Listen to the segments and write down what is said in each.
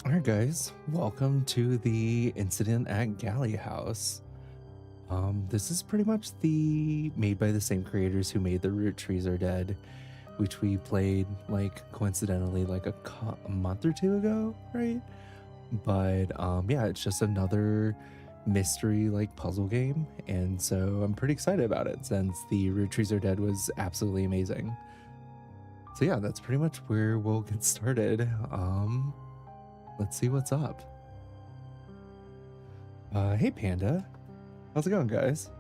Alright guys, welcome to the incident at Galley House. This is pretty much made by the same creators who made The Root Trees Are Dead, which we played like coincidentally like a month or two ago, right? But yeah, it's just another mystery like puzzle game, and so I'm pretty excited about it since The Root Trees Are Dead was absolutely amazing. So yeah, that's pretty much where we'll get started. Let's see what's up. Hey Panda. How's it going, guys?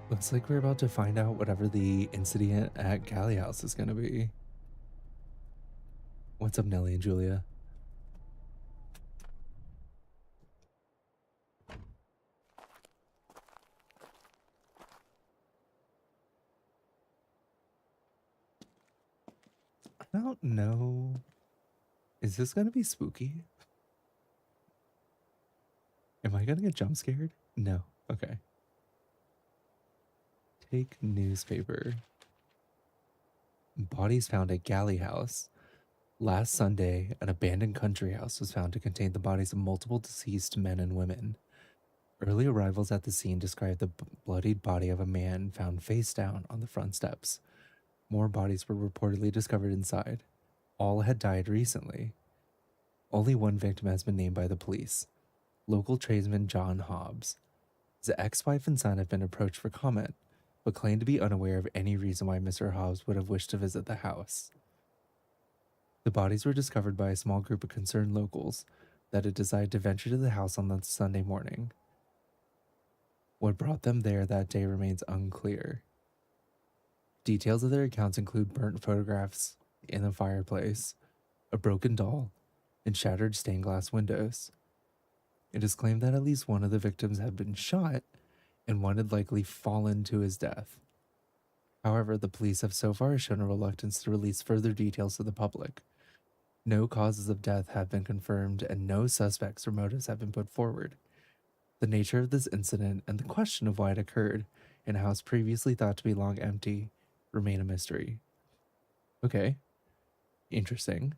Looks like we're about to find out whatever the incident at Galley House is going to be. What's up, Nelly and Julia? I don't know. Is this going to be spooky? Am I going to get jump scared? No. Okay. Take newspaper. Bodies found at Galley House. Last Sunday, an abandoned country house was found to contain the bodies of multiple deceased men and women. Early arrivals at the scene described the bloodied body of a man found face down on the front steps. More bodies were reportedly discovered inside. All had died recently. Only one victim has been named by the police, local tradesman John Hobbs. His ex-wife and son have been approached for comment, but claim to be unaware of any reason why Mr. Hobbs would have wished to visit the house. The bodies were discovered by a small group of concerned locals that had decided to venture to the house on the Sunday morning. What brought them there that day remains unclear. Details of their accounts include burnt photographs in the fireplace, a broken doll, and shattered stained glass windows. It is claimed that at least one of the victims had been shot and one had likely fallen to his death. However, the police have so far shown a reluctance to release further details to the public. No causes of death have been confirmed and no suspects or motives have been put forward. The nature of this incident and the question of why it occurred in a house previously thought to be long empty remain a mystery. Okay. Interesting.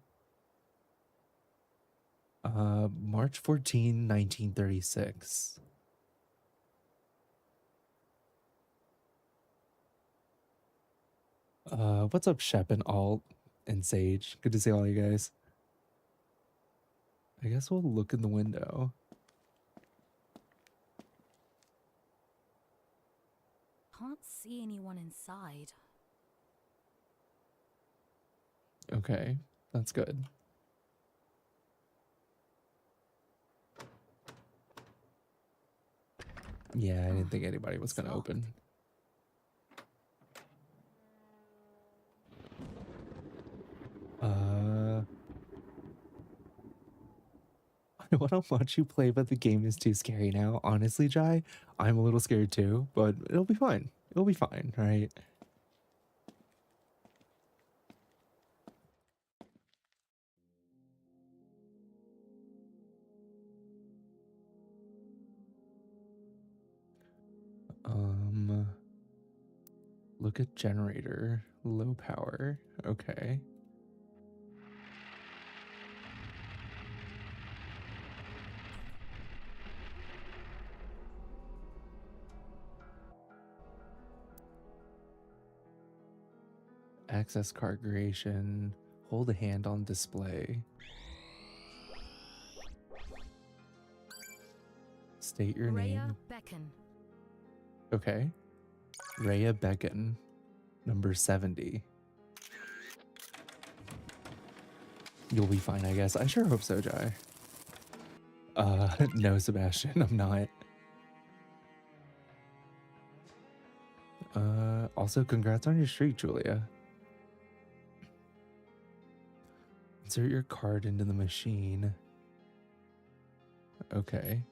March 14, 1936. What's up, Shep and Alt and Sage? Good to see all you guys. I guess we'll look in the window. Can't see anyone inside. Okay, that's good. Yeah, I didn't think anybody was gonna open. I want to watch you play, but the game is too scary now. Honestly, Jai, I'm a little scared too, but it'll be fine. It'll be fine, right? Look at generator, low power. Okay. Access card creation. Hold a hand on display. State your name. Beacon. Okay. Rhea Beacon, number 70. You'll be fine, I guess. I sure hope so, Jai. No, Sebastian, I'm not. Also, congrats on your streak, Julia. Insert your card into the machine. Okay.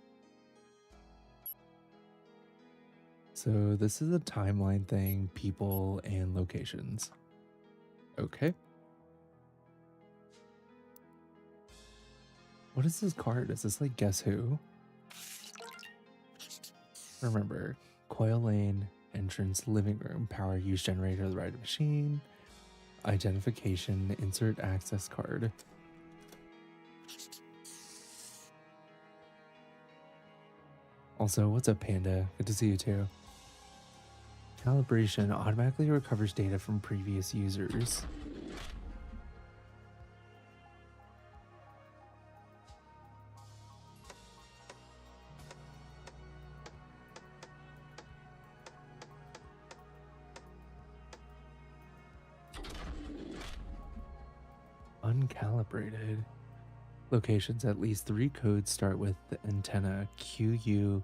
So this is a timeline thing, people and locations. Okay. What is this card? Is this like Guess Who? Remember, Coil Lane entrance, living room, power use generator of the right machine, identification, insert access card. Also, what's up, Panda? Good to see you too. Calibration automatically recovers data from previous users. Uncalibrated. Locations, at least 3 codes start with the antenna QU,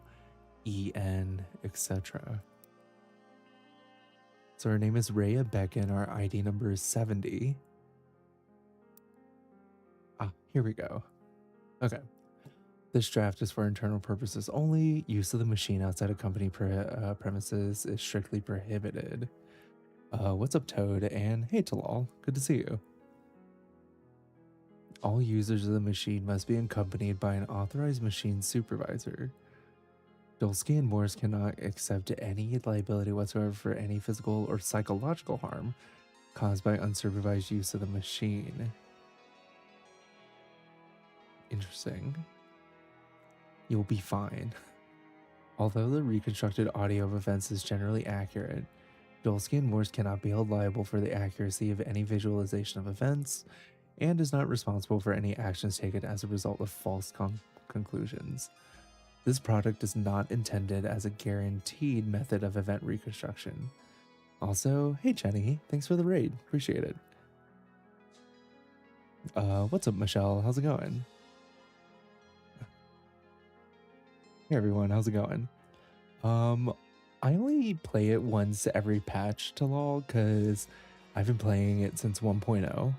EN, etc. So her name is Rhea Beckon. Our ID number is 70. Ah, here we go. Okay. This draft is for internal purposes only. Use of the machine outside of company premises is strictly prohibited. What's up, Toad? And hey, Talal. Good to see you. All users of the machine must be accompanied by an authorized machine supervisor. Dolsky and Morse cannot accept any liability whatsoever for any physical or psychological harm caused by unsupervised use of the machine. Interesting. You'll be fine. Although the reconstructed audio of events is generally accurate, Dolsky and Morse cannot be held liable for the accuracy of any visualization of events and is not responsible for any actions taken as a result of false conclusions. This product is not intended as a guaranteed method of event reconstruction. Also, hey Jenny, thanks for the raid. Appreciate it. What's up, Michelle? How's it going? Hey everyone, how's it going? I only play it once every patch to LOL because I've been playing it since 1.0.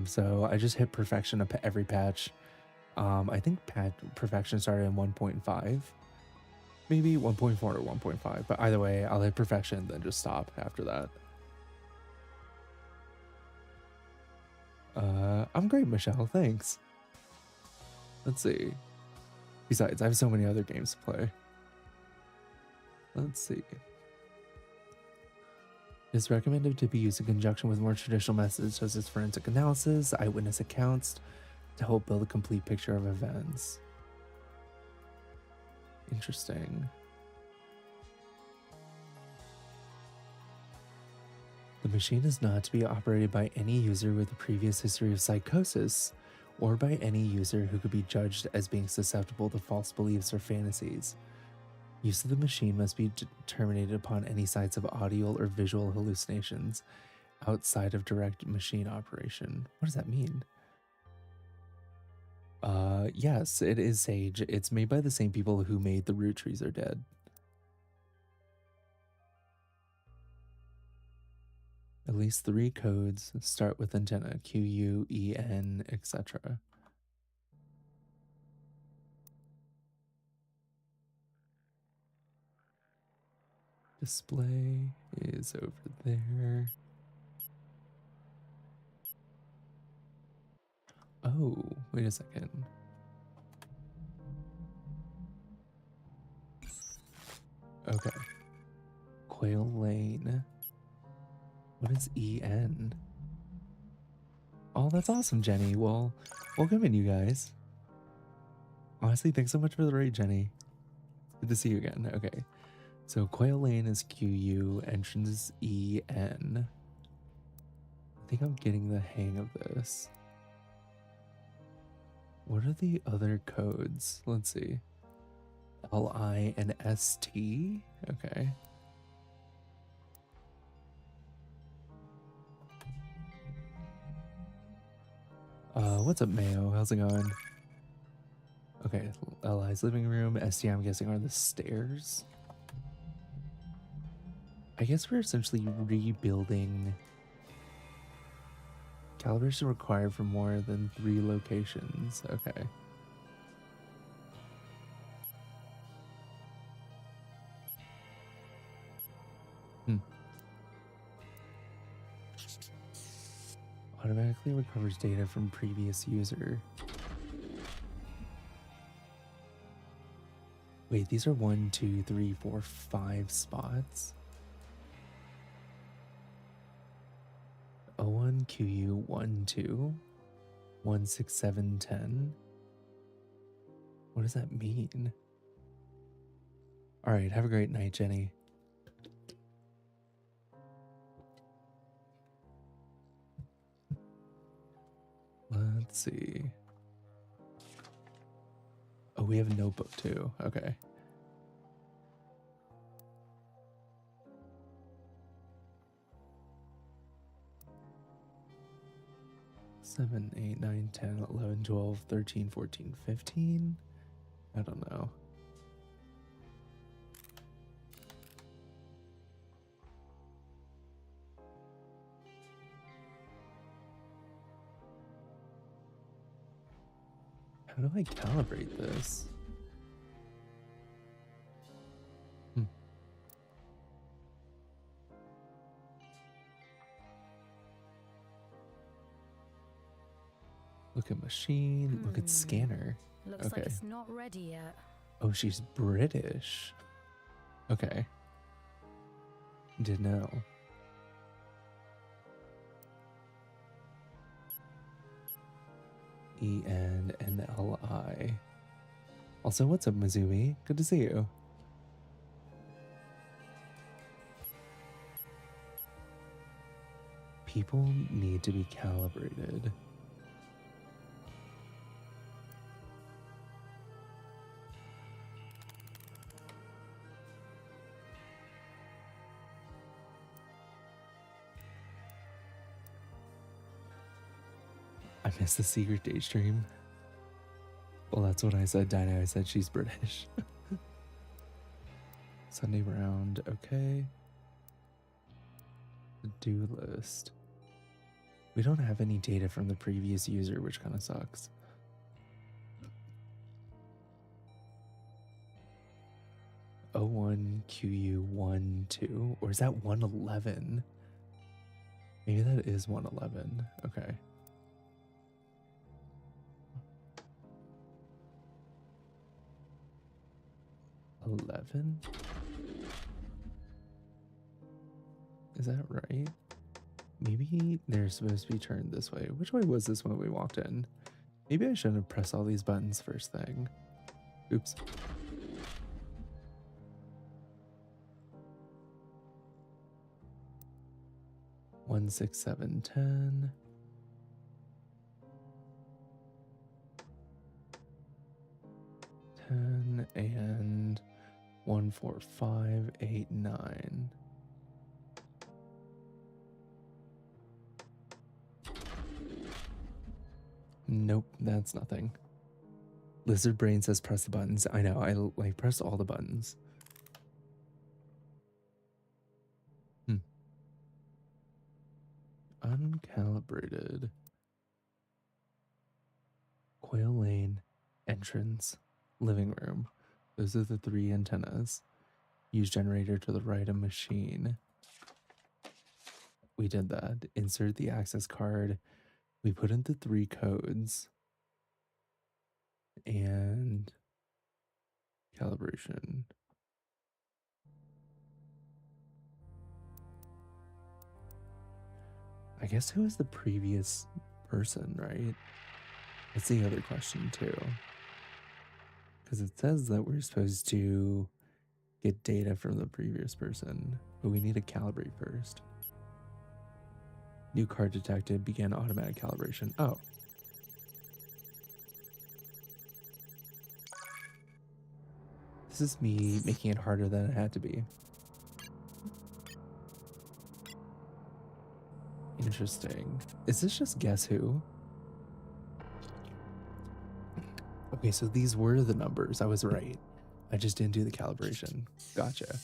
So I just hit perfection every patch. I think perfection started in 1.5, maybe 1.4 or 1.5, but either way, I'll hit perfection, then just stop after that. I'm great, Michelle, thanks. Let's see. Besides, I have so many other games to play. Let's see. It's recommended to be used in conjunction with more traditional methods such as forensic analysis, eyewitness accounts, to help build a complete picture of events. Interesting. The machine is not to be operated by any user with a previous history of psychosis, or by any user who could be judged as being susceptible to false beliefs or fantasies. Use of the machine must be terminated upon any signs of audio or visual hallucinations outside of direct machine operation. What does that mean? Yes, it is Sage. It's made by the same people who made The Root Trees Are Dead. At least 3 codes start with antenna QU, EN, etc. Display is over there. Oh, wait a second. Okay. Quail Lane. What is EN? Oh, that's awesome, Jenny. Well, welcome in, you guys. Honestly, thanks so much for the raid, Jenny. Good to see you again. Okay. So Quail Lane is QU, entrance is EN. I think I'm getting the hang of this. What are the other codes? Let's see. LI and ST? Okay. What's up, Mayo? How's it going? Okay, LI's living room. ST, I'm guessing, are the stairs. I guess we're essentially rebuilding. Calibration required for more than 3 locations. Okay. Automatically recovers data from previous user. Wait, these are 1, 2, 3, 4, 5 spots. O1 QU 1, 2, 1, 6, 7, 10. What does that mean? All right, have a great night, Jenny. Let's see. Oh, we have a notebook too. Okay. Seven, 8, 9, 10, 11, 12, 13, 14, 15. I don't know. How do I calibrate this? Look at machine. Look at scanner. Looks like Okay. it's not ready yet. Oh, she's British. Okay. Didn't know. ENNLI. Also, what's up, Mizumi? Good to see you. People need to be calibrated. I missed the secret date stream. Well, that's what I said, Dinah. I said she's British. Sunday round, okay. To-do list. We don't have any data from the previous user, which kind of sucks. O1 QU 2, or is that 111? Maybe that is 111. Okay. 11? Is that right? Maybe they're supposed to be turned this way. Which way was this when we walked in? Maybe I shouldn't have pressed all these buttons first thing. Oops. One, 6, 7, 10. 10 and 1, 4, 5, 8, 9. Nope, that's nothing. Lizard Brain says press the buttons. I know, I like press all the buttons. Uncalibrated. Quail Lane, entrance, living room. Those are the 3 antennas. Use generator to the right of machine. We did that. Insert the access card. We put in the 3 codes. And calibration. I guess who was the previous person, right? That's the other question too. Because it says that we're supposed to get data from the previous person, but we need to calibrate first. New card detected, begin automatic calibration. Oh. This is me making it harder than it had to be. Interesting. Is this just guess who? Okay, so these were the numbers. I was right. I just didn't do the calibration. Gotcha.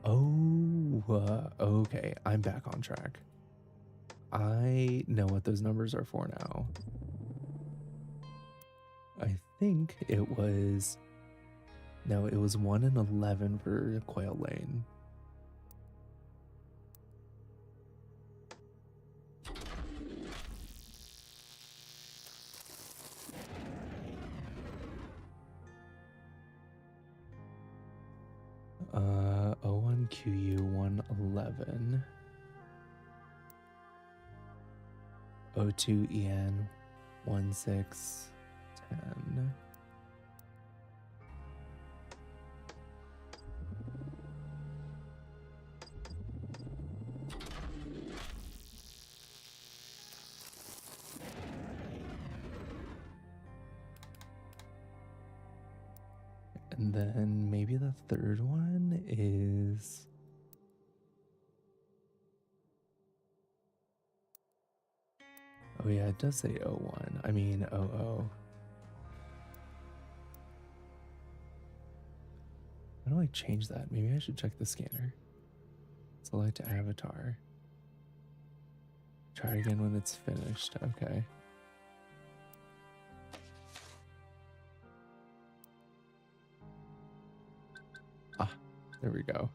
Oh, okay. I'm back on track. I know what those numbers are for now. I think it was... No, it was 1 and 11 for Quail Lane. 11. O2 EN 1610. And then maybe the third one is... Oh yeah, it does say O1. I mean OO. How do I change that? Maybe I should check the scanner. Select avatar. Try again when it's finished. Okay. Ah, there we go.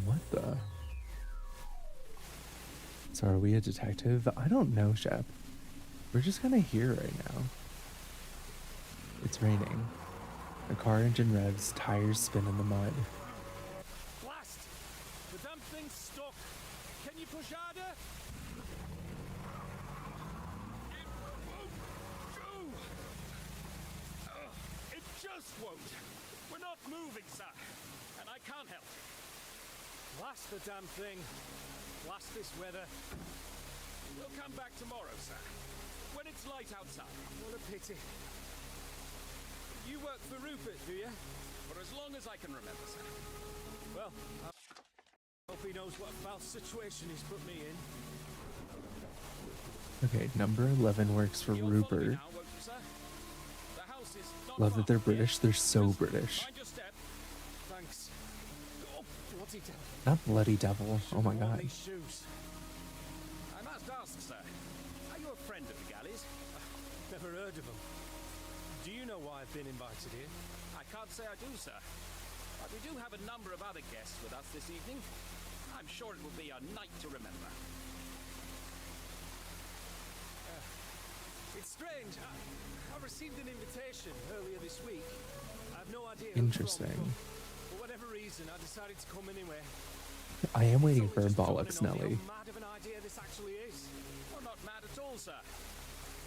What the? So are we a detective? I don't know, Shep. We're just kind of here right now. It's raining. The car engine revs, tires spin in the mud. Blast! The damn thing's stuck. Can you push harder? It won't do. It just won't. We're not moving, sir. And I can't help. Blast the damn thing. Blast this weather. We'll come back tomorrow, sir. When it's light outside. What a pity. You work for Rupert, do you? For as long as I can remember, sir. Well, I hope he knows what a foul situation he's put me in. Okay, number 11 works for You'll follow me Rupert. now, won't you, sir? The house is not Love far that they're from here. British. They're so Just British. Mind your step. Thanks. Oh, bloody devil. Not bloody devil. Oh my Should've worn god. these shoes. I must ask, sir. Are you a friend of the Galleys? Never heard of them. Do you know why I've been invited here? I can't say I do, sir. But we do have a number of other guests with us this evening. I'm sure it will be a night to remember. It's strange. I received an invitation earlier this week. I have no idea who it's from, Interesting. but for whatever reason, I decided to come anyway. I am waiting It's for only just bollocks, dawning on me Nelly. how mad of an idea this actually is. You're not mad at all, sir.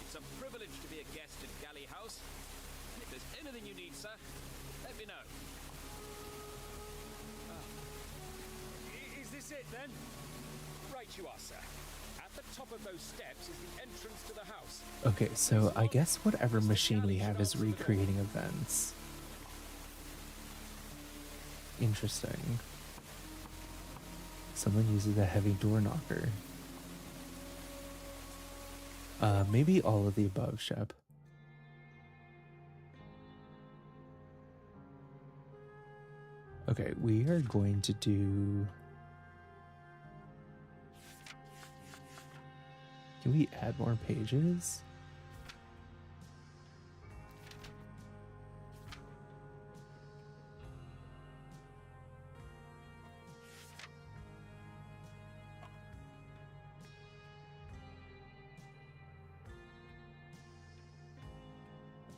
It's a privilege to be a guest at Galley House. And if there's anything you need, sir, let me know. Is this it then? Right you are, sir. At the top of those steps is the entrance to the house. Okay, so I guess whatever machine we have is recreating events. Interesting. Someone uses a heavy door knocker. Maybe all of the above, Shep. Okay, we are going to do... Can we add more pages?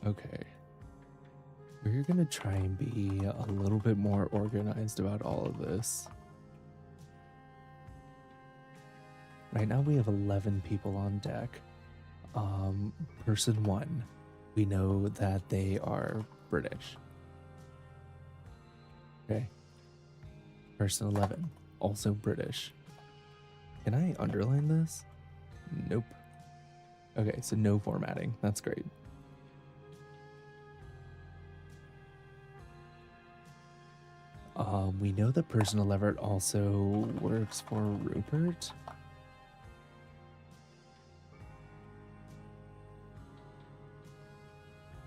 Okay. We're going to try and be a little bit more organized about all of this. Right now we have 11 people on deck. Person 1, we know that they are British. Okay. Person 11, also British. Can I underline this? Nope. Okay, so no formatting. That's great. We know that person 11 also works for Rupert.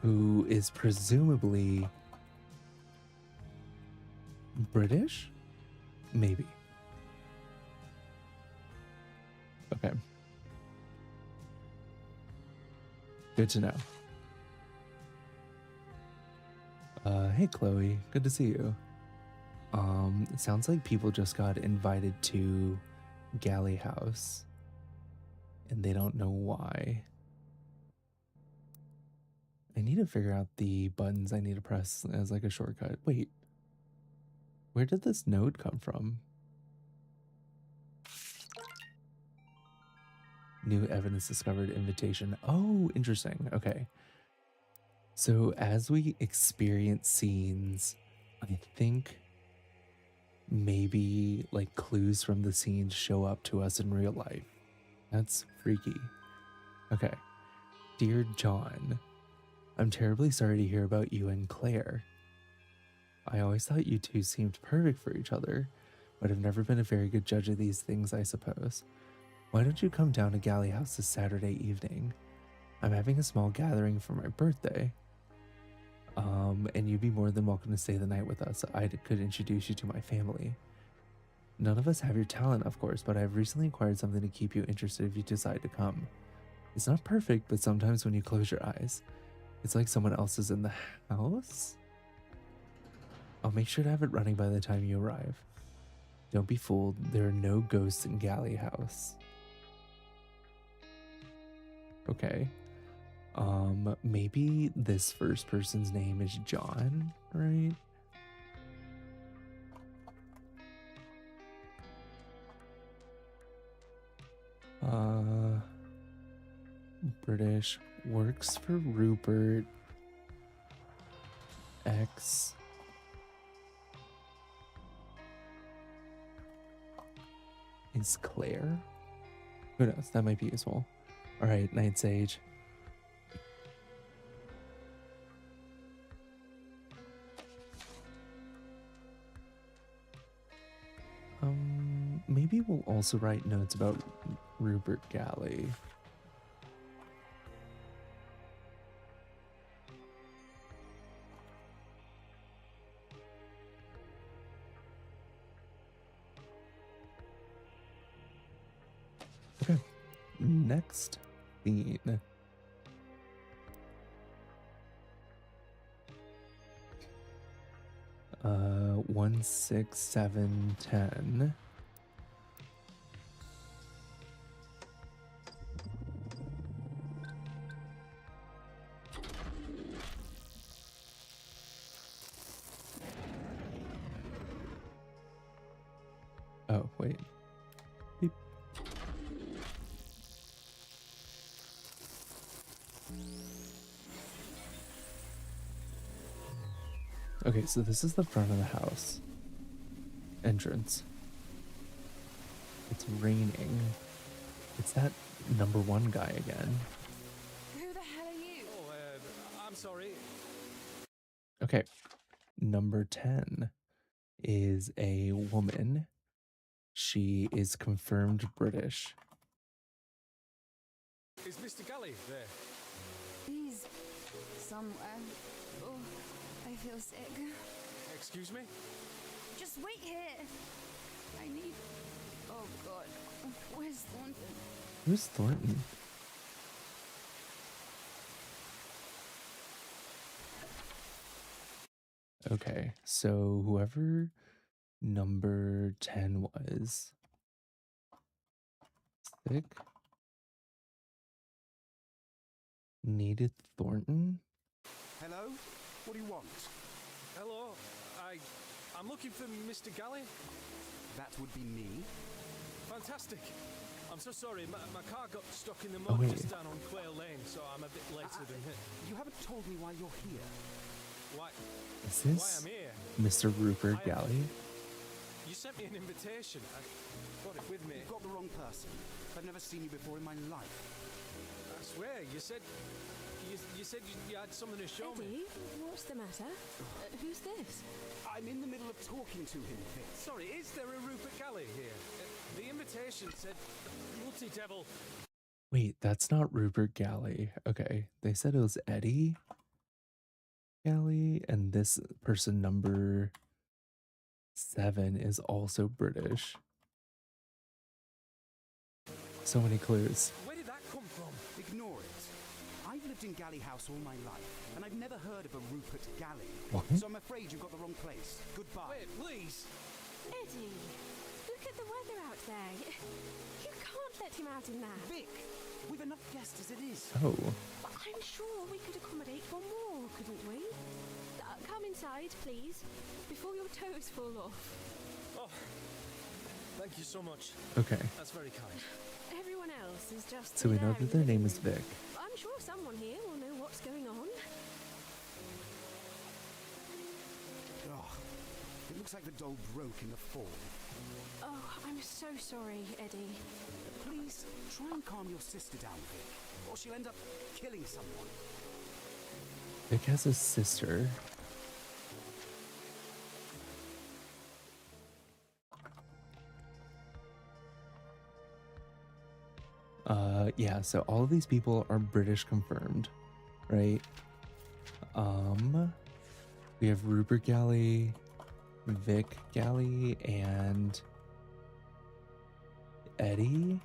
Who is presumably British? Maybe. Okay. Good to know. Hey Chloe, good to see you. It sounds like people just got invited to Galley House. and they don't know why. I need to figure out the buttons I need to press as like a shortcut. Wait, where did this node come from? New evidence discovered, invitation. Oh, interesting. Okay. So as we experience scenes, I think maybe like clues from the scenes show up to us in real life. That's freaky. Okay. Dear John, I'm terribly sorry to hear about you and Claire. I always thought you two seemed perfect for each other, but have never been a very good judge of these things, I suppose. Why don't you come down to Galley House this Saturday evening? I'm having a small gathering for my birthday. And you'd be more than welcome to stay the night with us. I could introduce you to my family. None of us have your talent, of course, but I've recently acquired something to keep you interested if you decide to come. It's not perfect, but sometimes when you close your eyes, it's like someone else is in the house. I'll make sure to have it running by the time you arrive. Don't be fooled, there are no ghosts in Galley House. Okay. Maybe this first person's name is John, right? British, works for Rupert. X. Is Claire? Who knows? That might be useful. Alright, Night Sage. Maybe we'll also write notes about Rupert Galley. Okay, next scene. 1, 6, 7, 10. Oh, wait. Beep. Okay, so this is the front of the house. Entrance. It's raining. It's that number 1 guy again. Who the hell are you? Oh, I'm sorry. Okay. Number 10 is a woman. She is confirmed British. Is Mr. Galley there? He's somewhere. Oh, I feel sick. Excuse me? Just wait here. I need... Oh, God. Where's Thornton? Who's Thornton? Okay, so whoever number 10 was sick, needed Thornton. Hello? What do you want? Hello? I'm looking for Mr. Galley. That would be me. Fantastic. I'm so sorry. My car got stuck in the Oh, mud wait. just down on Quail Lane, so I'm a bit later than him. You haven't told me why you're here. Why? Is Why this I'm here? Mr. Rupert Galley? You sent me an invitation. I got it with me. You've got the wrong person. I've never seen you before in my life. I swear, you said you had something to show me. Eddie, what's the matter? Who's this? I'm in the middle of talking to him, Vic. Sorry, is there a Rupert Galley here? The invitation said multi-devil. Wait, that's not Rupert Galley. Okay, they said it was Eddie Galley, and this person number 7 is also British. So many clues. Where did that come from? Ignore it. I've lived in Galley House all my life, and I've never heard of a Rupert Galley. What? So I'm afraid you've got the wrong place. Goodbye. Wait, please. Eddie, look at the weather out there. You can't can't let him out in that. Vic, we've enough guests as it is. Oh, But I'm sure we could accommodate one more, couldn't we? Come inside, please, before your toes fall off. Oh, thank you so much. okay. That's very kind. Everyone else is just. So we know there that in their the name living is room. Vic. I'm sure someone here will know what's going on. Oh, it looks like the doll broke in the fall. Oh, I'm so sorry, Eddie. Please, try and calm your sister down, Vic, or she'll end up killing someone. Vic has a sister. Yeah, so all of these people are British confirmed, right? We have Rupert Galley, Vic Galley, and Eddie.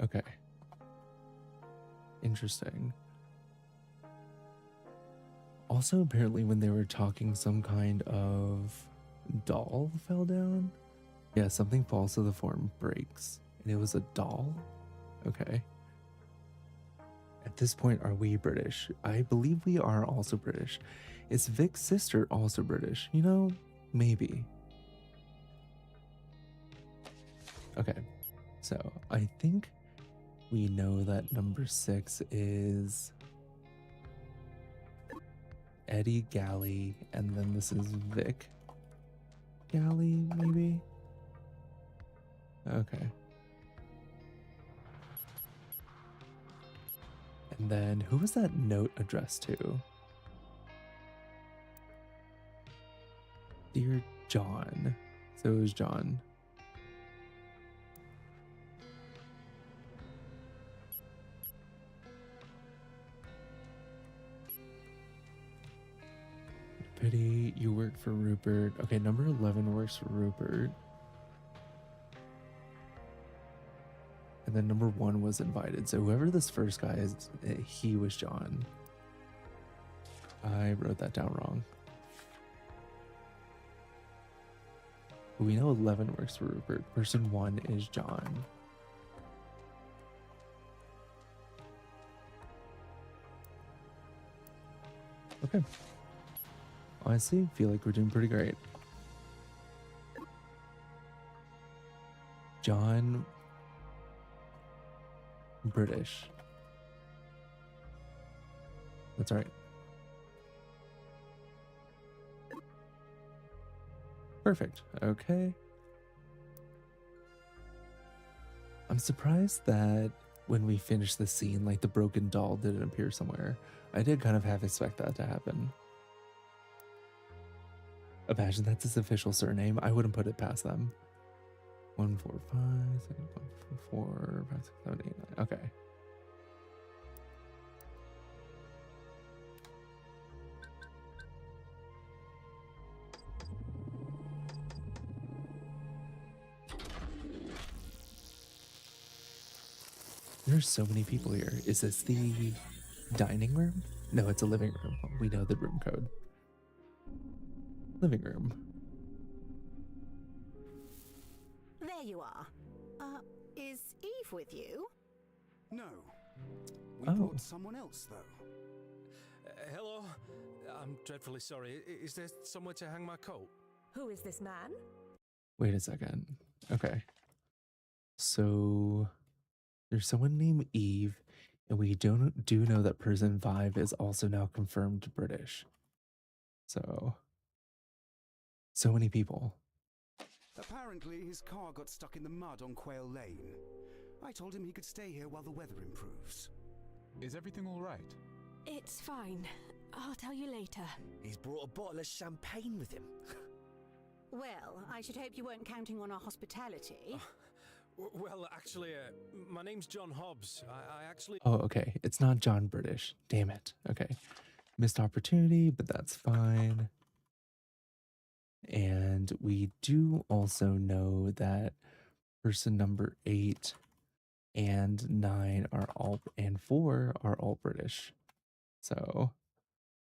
Okay. Interesting. Also, apparently, when they were talking, some kind of doll fell down. Yeah, something falls to the floor and breaks. And it was a doll? Okay. At this point, are we British? I believe we are also British. Is Vic's sister also British? You know, maybe. Okay. So, I think we know that number 6 is Eddie Galley, and then this is Vic Galley, maybe? Okay. And then who was that note addressed to? Dear John. So it was John. Pity you work for Rupert. Okay, number 11 works for Rupert. And then number 1 was invited. So whoever this first guy is, he was John. I wrote that down wrong. We know 11 works for Rupert. Person 1 is John. Okay. Honestly, feel like we're doing pretty great. John, British. That's right. Perfect. Okay. I'm surprised that when we finished the scene, like the broken doll didn't appear somewhere. I did kind of half expect that to happen. Imagine that's his official surname. I wouldn't put it past them. 1, 4, 5, 6, 1, 4, 5, 6, 7, 8, 9. Okay. There's so many people here. Is this the dining room? No, it's a living room. We know the room code. Living room. There you are. Is Eve with you? No. We Oh. brought someone else, though. Hello? I'm dreadfully sorry. Is there somewhere to hang my coat? Who is this man? Wait a second. Okay. So there's someone named Eve, and we do know that person 5 is also now confirmed British. So many people. Apparently, his car got stuck in the mud on Quail Lane. I told him he could stay here while the weather improves. Is everything all right? It's fine. I'll tell you later. He's brought a bottle of champagne with him. Well, I should hope you weren't counting on our hospitality. Well, actually, my name's John Hobbs. I actually... Oh, okay. It's not John British. Damn it. Okay. Missed opportunity, but that's fine. And we do also know that person number 8 and 9 are all, and 4 are all British. So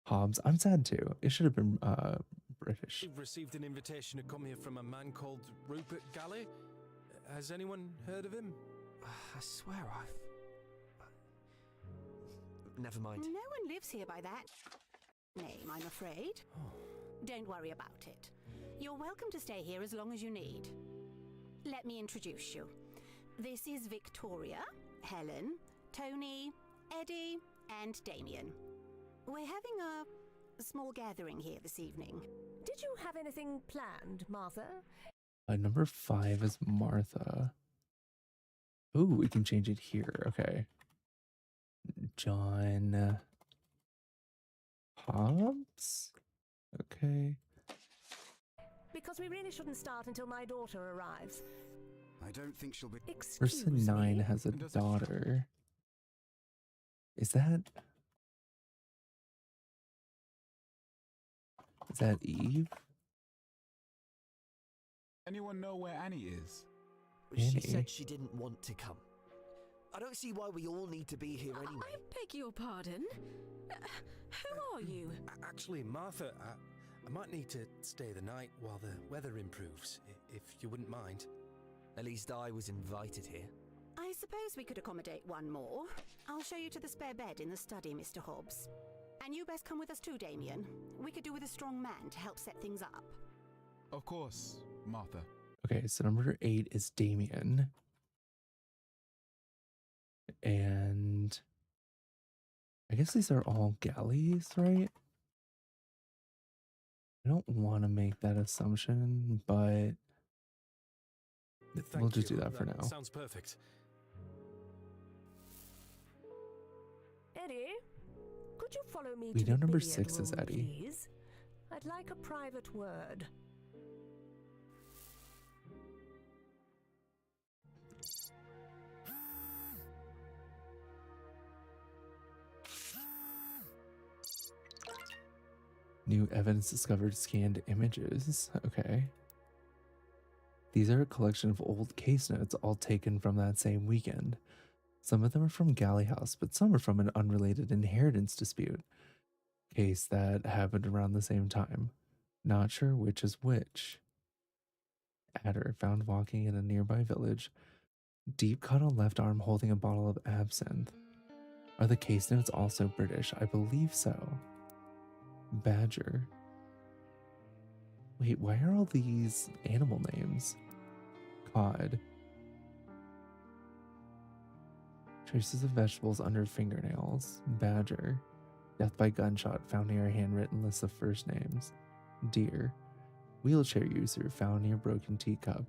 Hobbs, I'm sad too. It should have been British. We've received an invitation to come here from a man called Rupert Galley. Has anyone heard of him? I swear I've... Never mind. No one lives here by that name, I'm afraid. Don't worry about it. You're welcome to stay here as long as you need. Let me introduce you. This is Victoria, Helen, Tony, Eddie, and Damien. We're having a small gathering here this evening. Did you have anything planned, Martha? Number 5 is Martha. Ooh, we can change it here. Okay. John Hobbs? Okay. Because we really shouldn't start until my daughter arrives. I don't think she'll be... Excuse Person 9 me. has a Does it- daughter. Is that Eve? Anyone know where Annie is? She Annie? said she didn't want to come. I don't see why we all need to be here anyway. I beg your pardon? Who are you? Actually, Martha, I might need to stay the night while the weather improves, if you wouldn't mind. At least I was invited here. I suppose we could accommodate one more. I'll show you to the spare bed in the study, Mr. Hobbs. And you best come with us too, Damien. We could do with a strong man to help set things up. Of course, Martha. Okay, so number 8 is Damien. And I guess these are all galleys, right? I don't want to make that assumption, but we'll just do that for now. Sounds perfect. Eddie, could you follow me We to know the number billiard 6 is room, Eddie. please? I'd like a private word. New evidence discovered, scanned images. Okay. These are a collection of old case notes, all taken from that same weekend. Some of them are from Galley House, but some are from an unrelated inheritance dispute case that happened around the same time. Not sure which is which. Adder found walking in a nearby village. Deep cut on left arm holding a bottle of absinthe. Are the case notes also British? I believe so. Badger. Wait, why are all these animal names? Cod. Traces of vegetables under fingernails. Badger. Death by gunshot found near a handwritten list of first names. Deer. Wheelchair user found near broken teacup.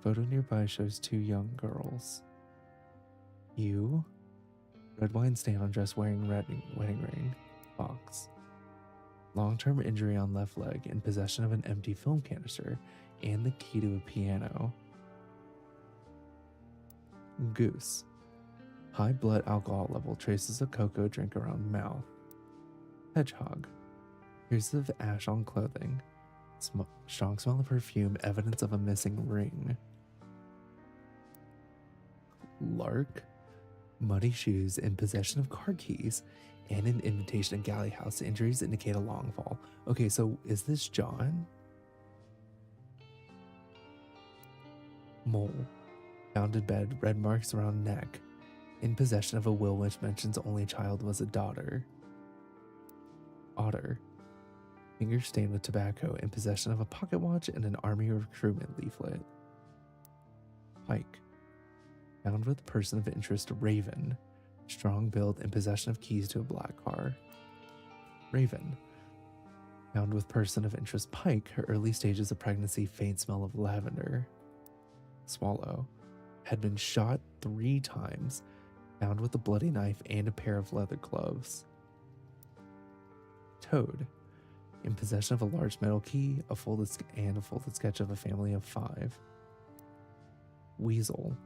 Photo nearby shows 2 young girls. You. Red wine stain on dress wearing wedding ring. Fox. Long-term injury on left leg, in possession of an empty film canister and the key to a piano. Goose. High blood alcohol level, traces of cocoa drink around mouth. Hedgehog. Traces of ash on clothing. Strong smell of perfume, evidence of a missing ring. Lark. Muddy shoes, in possession of car keys and an invitation to Galley House. Injuries indicate a long fall. Okay, so is this John? Mole. Found in bed, red marks around neck. In possession of a will which mentions only child was a daughter. Otter. Finger stained with tobacco, in possession of a pocket watch and an army recruitment leaflet. Pike. Found with person of interest, Raven. Strong build, in possession of keys to a black car. Raven. Found with person of interest, Pike. Her early stages of pregnancy, faint smell of lavender. Swallow. Had been shot 3 times. Found with a bloody knife and a pair of leather gloves. Toad. In possession of a large metal key, a folded sketch of a family of 5. Weasel.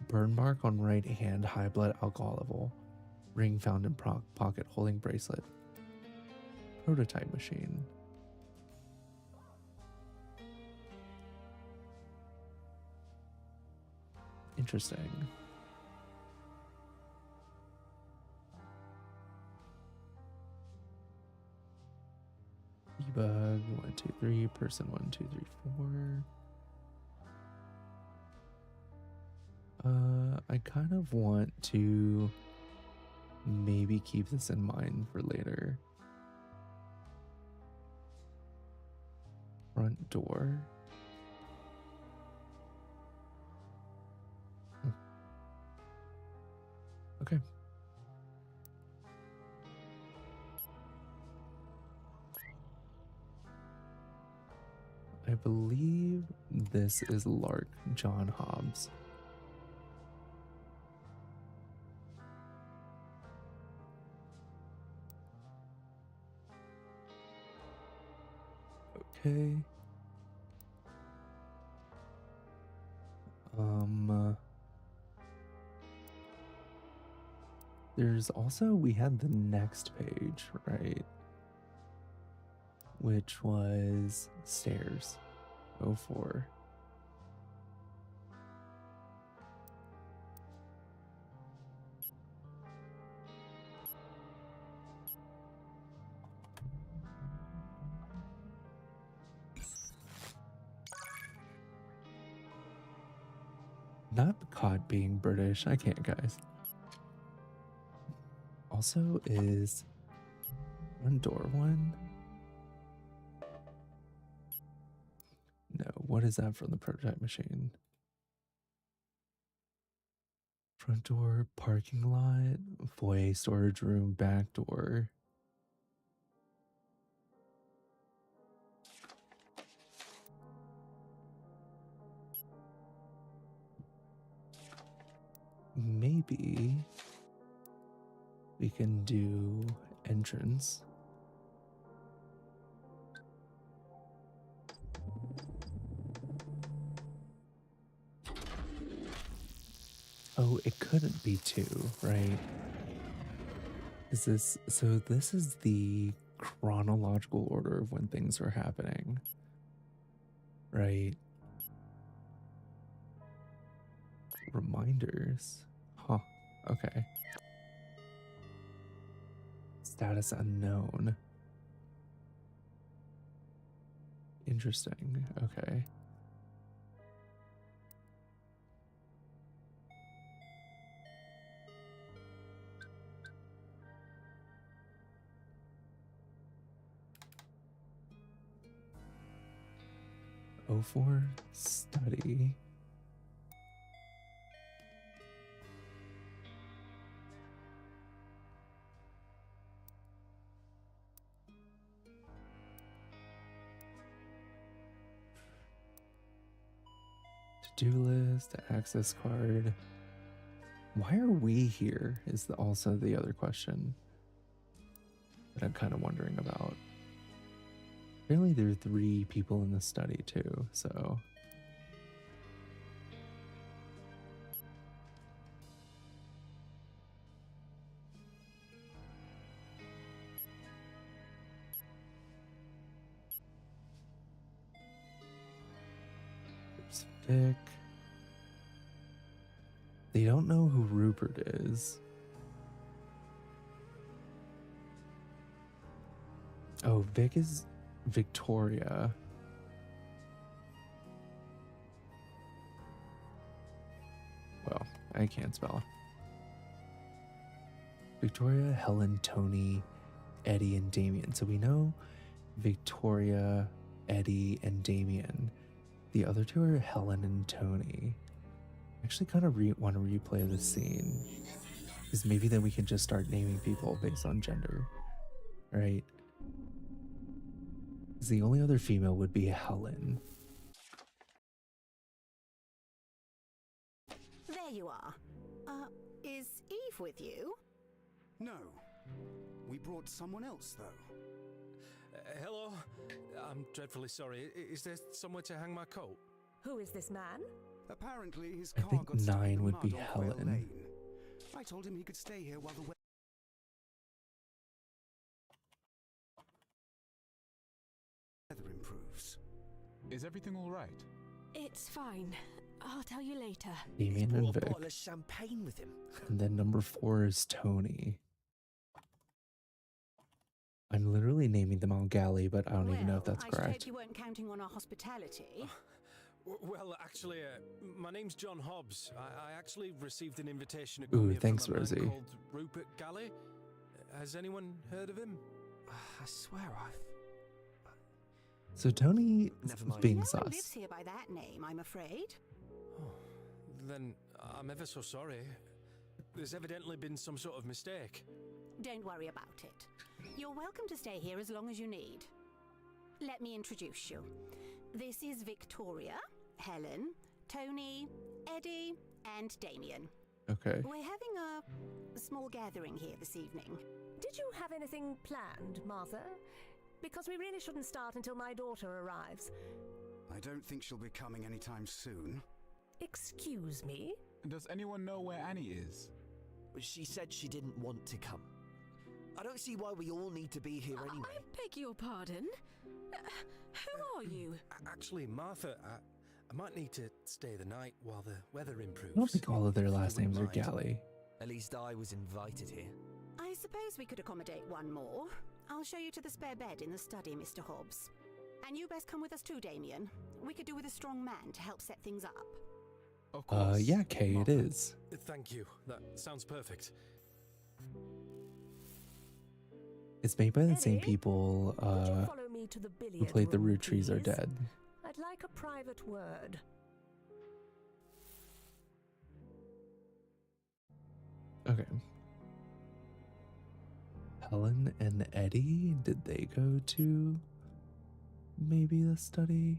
Burn mark on right hand, high blood alcohol level. Ring found in pocket holding bracelet. Prototype machine. Interesting. 2, 3, person 1, 2, 3, 4. I kind of want to maybe keep this in mind for later. Front door. Okay. I believe this is Lark John Hobbs. Okay. There's also, we had the next page, right? Which was stairs. 04. Not caught being British. I can't, guys. Also is front door one. No, what is that from the prototype machine? Front door, parking lot, foyer, storage room, back door. Maybe we can do entrance. Oh, it couldn't be 2, right? Is this, so this is the chronological order of when things are happening, right? Reminders. Huh. Okay. Status unknown. Interesting. Okay. O4 study. To-do list, access card. Why are we here is also the other question that I'm kind of wondering about. Apparently there are 3 people in the study too, so. There's Vic. They don't know who Rupert is. Oh, Vic is Victoria. Well, I can't spell. Victoria, Helen, Tony, Eddie, and Damien. So we know Victoria, Eddie, and Damien. The other 2 are Helen and Tony. I actually kind of want to replay this scene, because maybe then we can just start naming people based on gender, right? Because the only other female would be Helen. There you are. Is Eve with you? No. We brought someone else, though. Hello? I'm dreadfully sorry. Is there somewhere to hang my coat? Who is this man? Apparently, his I car think got stuck in 9 the would mud be on Quail Helen. Lane. I told him he could stay here while the weather improves. Is everything all right? It's fine. I'll tell you later. Damien Brought and a Vic. bottle of champagne with him. And then number 4 is Tony. I'm literally naming them all Galley, but I don't even know if that's I should hope correct. you weren't counting on our hospitality. Well, actually, my name's John Hobbs. I actually received an invitation to come Ooh, here thanks, from a man Rosie. called Rupert Galley. Has anyone heard of him? I swear I've... So Tony Never is mind. being No one lives sus. here by that name, I'm afraid. Oh, then I'm ever so sorry. There's evidently been some sort of mistake. Don't worry about it. You're welcome to stay here as long as you need. Let me introduce you. This is Victoria, Helen, Tony, Eddie, and Damien. Okay. We're having a small gathering here this evening. Did you have anything planned, Martha? Because we really shouldn't start until my daughter arrives. I don't think she'll be coming anytime soon. Excuse me? Does anyone know where Annie is? She said she didn't want to come. I don't see why we all need to be here anyway. I beg your pardon? Who are you? Actually, Martha, I might need to stay the night while the weather improves. I don't think all of their last If you names are wouldn't mind. Galley. At least I was invited here. I suppose we could accommodate one more. I'll show you to the spare bed in the study, Mr. Hobbs. And you best come with us too, Damien. We could do with a strong man to help set things up. Of course. Yeah, Kay, it Martha. is. Thank you. That sounds perfect. It's made by the same Eddie, people Would you follow me to the who billiard played The room, Root Trees Are please? Dead. I'd like a private word. Okay. Helen and Eddie, did they go to maybe the study?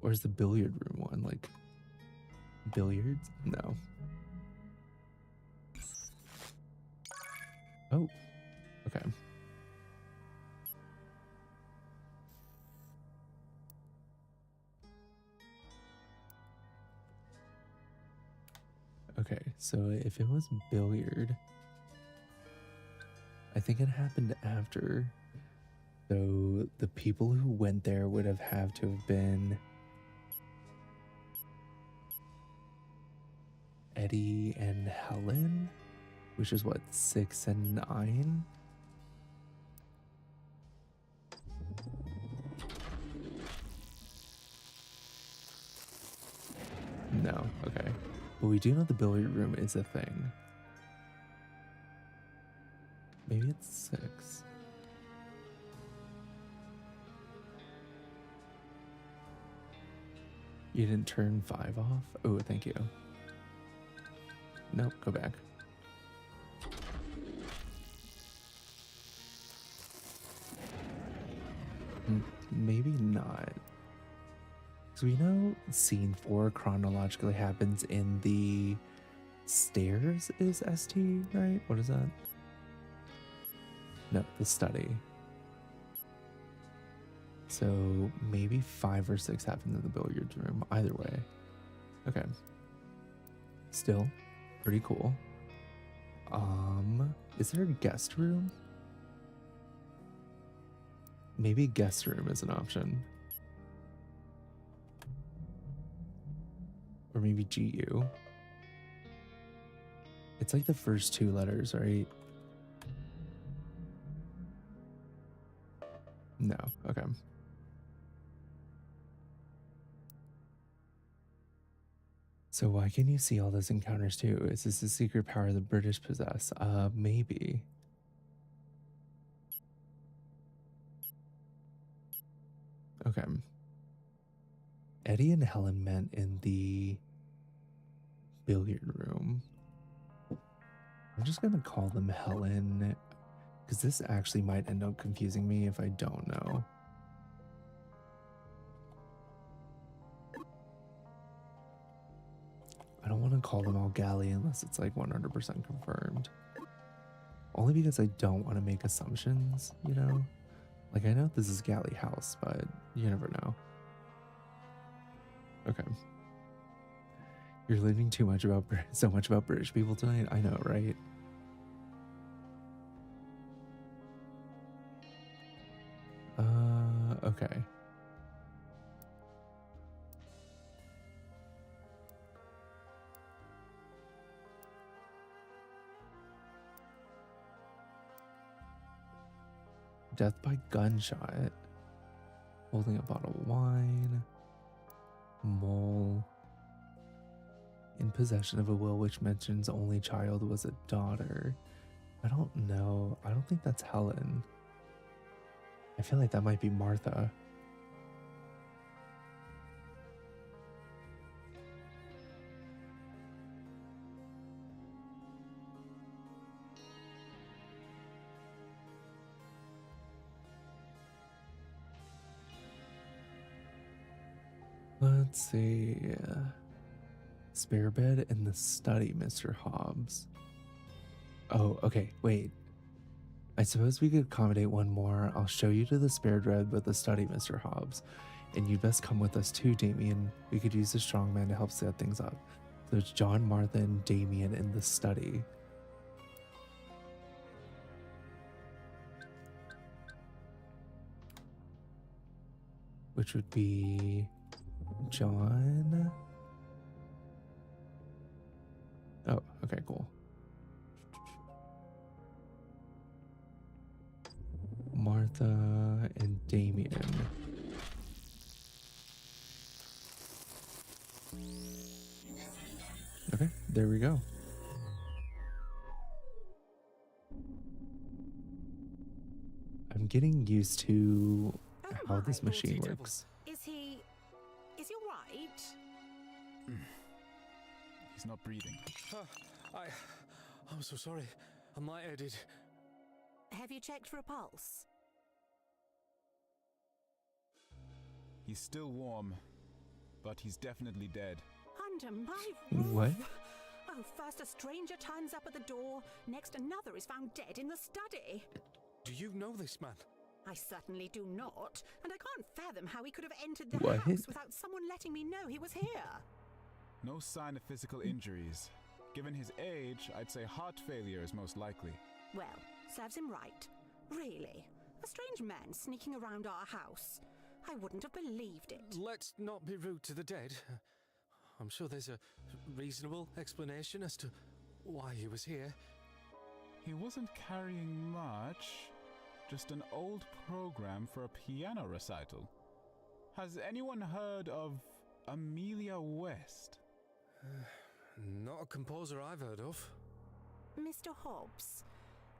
Or is the billiard room one like billiards? No. Oh, okay. Okay, so if it was billiard, I think it happened after. So the people who went there would have to have been Eddie and Helen, which is what, 6 and 9? No, okay. But we do know the billiard room is a thing. Maybe it's 6. You didn't turn 5 off? Oh, thank you. Nope, go back. Maybe not. So we know scene 4 chronologically happens in the stairs is ST, right? What is that? No, the study. So maybe 5 or 6 happened in the billiards room. Either way. Okay. Still pretty cool. Is there a guest room? Maybe guest room is an option. Or maybe GU. It's like the first 2 letters, right? No, okay. So why can you see all those encounters too? Is this a secret power the British possess? Maybe. Okay. Eddie and Helen met in the billiard room. I'm just gonna call them Helen, because this actually might end up confusing me if I don't know. I don't want to call them all Galley unless it's like 100% confirmed. Only because I don't want to make assumptions, you know? Like, I know this is Galley House, but you never know. Okay. You're learning too much about so much about British people tonight. I know, right? Okay. Death by gunshot. Holding a bottle of wine. Mole. In possession of a will which mentions only child was a daughter. I don't know. I don't think that's Helen. I feel like that might be Martha. Let's see. Spare bed in the study, Mr. Hobbs. Oh, okay, wait. I suppose we could accommodate one more. I'll show you to the spare bed with the study, Mr. Hobbs. And you'd best come with us too, Damien. We could use a strong man to help set things up. So it's John, Martha, and Damien in the study. Which would be John. Oh, okay, cool. Martha and Damien. Okay, there we go. I'm getting used to how this machine works. Is he alright? He's not breathing. I'm so sorry. I'm lightheaded. Have you checked for a pulse? He's still warm, but he's definitely dead. Under my roof. What? Oh, first a stranger turns up at the door, next another is found dead in the study. Do you know this man? I certainly do not, and I can't fathom how he could have entered the What? house without someone letting me know he was here. No sign of physical injuries. Given his age, I'd say heart failure is most likely. Well, serves him right. Really. A strange man sneaking around our house. I wouldn't have believed it. Let's not be rude to the dead. I'm sure there's a reasonable explanation as to why he was here. He wasn't carrying much. Just an old program for a piano recital. Has anyone heard of Amelia West? Not a composer I've heard of. Mr. Hobbs,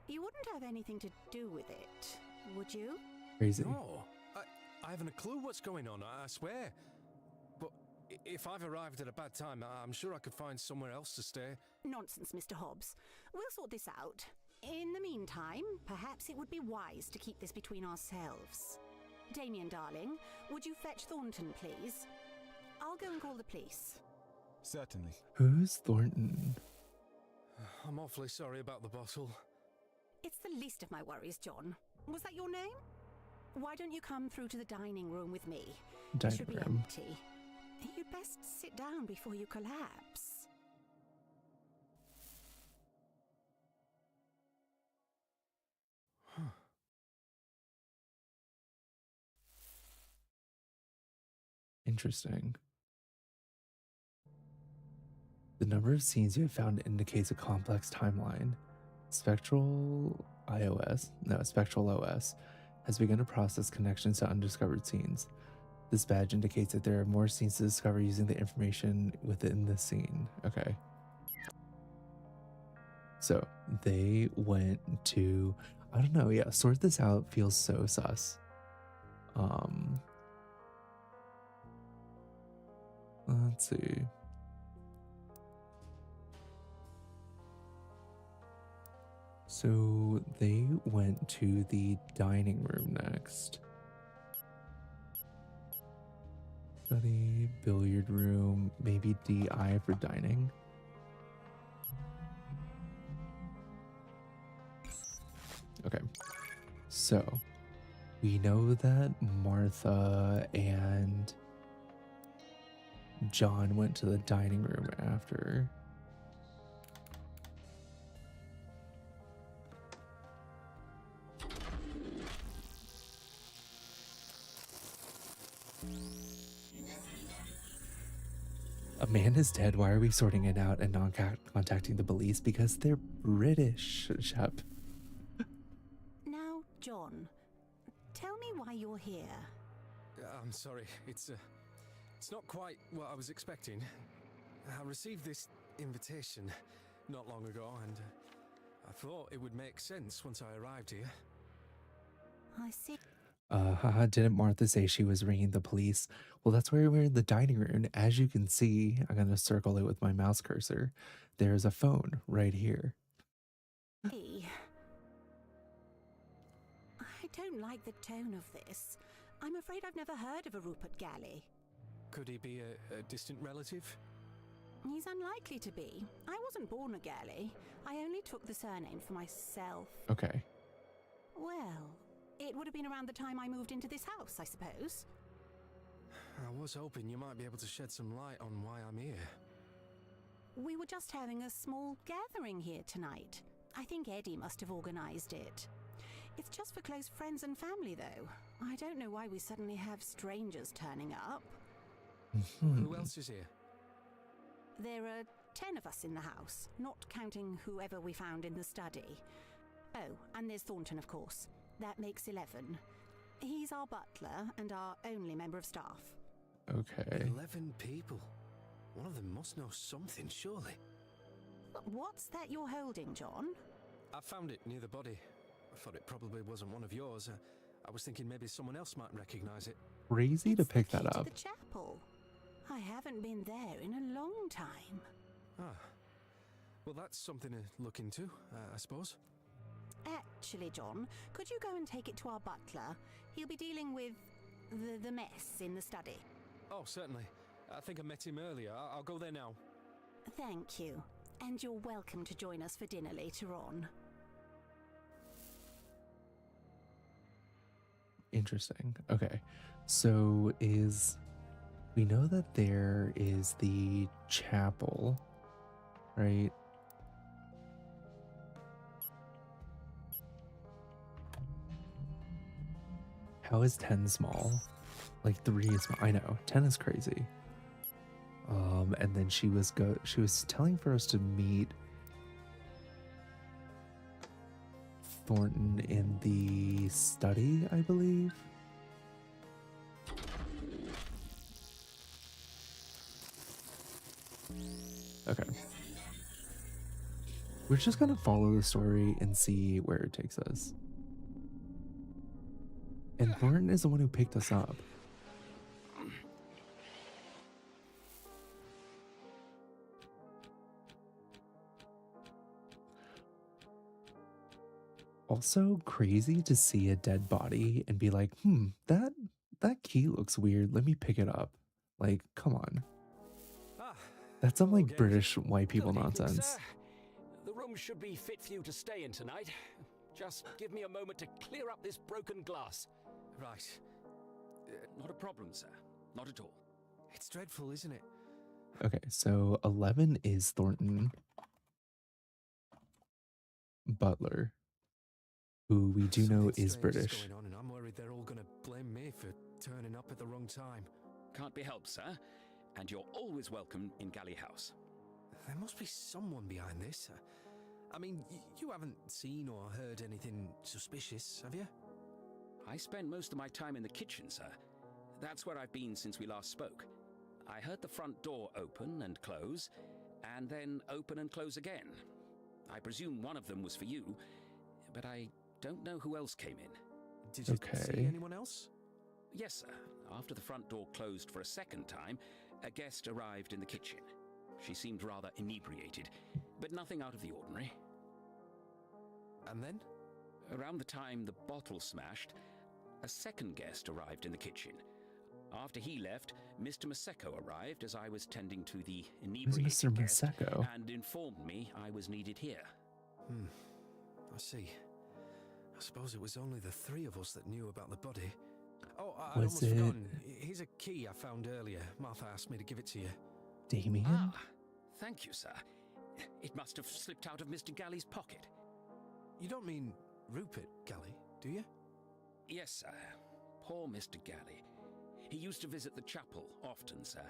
you wouldn't have anything to do with it, would you? Crazy. No, I haven't a clue what's going on, I swear. But if I've arrived at a bad time, I'm sure I could find somewhere else to stay. Nonsense, Mr. Hobbs. We'll sort this out. In the meantime, perhaps it would be wise to keep this between ourselves. Damien, darling, would you fetch Thornton, please? I'll go and call the police. Certainly. Who's Thornton? I'm awfully sorry about the bottle. It's the least of my worries, John. Was that your name? Why don't you come through to the dining room with me? It should be Dining room. empty. You'd best sit down before you collapse. Interesting. The number of scenes you have found indicates a complex timeline. Spectral OS has begun to process connections to undiscovered scenes. This badge indicates that there are more scenes to discover using the information within the scene. Okay. So they went to, I don't know, yeah, sort this out feels so sus. Let's see. So they went to the dining room next. Study, billiard room, maybe DI for dining. Okay, so we know that Martha and John went to the dining room after. A man is dead. Why are we sorting it out and not contacting the police? Because they're British, Shep. Now, John, tell me why you're here. I'm sorry, it's not quite what I was expecting. I received this invitation not long ago, and I thought it would make sense once I arrived here. I see. Haha, didn't Martha say she was ringing the police? Well, that's why we're in the dining room. As you can see, I'm going to circle it with my mouse cursor. There's a phone right here. I don't like the tone of this. I'm afraid I've never heard of a Rupert Galley. Could he be a distant relative? He's unlikely to be. I wasn't born a Galley. I only took the surname for myself. Okay. Well, it would have been around the time I moved into this house, I suppose. I was hoping you might be able to shed some light on why I'm here. We were just having a small gathering here tonight. I think Eddie must have organised it. It's just for close friends and family, though. I don't know why we suddenly have strangers turning up. Who else is here? There are 10 of us in the house, not counting whoever we found in the study. Oh, and there's Thornton, of course. That makes 11. He's our butler and our only member of staff. Okay. 11 people. One of them must know something, surely. What's that you're holding, John? I found it near the body. I thought it probably wasn't one of yours. I was thinking maybe someone else might recognize it. Crazy to pick that It's up. the chapel. I haven't been there in a long time. Ah. Well, that's something to look into, I suppose. Actually, John, could you go and take it to our butler? He'll be dealing with the mess in the study. Oh, certainly. I think I met him earlier. I'll go there now. Thank you. And you're welcome to join us for dinner later on. Interesting. Okay. So we know that there is the chapel, right? How is 10 small? Like 3 is small. I know. 10 is crazy. And then she was telling for us to meet Thornton in the study, I believe. Okay. We're just gonna follow the story and see where it takes us. And Thornton is the one who picked us up. Also crazy to see a dead body and be like, that key looks weird. Let me pick it up. Like, come on. That's some like British white people nonsense. The room should be fit for you to stay in tonight. Just give me a moment to clear up this broken glass. Right. Not a problem, sir. Not at all. It's dreadful, isn't it? Okay, so 11 is Thornton Butler, who we do know is British. Going on, and I'm worried they're all going to blame me for turning up at the wrong time. Can't be helped, sir. And you're always welcome in Galley House. There must be someone behind this. I mean, you haven't seen or heard anything suspicious, have you? I spend most of my time in the kitchen, sir. That's where I've been since we last spoke. I heard the front door open and close, and then open and close again. I presume one of them was for you, but I don't know who else came in. Did you see anyone else? Yes, sir. After the front door closed for a second time, a guest arrived in the kitchen. She seemed rather inebriated, but nothing out of the ordinary. And then? Around the time the bottle smashed, a second guest arrived in the kitchen. After he left, Mr. Maseko arrived as I was tending to the inebriated Who's Mr. guest Maseko? and informed me I was needed here. I see. I suppose it was only the 3 of us that knew about the body. Oh, I'd Was almost it forgotten. Here's a key I found earlier. Martha asked me to give it to you. Damien? Ah, thank you, sir. It must have slipped out of Mr. Galley's pocket. You don't mean Rupert Galley, do you? Yes, sir. Poor Mr. Galley. He used to visit the chapel often, sir.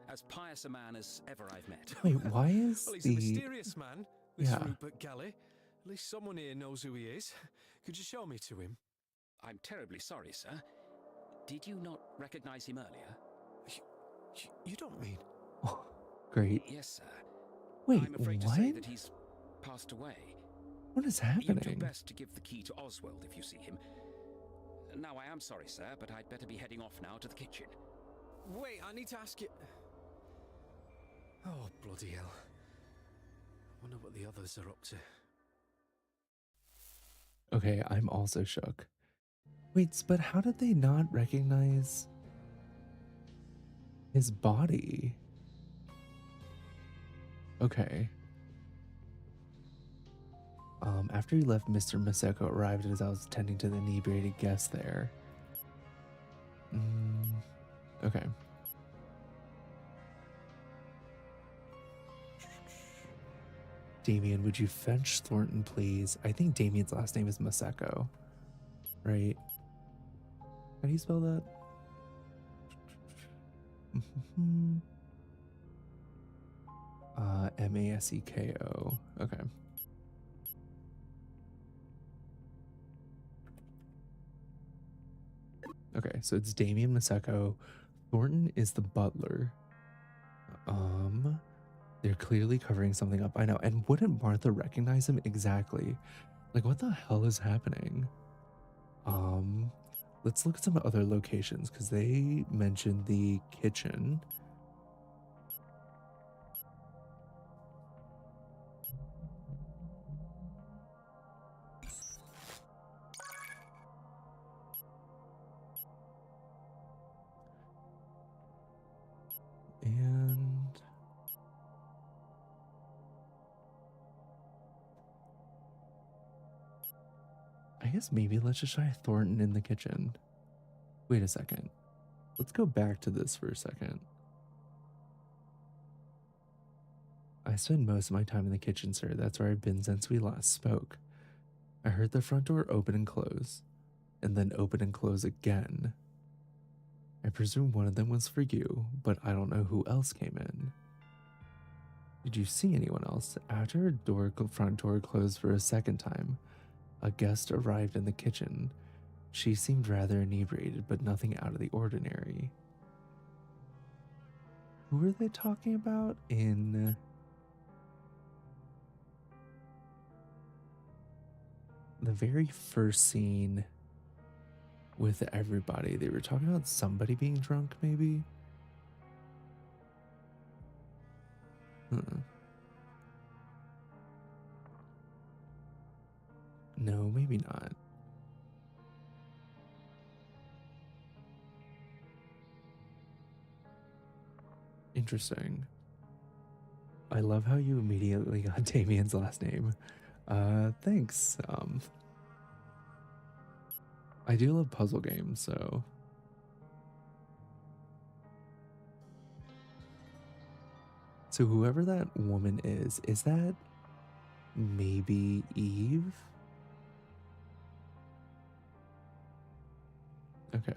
As pious a man as ever I've met. Wait, why is Well, he's a mysterious man, this Yeah. Rupert Galley. At least someone here knows who he is. Could you show me to him? I'm terribly sorry, sir. Did you not recognize him earlier? You don't mean... Oh, great. Yes, sir. Wait, I'm afraid what? to say that he's passed away. What is You do happening? best to give the key to Oswald if you see him. Now, I am sorry, sir, but I'd better be heading off now to the kitchen. Wait, I need to ask you... Oh, bloody hell. Wonder what the others are up to. Okay, I'm also shook. Wait, but how did they not recognize his body? Okay. After he left, Mr. Maseko arrived as I was attending to the inebriated guest there. Okay. Damien, would you fetch Thornton, please? I think Damien's last name is Maseko, right? How do you spell that? Maseko. Okay. Okay, so it's Damien Maseko. Thornton is the butler. They're clearly covering something up. I know. And wouldn't Martha recognize him exactly? Like, what the hell is happening? Let's look at some other locations because they mentioned the kitchen. And I guess maybe let's just try Thornton in the kitchen. Wait a second. Let's go back to this for a second. I spend most of my time in the kitchen, sir. That's where I've been since we last spoke. I heard the front door open and close, and then open and close again. I presume one of them was for you, but I don't know who else came in. Did you see anyone else? After a front door closed for a second time, a guest arrived in the kitchen. She seemed rather inebriated, but nothing out of the ordinary. Who were they talking about in... the very first scene with everybody? They were talking about somebody being drunk, maybe? No, maybe not. Interesting. I love how you immediately got Damien's last name. Thanks. I do love puzzle games, so... So whoever that woman is that maybe Eve? Okay.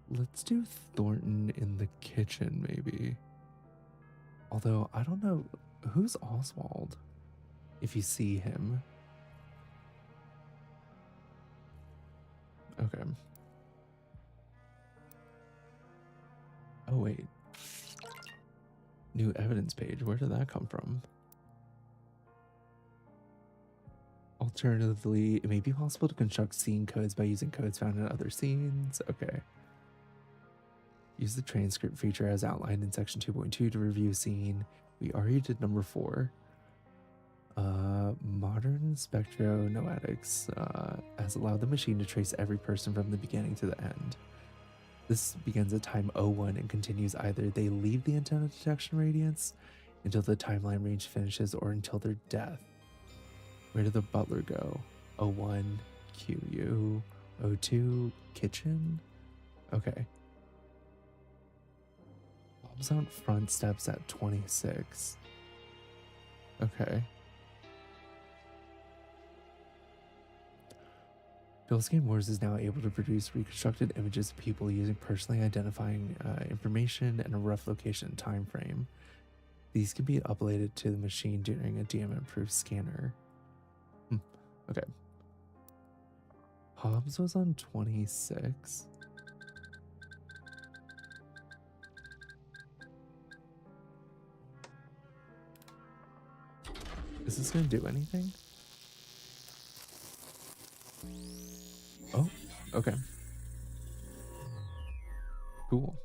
Let's do Thornton in the kitchen, maybe. Although, I don't know. Who's Oswald? If you see him. Okay. Oh, wait. New evidence page. Where did that come from? Alternatively, it may be possible to construct scene codes by using codes found in other scenes. Okay. Use the transcript feature as outlined in section 2.2 to review scene. We already did number 4. Modern spectronoetics has allowed the machine to trace every person from the beginning to the end. This begins at time 01 and continues either they leave the antenna detection radius until the timeline range finishes or until their death. Where did the butler go? 01, QU, 02, kitchen? Okay. Bob's out front steps at 26. Okay. Bill's Game Wars is now able to produce reconstructed images of people using personally identifying information and a rough location and time frame. These can be uploaded to the machine during a DMM-proof scanner. Okay. Hobbs was on 26. Is this going to do anything? Oh, okay. Cool.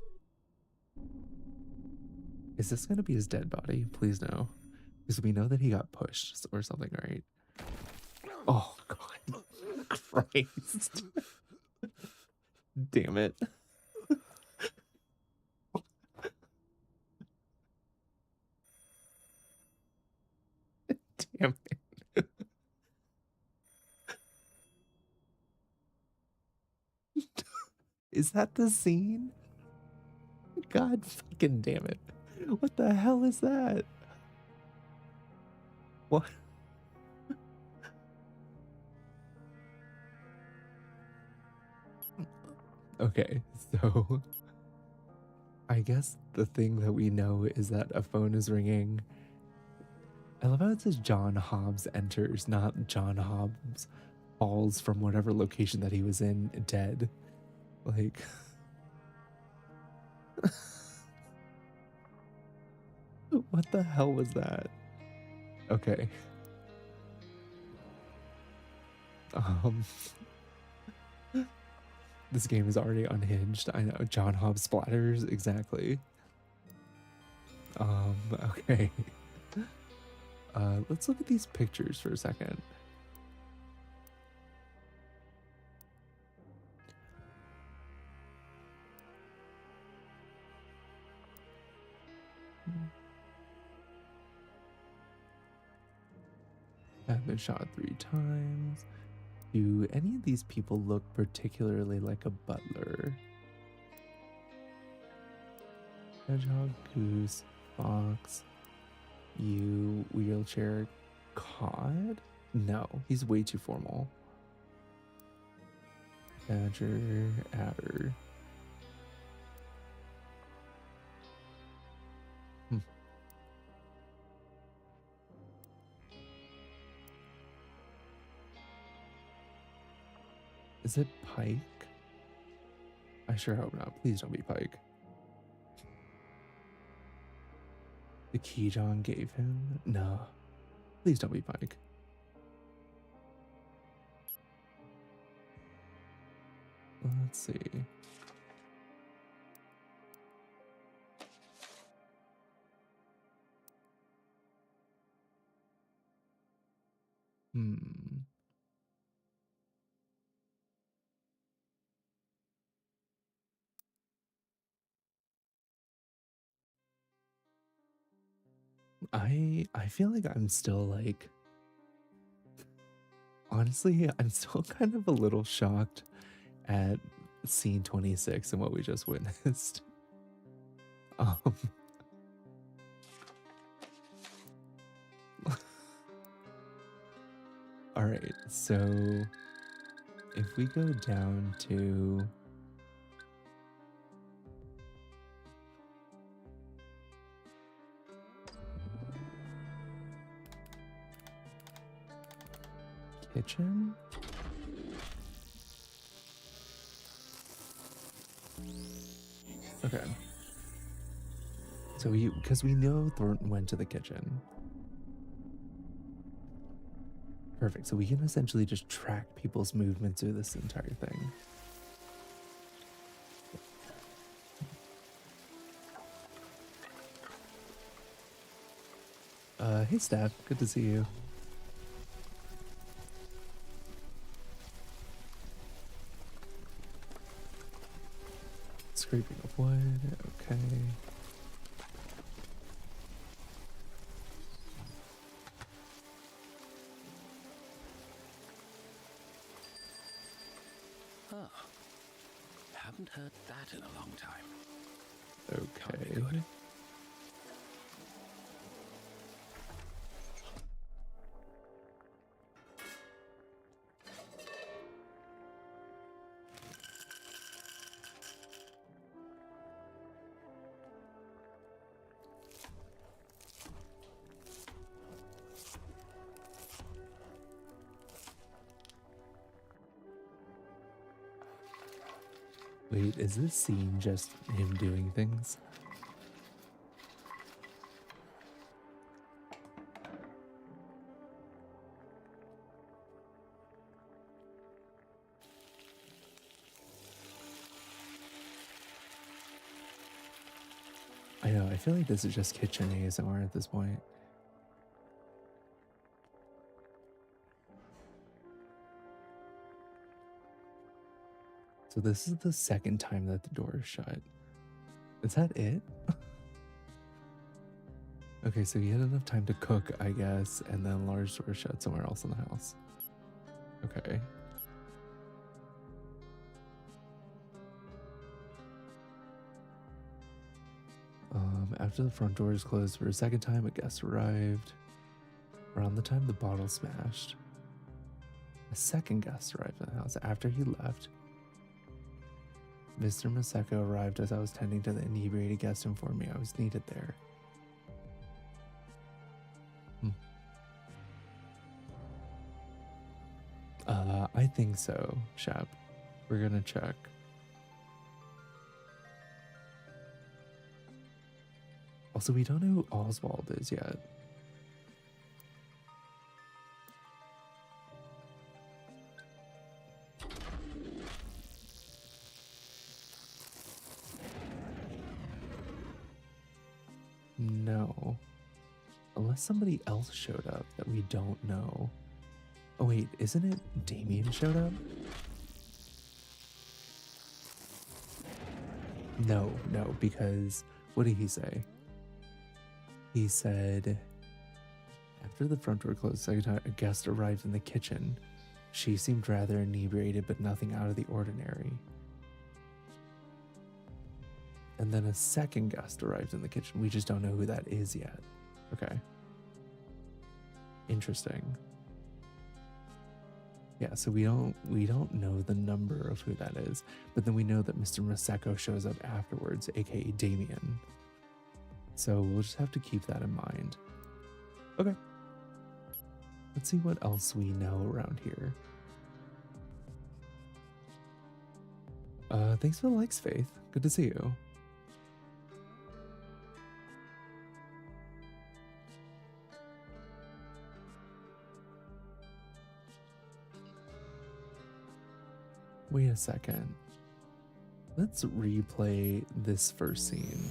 Is this going to be his dead body? Please no. Because we know that he got pushed or something, right? Oh, God. Christ. Damn it. Damn it. Is that the scene? God fucking damn it. What the hell is that? What? Okay, so I guess the thing that we know is that a phone is ringing. I love how it says John Hobbs enters, not John Hobbs falls from whatever location that he was in dead. Like, what the hell was that? Okay. Um, this game is already unhinged. I know. John Hobbs splatters, exactly. Okay. Let's look at these pictures for a second. I've been shot 3 times. Do any of these people look particularly like a butler? Hedgehog, goose, fox, you, wheelchair, cod? No, he's way too formal. Badger, adder. Is it Pike? I sure hope not. Please don't be Pike. The key John gave him? No. Please don't be Pike. Let's see. I feel like I'm still like, honestly, I'm still kind of a little shocked at scene 26 and what we just witnessed. Um, all right, so if we go down to kitchen. Okay. So because we know Thornton went to the kitchen. Perfect. So we can essentially just track people's movements through this entire thing. Hey Steph, good to see you. Scraping of wood, okay. Oh, haven't heard that in a long time. Okay. Good. Wait, is this scene just him doing things? I know, I feel like this is just kitchen ASMR at this point. So this is the second time that the door is shut. Is that it? Okay, so he had enough time to cook, I guess, and then large door shut somewhere else in the house. Okay. After the front door is closed for a second time, a guest arrived. Around the time the bottle smashed, a second guest arrived in the house. After he left, Mr. Maseko arrived as I was tending to the inebriated guest, informed me I was needed there. I think so, Shep. We're gonna check. Also, we don't know who Oswald is yet. No. Unless somebody else showed up that we don't know. Oh wait, isn't it Damien showed up? No, because what did he say? He said, after the front door closed, second time a guest arrived in the kitchen. She seemed rather inebriated, but nothing out of the ordinary. And then a second guest arrived in the kitchen. We just don't know who that is yet. Okay. Interesting. Yeah, so we don't know the number of who that is, but then we know that Mr. Maseko shows up afterwards, aka Damien. So we'll just have to keep that in mind. Okay. Let's see what else we know around here. Thanks for the likes, Faith. Good to see you. Wait a second. Let's replay this first scene.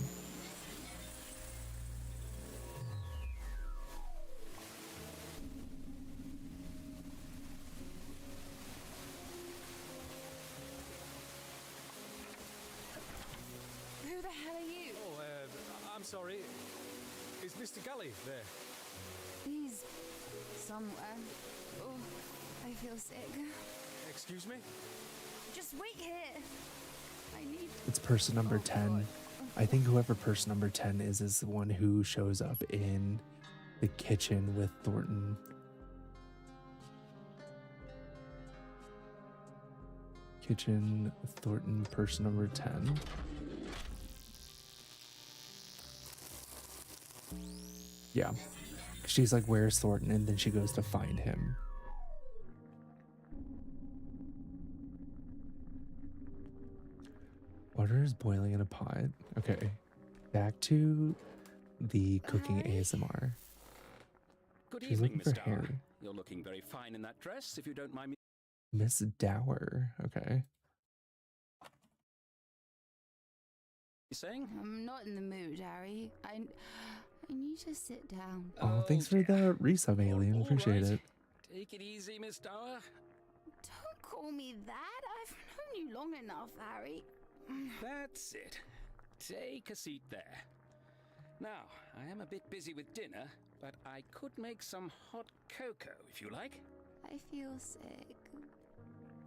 Who the hell are you? Oh, I'm sorry. Is Mr. Galley there? He's somewhere. Oh, I feel sick. Excuse me? Just wait here. I need... It's person number 10. I think whoever person number 10 is the one who shows up in the kitchen with Thornton. Kitchen, Thornton, person number 10. Yeah. She's like, where's Thornton? And then she goes to find him. Water is boiling in a pot. Okay. Back to the cooking ASMR. Good She's evening, looking Miss for Dower. Harry. You're looking very fine in that dress, if you don't mind me. Miss Dower. Okay. You saying? I'm not in the mood, Harry. I need to sit down. Oh, thanks for the resub, Alien. All Appreciate right. it. Take it easy, Miss Dower. Don't call me that. I've known you long enough, Harry. That's it. Take a seat there. Now, I am a bit busy with dinner, but I could make some hot cocoa if you like. I feel sick.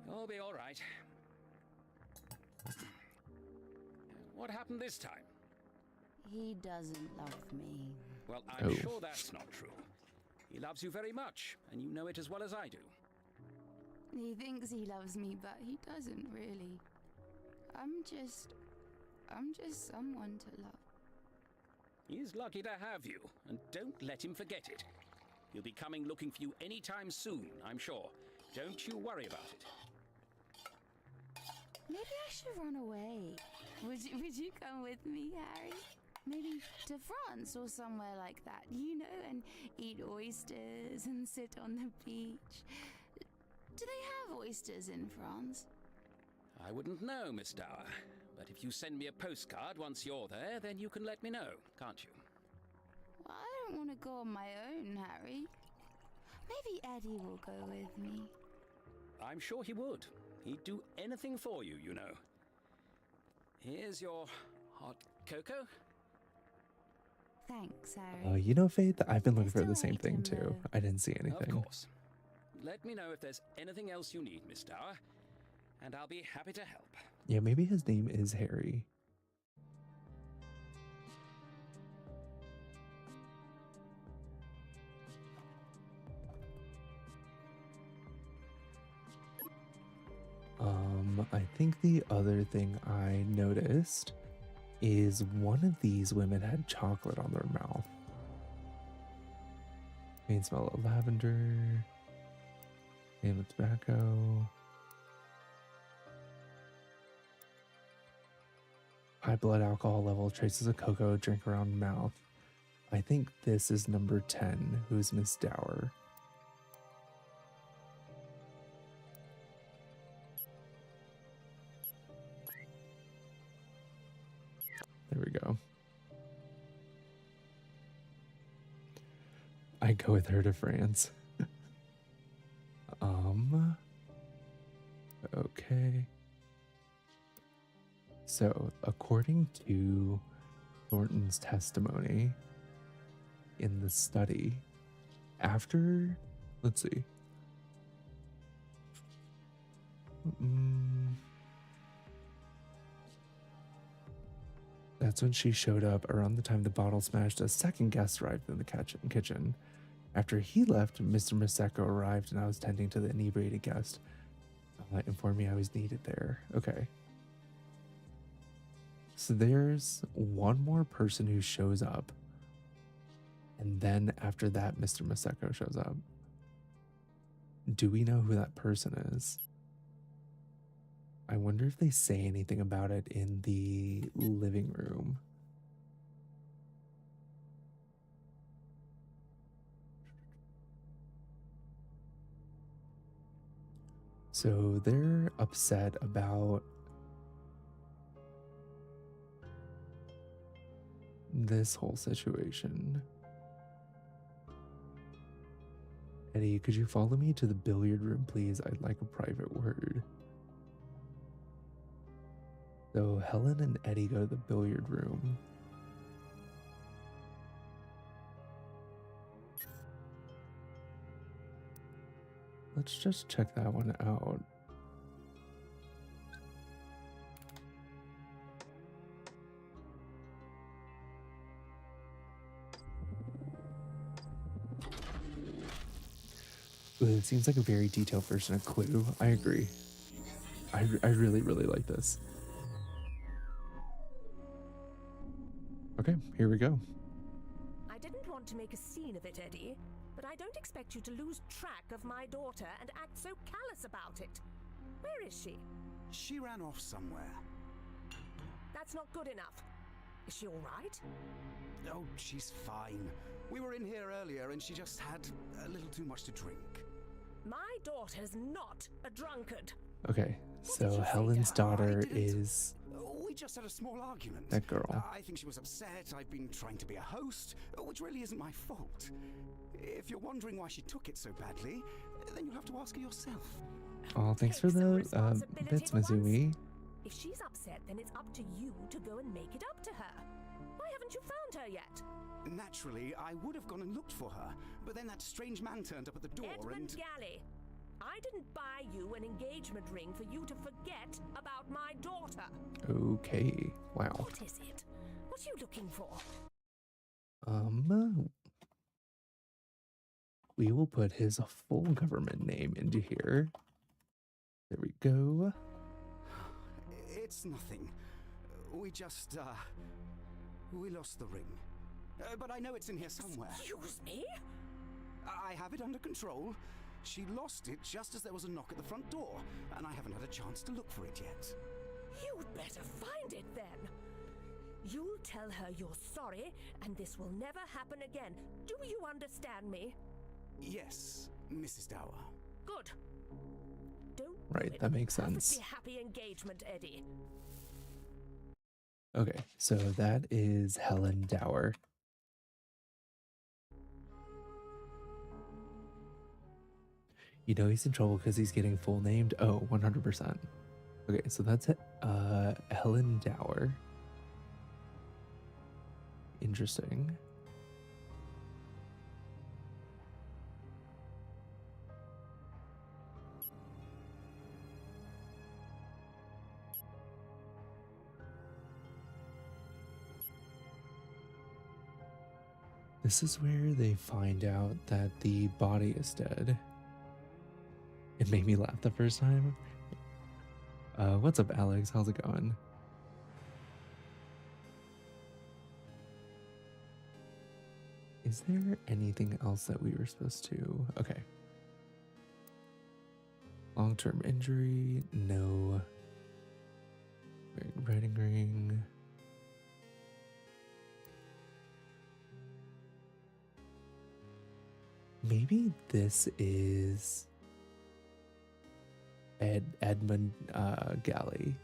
You'll be all right. What happened this time? He doesn't love me. Well, I'm Oh. sure that's not true. He loves you very much, and you know it as well as I do. He thinks he loves me, but he doesn't really. I'm just someone to love. He's lucky to have you, and don't let him forget it. He'll be coming looking for you anytime soon, I'm sure. Don't you worry about it. Maybe I should run away. Would you come with me, Harry? Maybe to France or somewhere like that, you know, and eat oysters and sit on the beach. Do they have oysters in France? I wouldn't know, Miss Dower. But if you send me a postcard once you're there, then you can let me know, can't you? Well, I don't want to go on my own, Harry. Maybe Eddie will go with me. I'm sure he would. He'd do anything for you, you know. Here's your hot cocoa. Thanks, Harry. You know, Faith, I've been looking I for the still same hate thing him, too. though. I didn't see anything. Of course. Let me know if there's anything else you need, Miss Dower, and I'll be happy to help. Yeah, maybe his name is Harry. I think the other thing I noticed is one of these women had chocolate on their mouth. I can smell of lavender, and with tobacco. High blood alcohol level, traces of cocoa, drink around mouth. I think this is number 10, who's Miss Dower. There we go. I go with her to France. Okay. So, according to Thornton's testimony in the study, after, let's see. That's when she showed up. Around the time the bottle smashed, a second guest arrived in the kitchen. After he left, Mr. Maseko arrived and I was tending to the inebriated guest. Informed me I was needed there. Okay. So there's one more person who shows up. And then after that, Mr. Maseko shows up. Do we know who that person is? I wonder if they say anything about it in the living room. So they're upset about this whole situation. Eddie, could you follow me to the billiard room, please? I'd like a private word. So Helen and Eddie go to the billiard room. Let's just check that one out. Ooh, it seems like a very detailed version of Clue. I agree. I really, really like this. Okay, here we go. I didn't want to make a scene of it, Eddie, but I don't expect you to lose track of my daughter and act so callous about it. Where is she? She ran off somewhere. That's not good enough. Is she all right? Oh, she's fine. We were in here earlier and she just had a little too much to drink. My daughter's not a drunkard. Okay, so Helen's daughter is We just had a small argument. that girl. I think she was upset. I've been trying to be a host, which really isn't my fault. If you're wondering why she took it so badly, then you'll have to ask her yourself. Oh, thanks for Take some the responsibility bits, for once. Mizumi. If she's upset, then it's up to you to go and make it up to her. Why haven't you found her yet? Naturally, I would have gone and looked for her, but then that strange man turned up at the door Edmund Galley, I didn't buy you an engagement ring for you to forget about my daughter. Okay, wow. What is it? What are you looking for? We will put his full government name into here. There we go. It's nothing. We just, we lost the ring. But I know it's in here somewhere. Excuse me? I have it under control. She lost it just as there was a knock at the front door, and I haven't had a chance to look for it yet. You'd better find it then. You'll tell her you're sorry, and this will never happen again. Do you understand me? Yes, Mrs. Dower. Good. Don't Right, do it. that makes sense. Perfectly happy engagement, Eddie. Okay, so that is Helen Dower. You know he's in trouble because he's getting full named? Oh, 100%. Okay, so that's Helen Dower. Interesting. This is where they find out that the body is dead. It made me laugh the first time. What's up, Alex? How's it going? Is there anything else that we were supposed to? Okay. Long-term injury, no. Writing ring. Maybe this is Edmund Galley.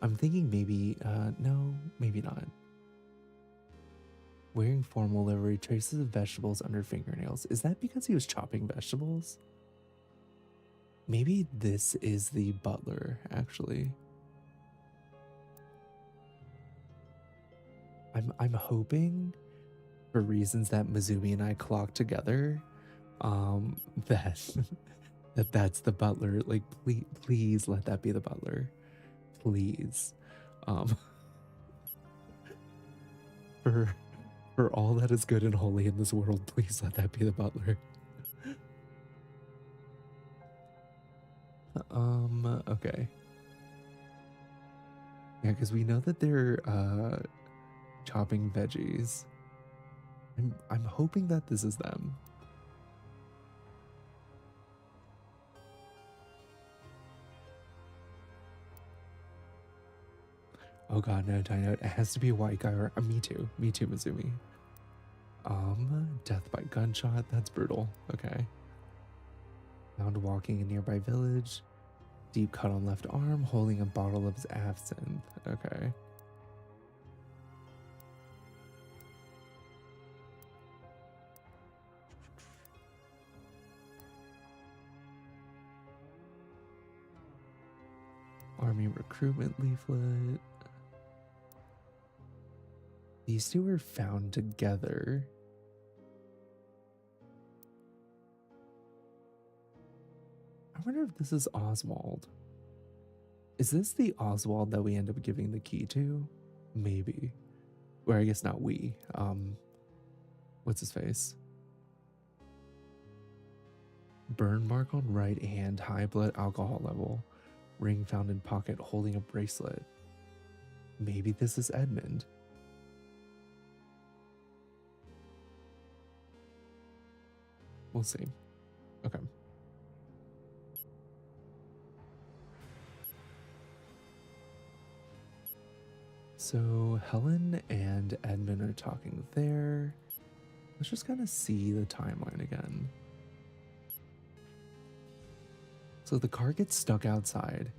I'm thinking maybe no, maybe not. Wearing formal livery, traces of vegetables under fingernails. Is that because he was chopping vegetables? Maybe this is the butler, actually. I'm hoping, for reasons that Mizumi and I clocked together, that that's the butler. Like, please let that be the butler, please. For all that is good and holy in this world, please let that be the butler. Okay. Yeah, because we know that they're chopping veggies. I'm hoping that this is them. Oh god, no, Dino. It has to be a white guy or me too, Mizumi. Death by gunshot. That's brutal. Okay. Found walking in nearby village. Deep cut on left arm, holding a bottle of his absinthe. Okay. Army recruitment leaflet. These two were found together. I wonder if this is Oswald. Is this the Oswald that we end up giving the key to? Maybe. Or I guess not we. What's his face? Burn mark on right hand, high blood alcohol level. Ring found in pocket holding a bracelet. Maybe this is Edmund. We'll see. Okay. So Helen and Edmund are talking there. Let's just kind of see the timeline again. So the car gets stuck outside.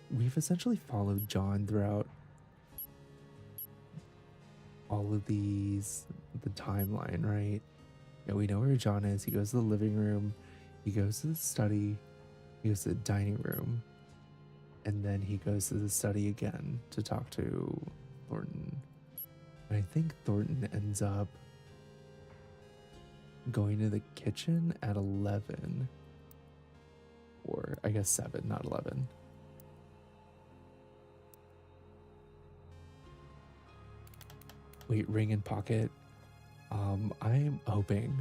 We've essentially followed John throughout all of these, the timeline, right? Yeah, we know where John is. He goes to the living room. He goes to the study. He goes to the dining room. And then he goes to the study again to talk to Thornton. And I think Thornton ends up going to the kitchen at 11. Or I guess 7, not 11. Wait, ring in pocket. I'm hoping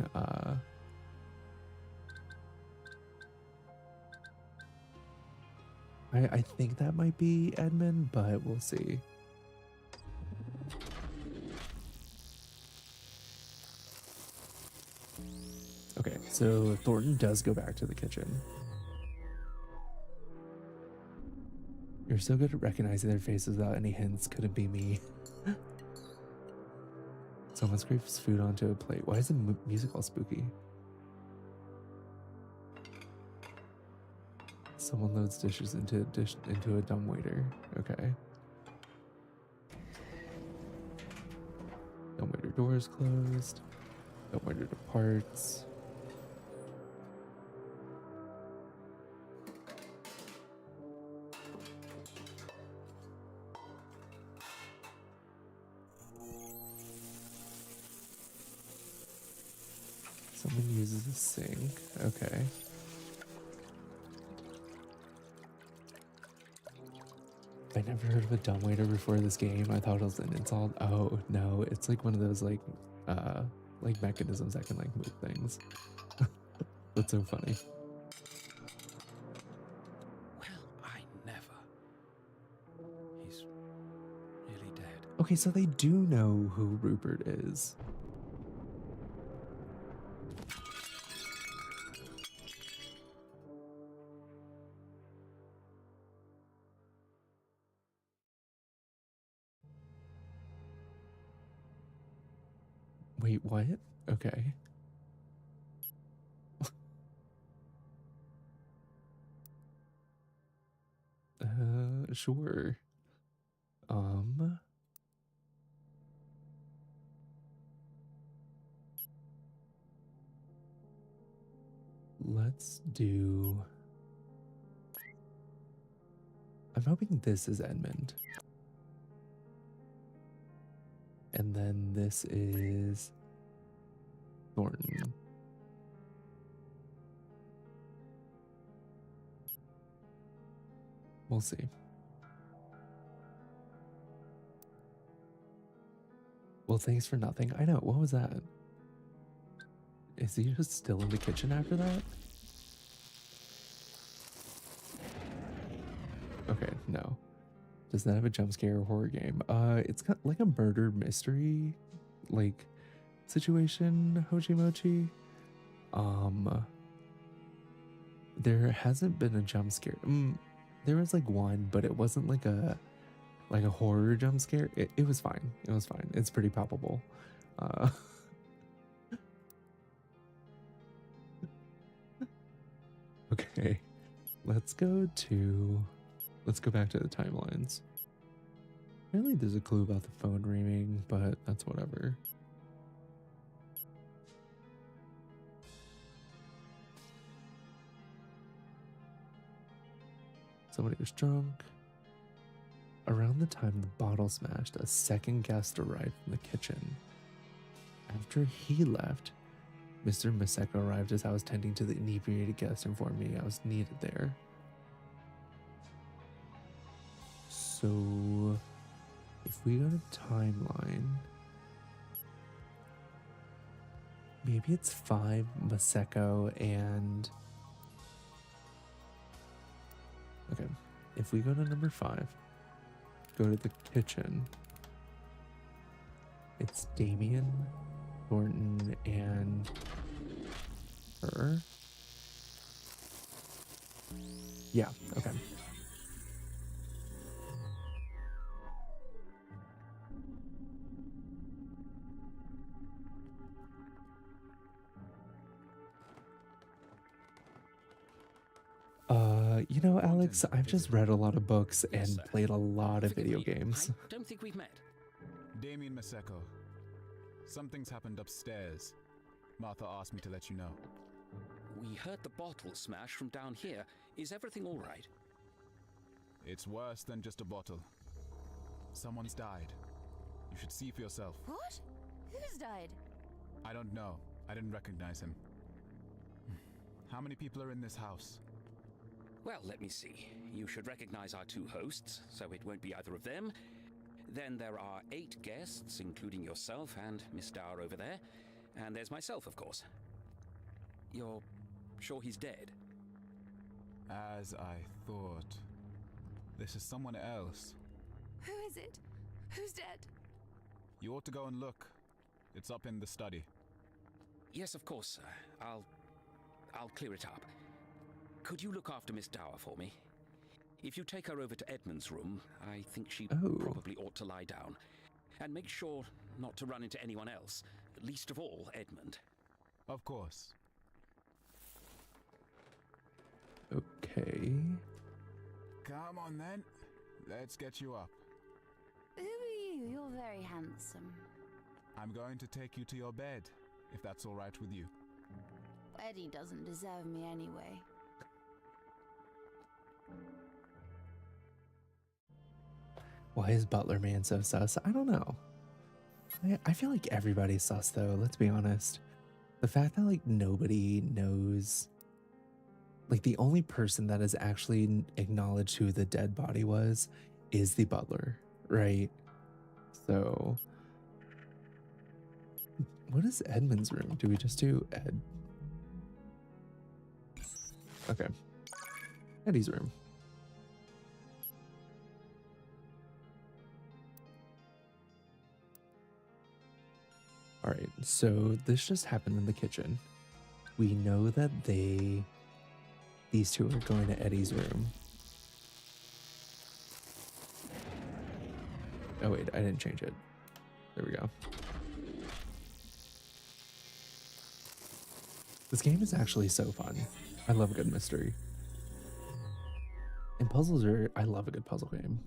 I think that might be Edmund, but we'll see. Okay, so Thornton does go back to the kitchen. You're so good at recognizing their faces without any hints. Couldn't be me. Someone scrapes food onto a plate. Why is the music all spooky? Someone loads dishes into a dumbwaiter. Okay. Dumbwaiter door is closed. Dumbwaiter departs. Someone uses a sink. Okay. I never heard of a dumbwaiter before this game. I thought it was an insult. Oh no, it's like one of those like mechanisms that can like move things. That's so funny. Well, I never. He's really dead. Okay, so they do know who Rupert is. Wait, what? Okay. Sure. Let's do... I'm hoping this is Edmund. And then this is Thornton. We'll see. Well, thanks for nothing. I know. What was that? Is he just still in the kitchen after that? Okay, no. Does that have a jump scare or horror game? It's got like a murder mystery like situation, Hojimochi. There hasn't been a jump scare. There was like one, but it wasn't like a horror jump scare. It was fine. It was fine. It's pretty palpable. Okay. Let's go back to the timelines. Apparently there's a clue about the phone ringing, but that's whatever. Somebody was drunk. Around the time the bottle smashed, a second guest arrived in the kitchen. After he left, Mr. Maseko arrived as I was tending to the inebriated guest, informed me I was needed there. So, if we go to timeline, maybe it's 5 Maseko and... Okay, if we go to number 5, go to the kitchen, it's Damien, Thornton, and her. Yeah, okay. You know, Alex, I've just read a lot of books and played a lot of video games. I don't think we've met. Damien Maseko. Something's happened upstairs. Martha asked me to let you know. We heard the bottle smash from down here. Is everything all right? It's worse than just a bottle. Someone's died. You should see for yourself. What? Who's died? I don't know. I didn't recognize him. How many people are in this house? Well, let me see. You should recognize our 2 hosts, so it won't be either of them. Then there are 8 guests, including yourself and Miss Dower over there. And there's myself, of course. You're sure he's dead? As I thought. This is someone else. Who is it? Who's dead? You ought to go and look. It's up in the study. Yes, of course, sir. I'll clear it up. Could you look after Miss Dower for me? If you take her over to Edmund's room, I think she Oh. probably ought to lie down. And make sure not to run into anyone else, least of all Edmund. Of course. Okay. Come on then. Let's get you up. Who are you? You're very handsome. I'm going to take you to your bed, if that's all right with you. Eddie doesn't deserve me anyway. Why is Butler Man so sus? I don't know. I feel like everybody's sus though, let's be honest. The fact that like nobody knows, like the only person that has actually acknowledged who the dead body was is the butler, right? So what is Edmund's room? Do we just do Ed? Okay. Eddie's room. All right, so this just happened in the kitchen. We know that these two are going to Eddie's room. Oh wait, I didn't change it. There we go. This game is actually so fun. I love a good mystery. And puzzles are, I love a good puzzle game.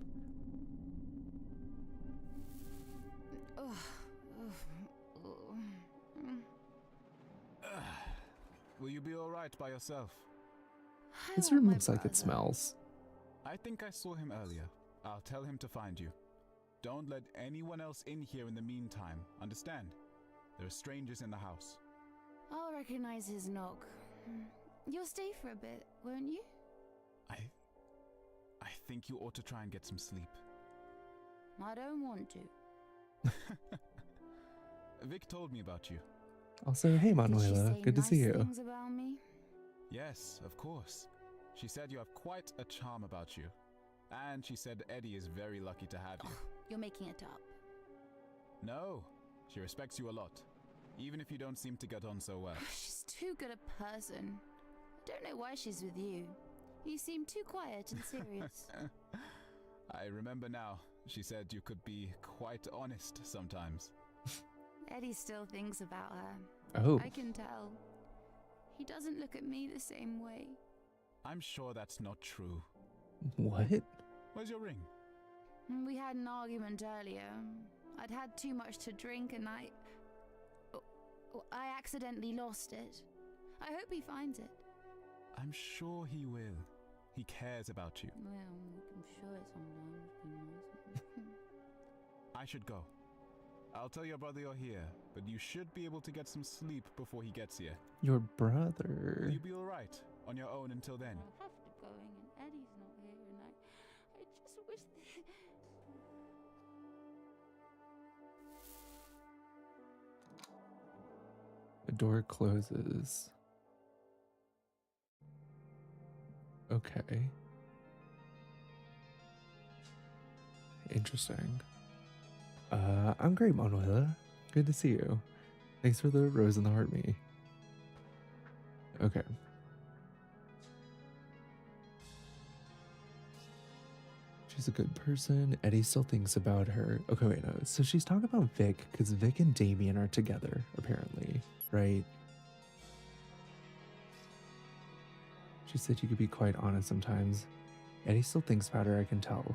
Will you be all right by yourself? This room looks like it smells. I think I saw him earlier. I'll tell him to find you. Don't let anyone else in here in the meantime. Understand? There are strangers in the house. I'll recognize his knock. You'll stay for a bit, won't you? I think you ought to try and get some sleep. I don't want to. Vic told me about you. Also, hey Manuela, good to see you. Things about me? Yes, of course. She said you have quite a charm about you. And she said Eddie is very lucky to have you. You're making it up. No, she respects you a lot. Even if you don't seem to get on so well. She's too good a person. I don't know why she's with you. You seem too quiet and serious. I remember now. She said you could be quite honest sometimes. Eddie still thinks about her. Oh. I can tell. He doesn't look at me the same way. I'm sure that's not true. What? Where's your ring? We had an argument earlier. I'd had too much to drink and I accidentally lost it. I hope he finds it. I'm sure he will. He cares about you. Well, I'm sure sometimes he knows. I should go. I'll tell your brother you're here, but you should be able to get some sleep before he gets here. Your brother. Will you be all right on your own until then? I'll have to go and Eddie's not here and I just wish The door closes. Okay. Interesting. I'm great, Manuela. Good to see you. Thanks for the rose and the heart me. Okay. She's a good person. Eddie still thinks about her. Okay, wait, no. So she's talking about Vic, because Vic and Damien are together, apparently, right? She said you could be quite honest sometimes. Eddie still thinks about her, I can tell.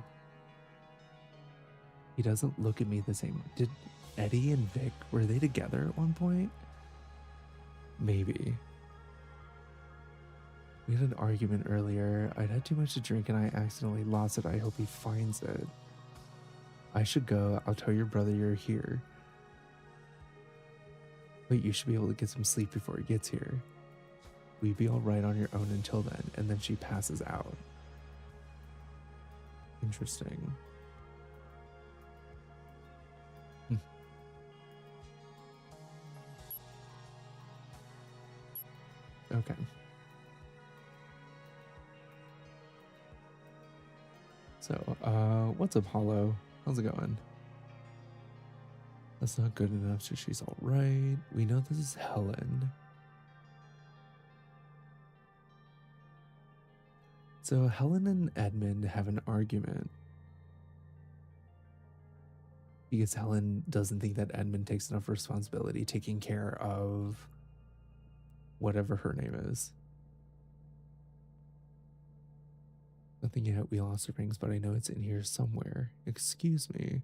He doesn't look at me the same. Did Eddie and Vic, were they together at one point? Maybe. We had an argument earlier. I'd had too much to drink and I accidentally lost it. I hope he finds it. I should go. I'll tell your brother you're here. Wait, you should be able to get some sleep before he gets here. Will you be all right on your own until then? And then she passes out. Interesting. Okay. So, what's up, Hollow? How's it going? That's not good enough, so she's all right. We know this is Helen. So Helen and Edmund have an argument because Helen doesn't think that Edmund takes enough responsibility taking care of whatever her name is. Nothing yet, we lost the rings, but I know it's in here somewhere. Excuse me.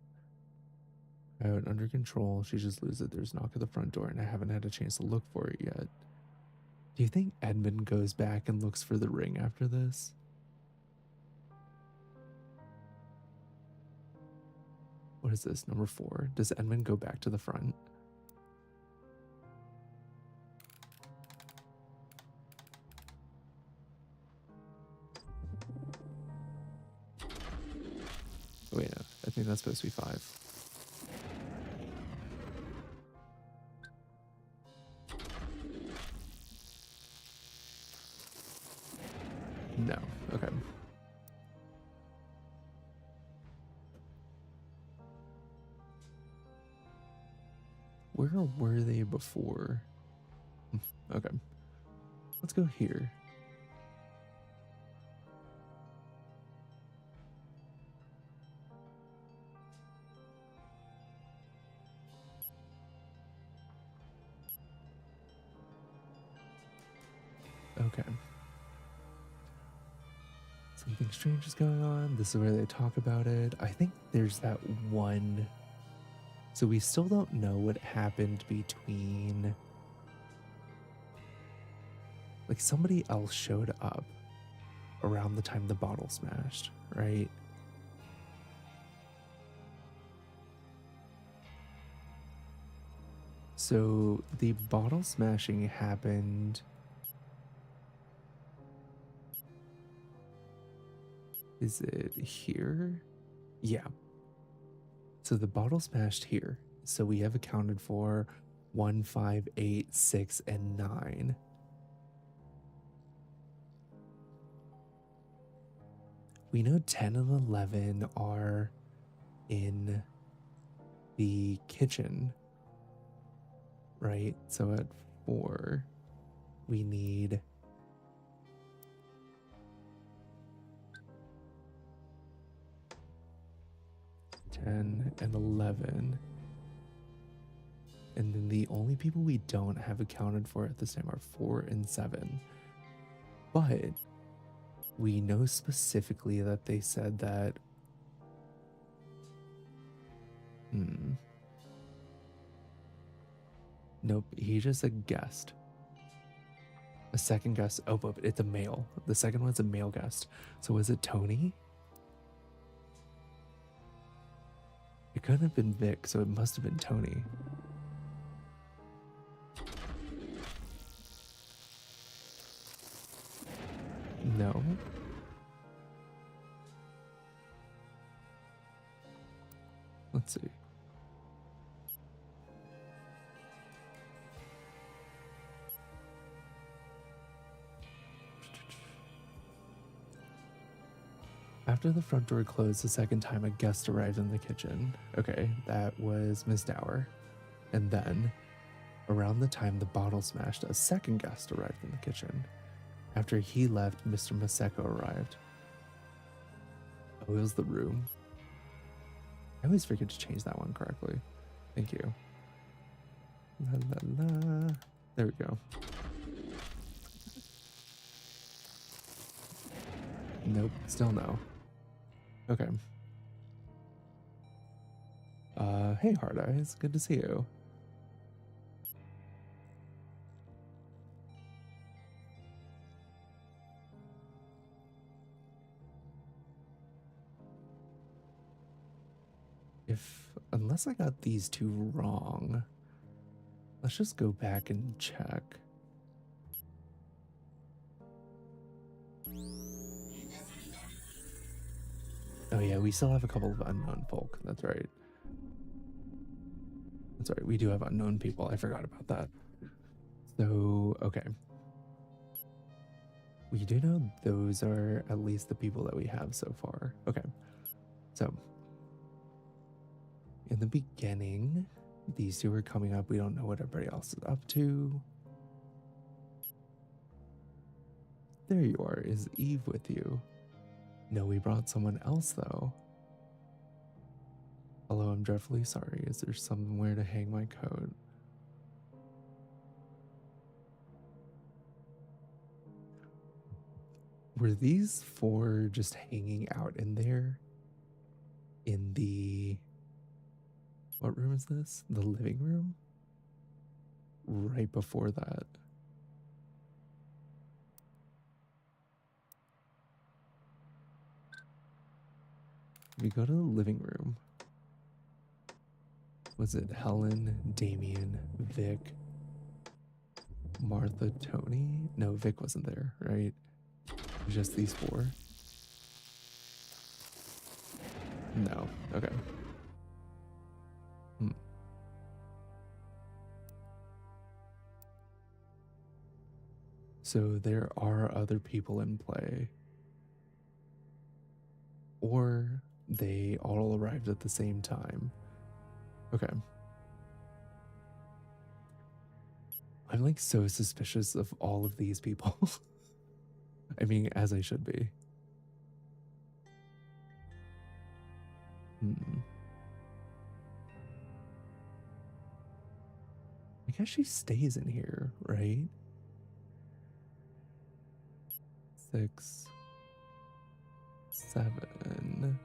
I have it under control. She just loses it. There's a knock at the front door, and I haven't had a chance to look for it yet. Do you think Edmund goes back and looks for the ring after this? What is this? Number 4. Does Edmund go back to the front? Oh, wait, no. I think that's supposed to be 5. No. Okay. Where were they before? Okay. Let's go here. Okay. Something strange is going on. This is where they talk about it. I think there's that one. So we still don't know what happened between. Like somebody else showed up around the time the bottle smashed, right? So the bottle smashing happened. Is it here? Yeah. So the bottle smashed here. So we have accounted for 1, 5, 8, 6, and 9. We know 10 and 11 are in the kitchen, right? So at 4, we need 10 and 11. And then the only people we don't have accounted for at this time are 4 and 7. But we know specifically that they said that. Nope, he just a guest. A second guest. Oh, but it's a male. The second one's a male guest. So was it Tony? It couldn't have been Vic, so it must have been Tony. No. Let's see. After the front door closed the second time, a guest arrived in the kitchen. Okay, that was Miss Dower. And then, around the time the bottle smashed, a second guest arrived in the kitchen. After he left, Mr. Maseko arrived. Oh, it was the room. I always forget to change that one correctly. Thank you. La la la. There we go. Nope, still no. Okay. Hey Hard Eyes, good to see you. Unless I got these two wrong, let's just go back and check. Oh yeah, we still have a couple of unknown folk. That's right. That's right. We do have unknown people. I forgot about that. So, okay. We do know those are at least the people that we have so far. Okay. So, in the beginning, these two are coming up. We don't know what everybody else is up to. There you are. Is Eve with you? No, we brought someone else though. Hello, I'm dreadfully sorry. Is there somewhere to hang my coat? Were these four just hanging out in there? In the... What room is this? The living room? Right before that. We go to the living room. Was it Helen, Damien, Vic, Martha, Tony? No, Vic wasn't there, right? Just these four? No. Okay. So there are other people in play. Or they all arrived at the same time. Okay. I'm like so suspicious of all of these people. I mean, as I should be. I guess she stays in here, right? 6, 7.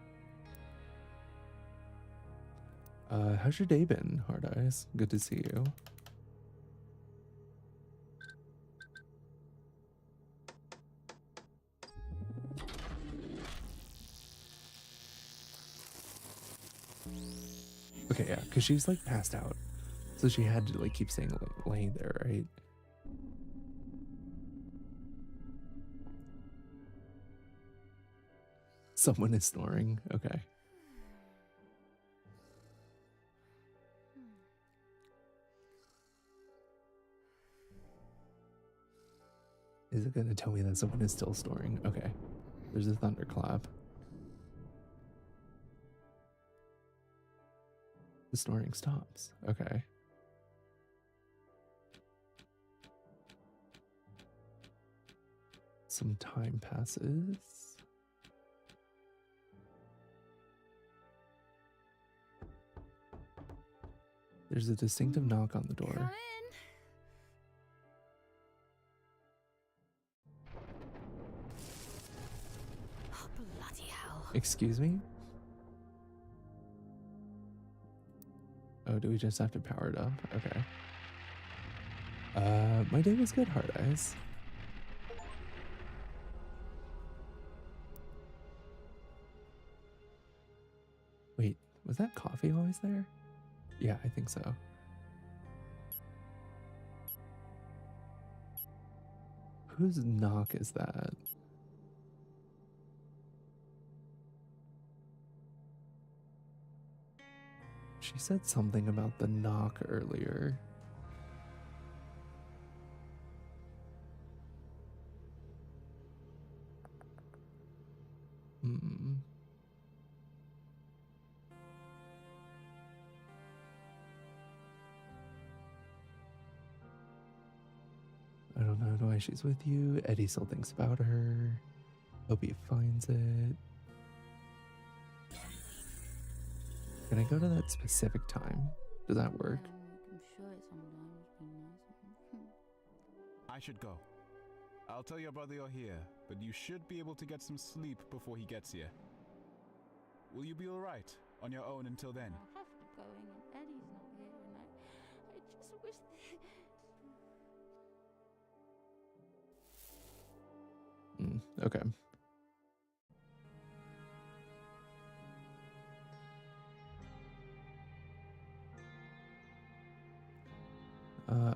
How's your day been, Hard Eyes? Good to see you. Okay, yeah, because she's like passed out. So she had to like keep staying laying there, right? Someone is snoring. Okay. Is it going to tell me that someone is still snoring? Okay. There's a thunderclap. The snoring stops. Okay. Some time passes. There's a distinctive knock on the door. Come in. Oh, bloody hell. Excuse me? Oh, do we just have to power it up? Okay. My day was good, Hard Eyes. Wait, was that coffee always there? Yeah, I think so. Whose knock is that? She said something about the knock earlier. I don't know why she's with you. Eddie still thinks about her. Hope he finds it. Can I go to that specific time? Does that work? I'm sure it sometimes be nice. I should go. I'll tell your brother you're here, but you should be able to get some sleep before he gets here. Will you be alright on your own until then? I have to go in and Eddie's not here and I just wish Okay.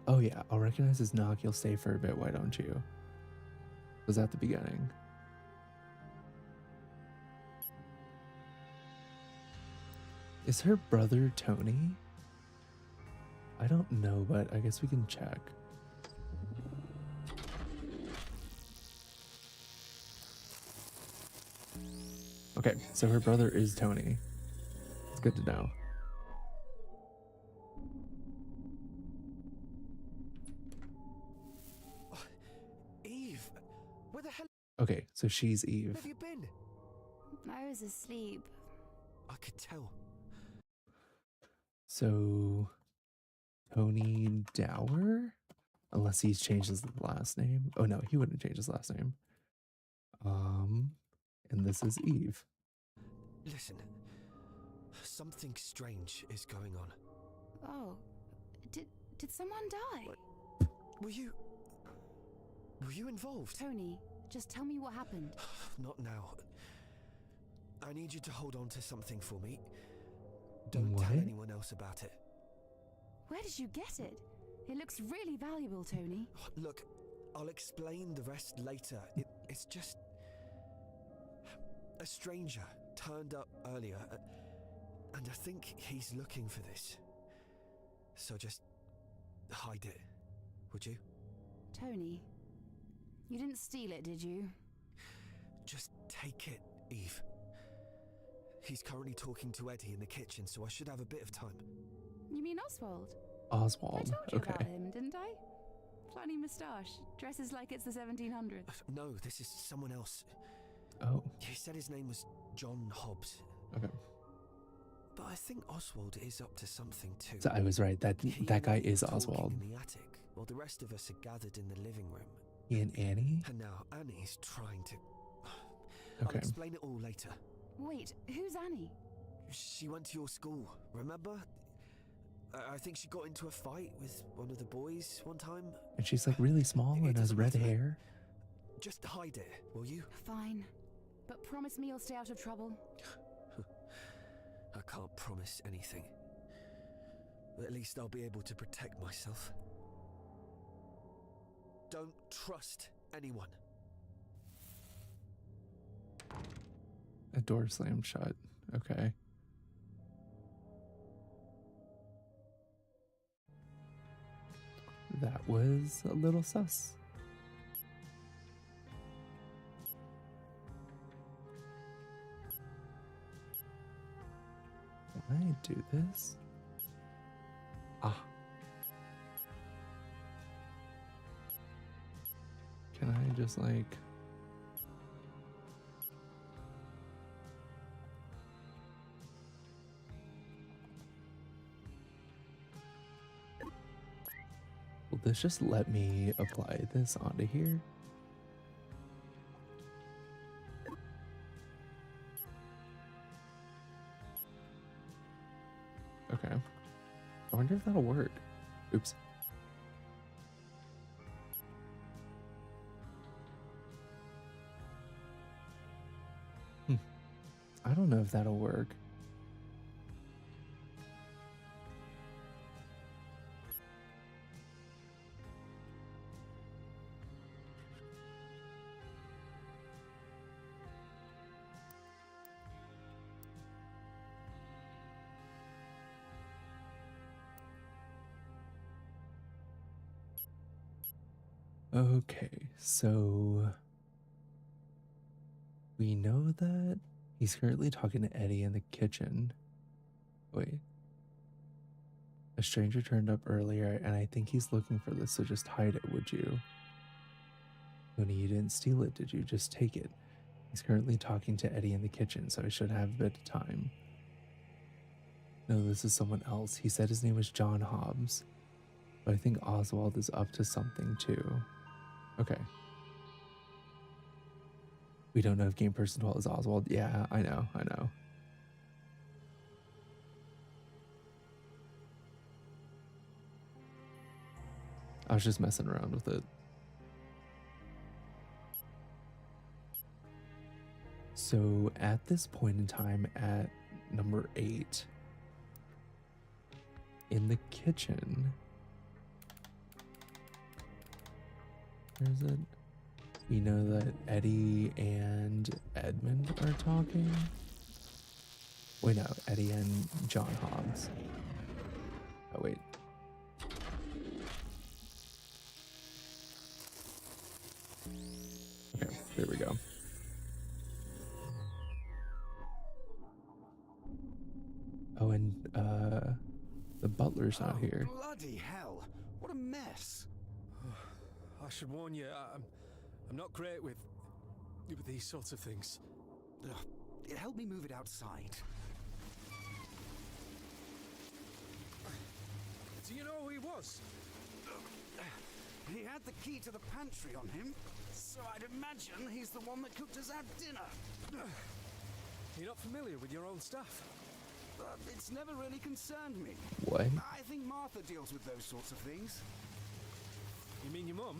Oh yeah, I'll recognize his knock. You'll stay for a bit, why don't you? Was that the beginning? Is her brother Tony? I don't know, but I guess we can check. Okay, so her brother is Tony. It's good to know. Eve, where the hell Okay, so she's Eve. have you been? I was asleep. I could tell. So, Tony Dower? Unless he's changed his last name. Oh no, he wouldn't change his last name. And this is Eve. Listen, something strange is going on. Oh, did someone die? What? Were you involved? Tony, just tell me what happened. Not now. I need you to hold on to something for me. Don't What? tell anyone else about it. Where did you get it? It looks really valuable, Tony. Look, I'll explain the rest later. It's just... A stranger turned up earlier, and I think he's looking for this. So just hide it, would you? Tony, you didn't steal it, did you? Just take it, Eve. He's currently talking to Eddie in the kitchen, so I should have a bit of time. You mean Oswald? Oswald. I told you Okay. about him, didn't I? Funny moustache. Dresses like it's the 1700s. No, this is someone else. Oh. He said his name was John Hobbs. Okay. But I think Oswald is up to something too. So I was right. That guy is talking Oswald. in the attic, while the rest of us are gathered in the living room. He and Annie? And now Annie's trying to... Okay. I'll explain it all later. Wait, who's Annie? She went to your school, remember? I think she got into a fight with one of the boys one time. And she's like really small and has doesn't red matter. hair. Just hide it, will you? Fine. But promise me you'll stay out of trouble. I can't promise anything. But at least I'll be able to protect myself. Don't trust anyone. A door slammed shut. Okay. That was a little sus. Can I do this? Ah. Can I just like... Will this just let me apply this onto here? Okay. I wonder if that'll work. Oops. I don't know if that'll work. Okay, so we know that he's currently talking to Eddie in the kitchen. Wait. A stranger turned up earlier, and I think he's looking for this, so just hide it, would you? Tony, you didn't steal it, did you? Just take it. He's currently talking to Eddie in the kitchen, so I should have a bit of time. No, this is someone else. He said his name was John Hobbs, but I think Oswald is up to something too. Okay. We don't know if game person 12 is Oswald. Yeah, I know. I was just messing around with it. So at this point in time, at number 8, in the kitchen, where is it? We know that Eddie and Edmund are talking. Wait, no, Eddie and John Hobbs. Oh, wait. Okay, there we go. Oh, and the butler's not here. Bloody hell! What a mess! I should warn you, I'm not great with these sorts of things. Ugh, help me move it outside. Do you know who he was? He had the key to the pantry on him, so I'd imagine he's the one that cooked us our dinner. You're not familiar with your own stuff? It's never really concerned me. What? I think Martha deals with those sorts of things. You mean your mum?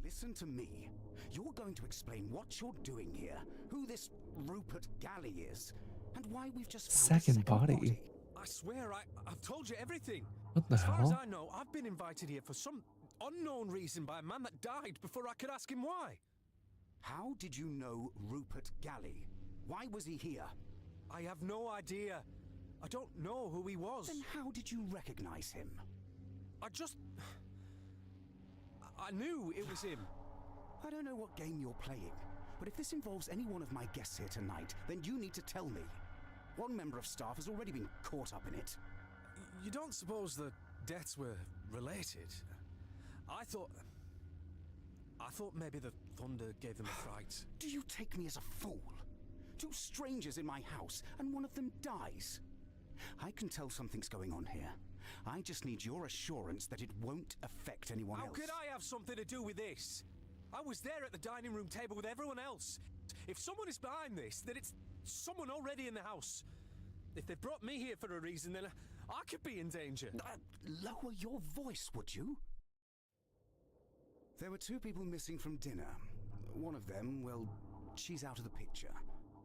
Listen to me. You're going to explain what you're doing here, who this Rupert Galley is, and why we've just found Second a second body. body. I swear, I've told you everything. What the As far as hell? I know, I've been invited here for some unknown reason by a man that died before I could ask him why. How did you know Rupert Galley? Why was he here? I have no idea. I don't know who he was. Then how did you recognize him? I knew it was him. I don't know what game you're playing, but if this involves any one of my guests here tonight, then you need to tell me. One member of staff has already been caught up in it. You don't suppose the deaths were related? I thought maybe the thunder gave them a fright. Do you take me as a fool? Two strangers in my house, and one of them dies. I can tell something's going on here. I just need your assurance that it won't affect anyone else. How could I have something to do with this? I was there at the dining room table with everyone else. If someone is behind this, then it's someone already in the house. If they've brought me here for a reason, then I could be in danger. Lower your voice, would you? There were two people missing from dinner. One of them, well, she's out of the picture.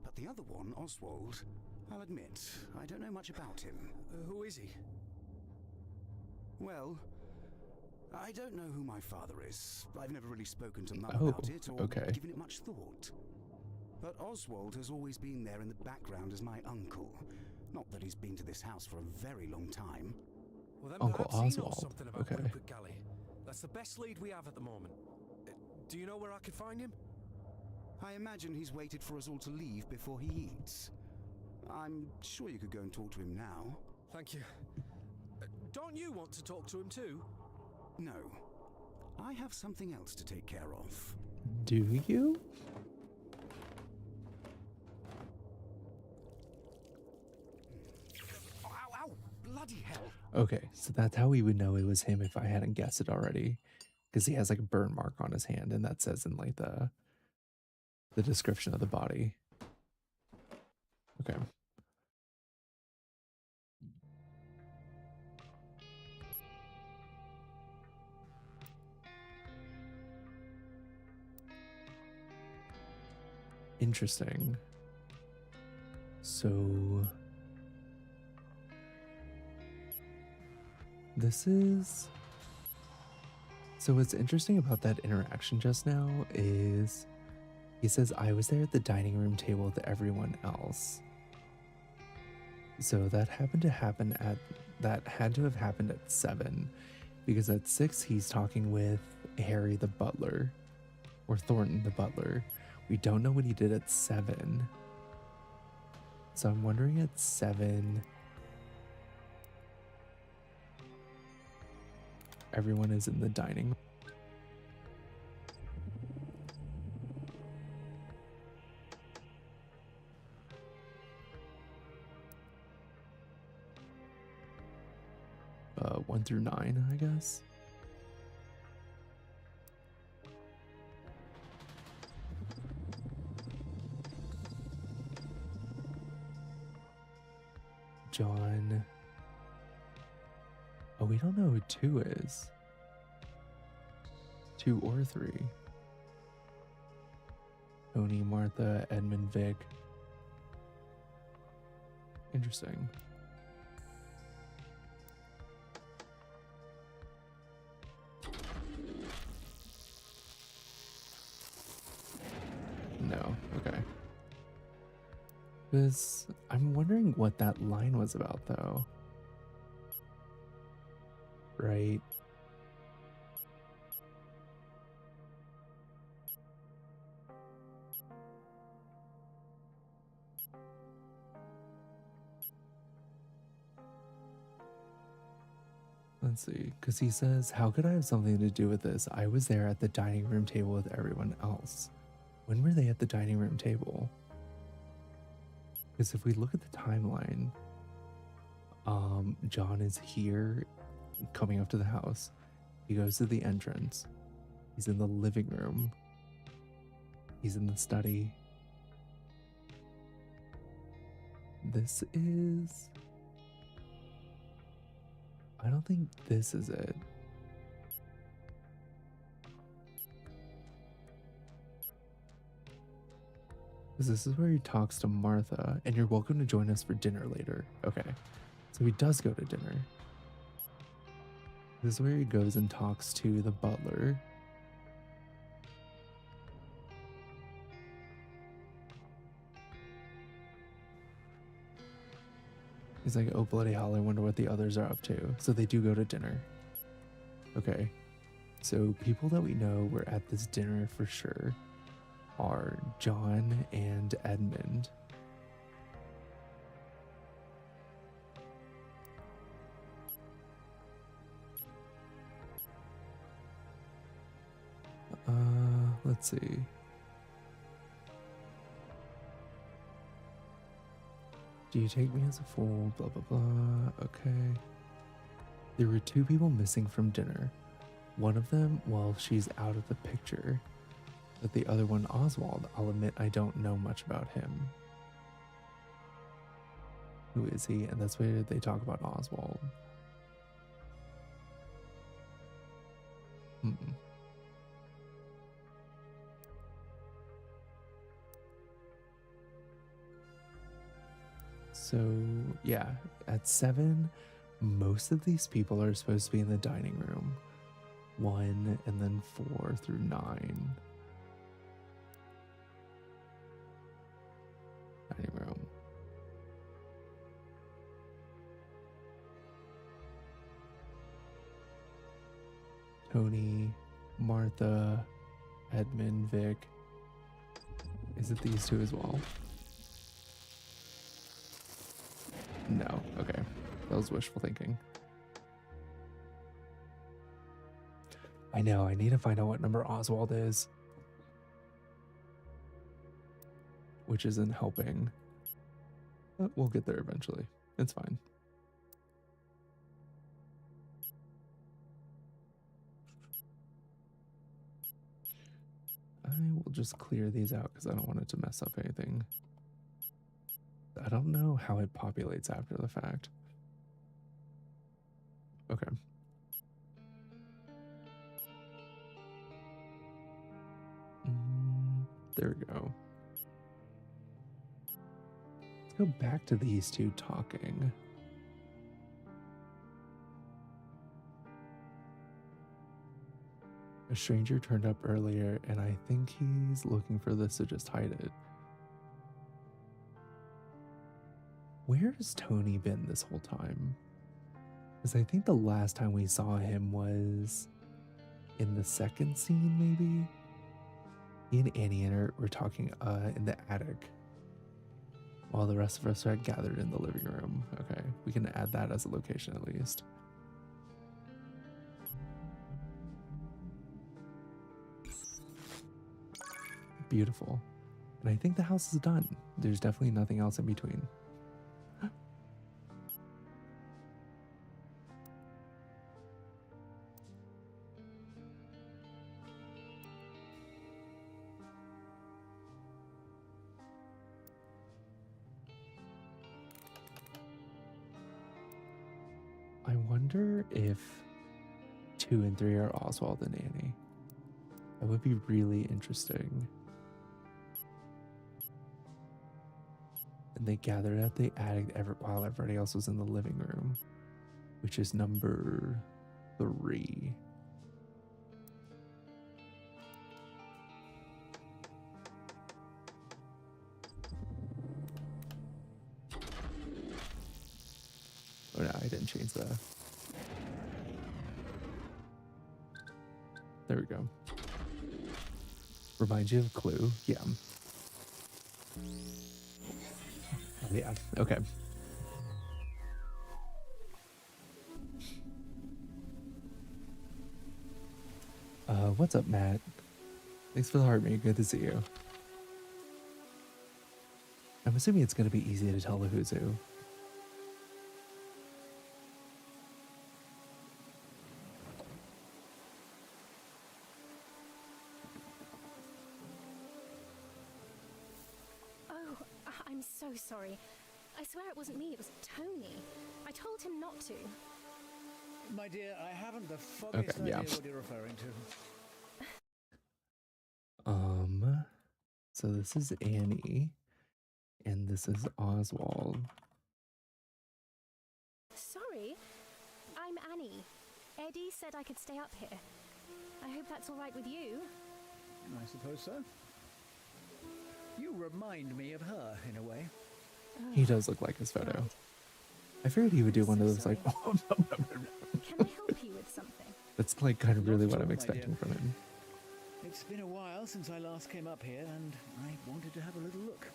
But the other one, Oswald, I'll admit, I don't know much about him. Who is he? Well, I don't know who my father is. I've never really spoken to Mum Oh, about it or okay. given it much thought. But Oswald has always been there in the background as my uncle. Not that he's been to this house for a very long time. Well, then Uncle perhaps he knows Oswald. something about Okay. Rupert Galley. That's the best lead we have at the moment. Do you know where I could find him? I imagine he's waited for us all to leave before he eats. I'm sure you could go and talk to him now. Thank you. Don't you want to talk to him too? No. I have something else to take care of. Do you? Ow, ow! Bloody hell! Okay, so that's how we would know it was him if I hadn't guessed it already. Because he has like a burn mark on his hand, and that says in like the description of the body. Okay. Interesting. So this is... So what's interesting about that interaction just now is he says, I was there at the dining room table with everyone else. So that had to have happened at 7, because at 6 he's talking with Harry the butler, or Thornton the butler. We don't know what he did at 7. So I'm wondering at 7 everyone is in the dining room. One through 9, I guess. John. Oh, we don't know who 2 is. 2 or 3. Tony, Martha, Edmund, Vic. Interesting. No, okay. Because I'm wondering what that line was about, though. Right? Let's see, because he says, how could I have something to do with this? I was there at the dining room table with everyone else. When were they at the dining room table? Because if we look at the timeline, John is here coming up to the house. He goes to the entrance. He's in the living room. He's in the study. This is... I don't think this is it. Because this is where he talks to Martha, and you're welcome to join us for dinner later. Okay, so he does go to dinner. This is where he goes and talks to the butler. He's like, oh, bloody hell, I wonder what the others are up to. So they do go to dinner. Okay. So people that we know were at this dinner for sure are John and Edmund. Let's see. Do you take me as a fool? Blah, blah, blah. Okay. There were 2 people missing from dinner. One of them, well, she's out of the picture. But the other one, Oswald, I'll admit I don't know much about him. Who is he? And that's where they talk about Oswald. So, yeah, at 7, most of these people are supposed to be in the dining room. 1 and then 4 through 9. Dining room. Tony, Martha, Edmund, Vic. Is it these 2 as well? No. Okay. That was wishful thinking. I know. I need to find out what number Oswald is. Which isn't helping. But we'll get there eventually. It's fine. I will just clear these out because I don't want it to mess up anything. I don't know how it populates after the fact. Okay. There we go. Let's go back to these 2 talking. A stranger turned up earlier, and I think he's looking for this to just hide it. Where has Tony been this whole time? Because I think the last time we saw him was in the second scene, maybe? He and Annie were talking in the attic, while the rest of us are gathered in the living room. Okay, we can add that as a location at least. Beautiful. And I think the house is done. There's definitely nothing else in between. I wonder if 2 and 3 are Oswald and Annie. That would be really interesting. And they gathered at the attic while everybody else was in the living room, which is number 3. Oh no, I didn't change that. There we go. Reminds you of Clue? Yeah. Yeah, okay. What's up, Matt? Thanks for the heart, mate. Good to see you. I'm assuming it's going to be easy to tell who's who. Oh, I'm so sorry. I swear it wasn't me, it was Tony. I told him not to. My dear, I haven't the foggiest Okay, yeah. idea what you're referring to. So this is Annie, and this is Oswald. Sorry, I'm Annie. Eddie said I could stay up here. I hope that's all right with you. I suppose so. You remind me of her, in a way. He does look like his photo. I figured he would do one of those, like, Can I help you with something? that's like kind of really what Not at I'm all, my expecting dear. from him. It's been a while since I last came up here, and I wanted to have a little look.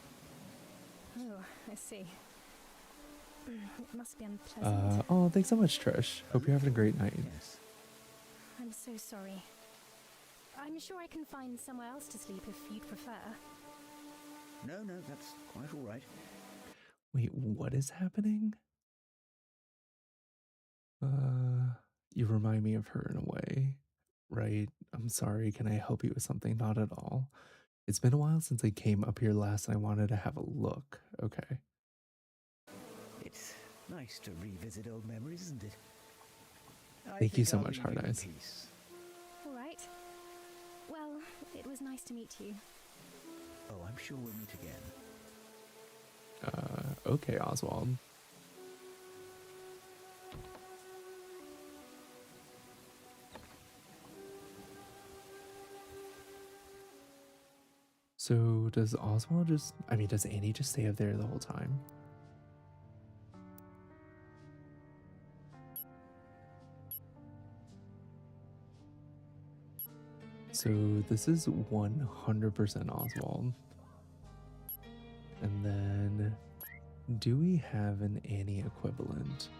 Oh, I see. It must be unpleasant. Oh, thanks so much, Trish. Hope you're having a great night. Yes. I'm so sorry. I'm sure I can find somewhere else to sleep if you'd prefer. No, that's quite all right. Wait, what is happening? You remind me of her in a way, right? I'm sorry, can I help you with something? Not at all. It's been a while since I came up here last and I wanted to have a look. Okay. It's nice to revisit old memories, isn't it? Thank you so much, Hard Eyes. Peace. All right. Well, it was nice to meet you. Oh, I'm sure we'll meet again. Okay, Oswald. So does Oswald just, does Annie just stay up there the whole time? So this is 100% Oswald. And then, do we have an Annie equivalent?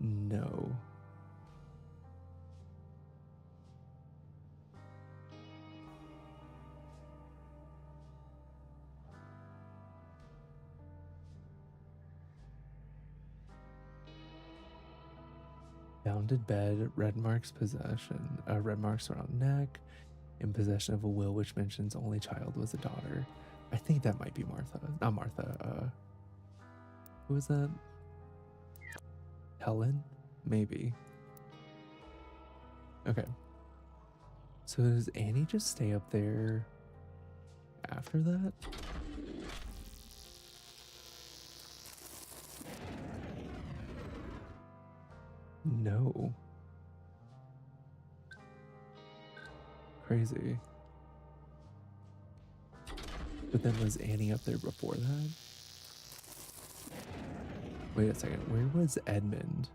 No. Bounded bed, red marks red marks around neck, in possession of a will which mentions only child was a daughter. I think that might be Martha. Not Martha, who was that? Helen? Maybe. Okay. So does Annie just stay up there after that? No. Crazy. But then was Annie up there before that? Wait a second, where was Edmund?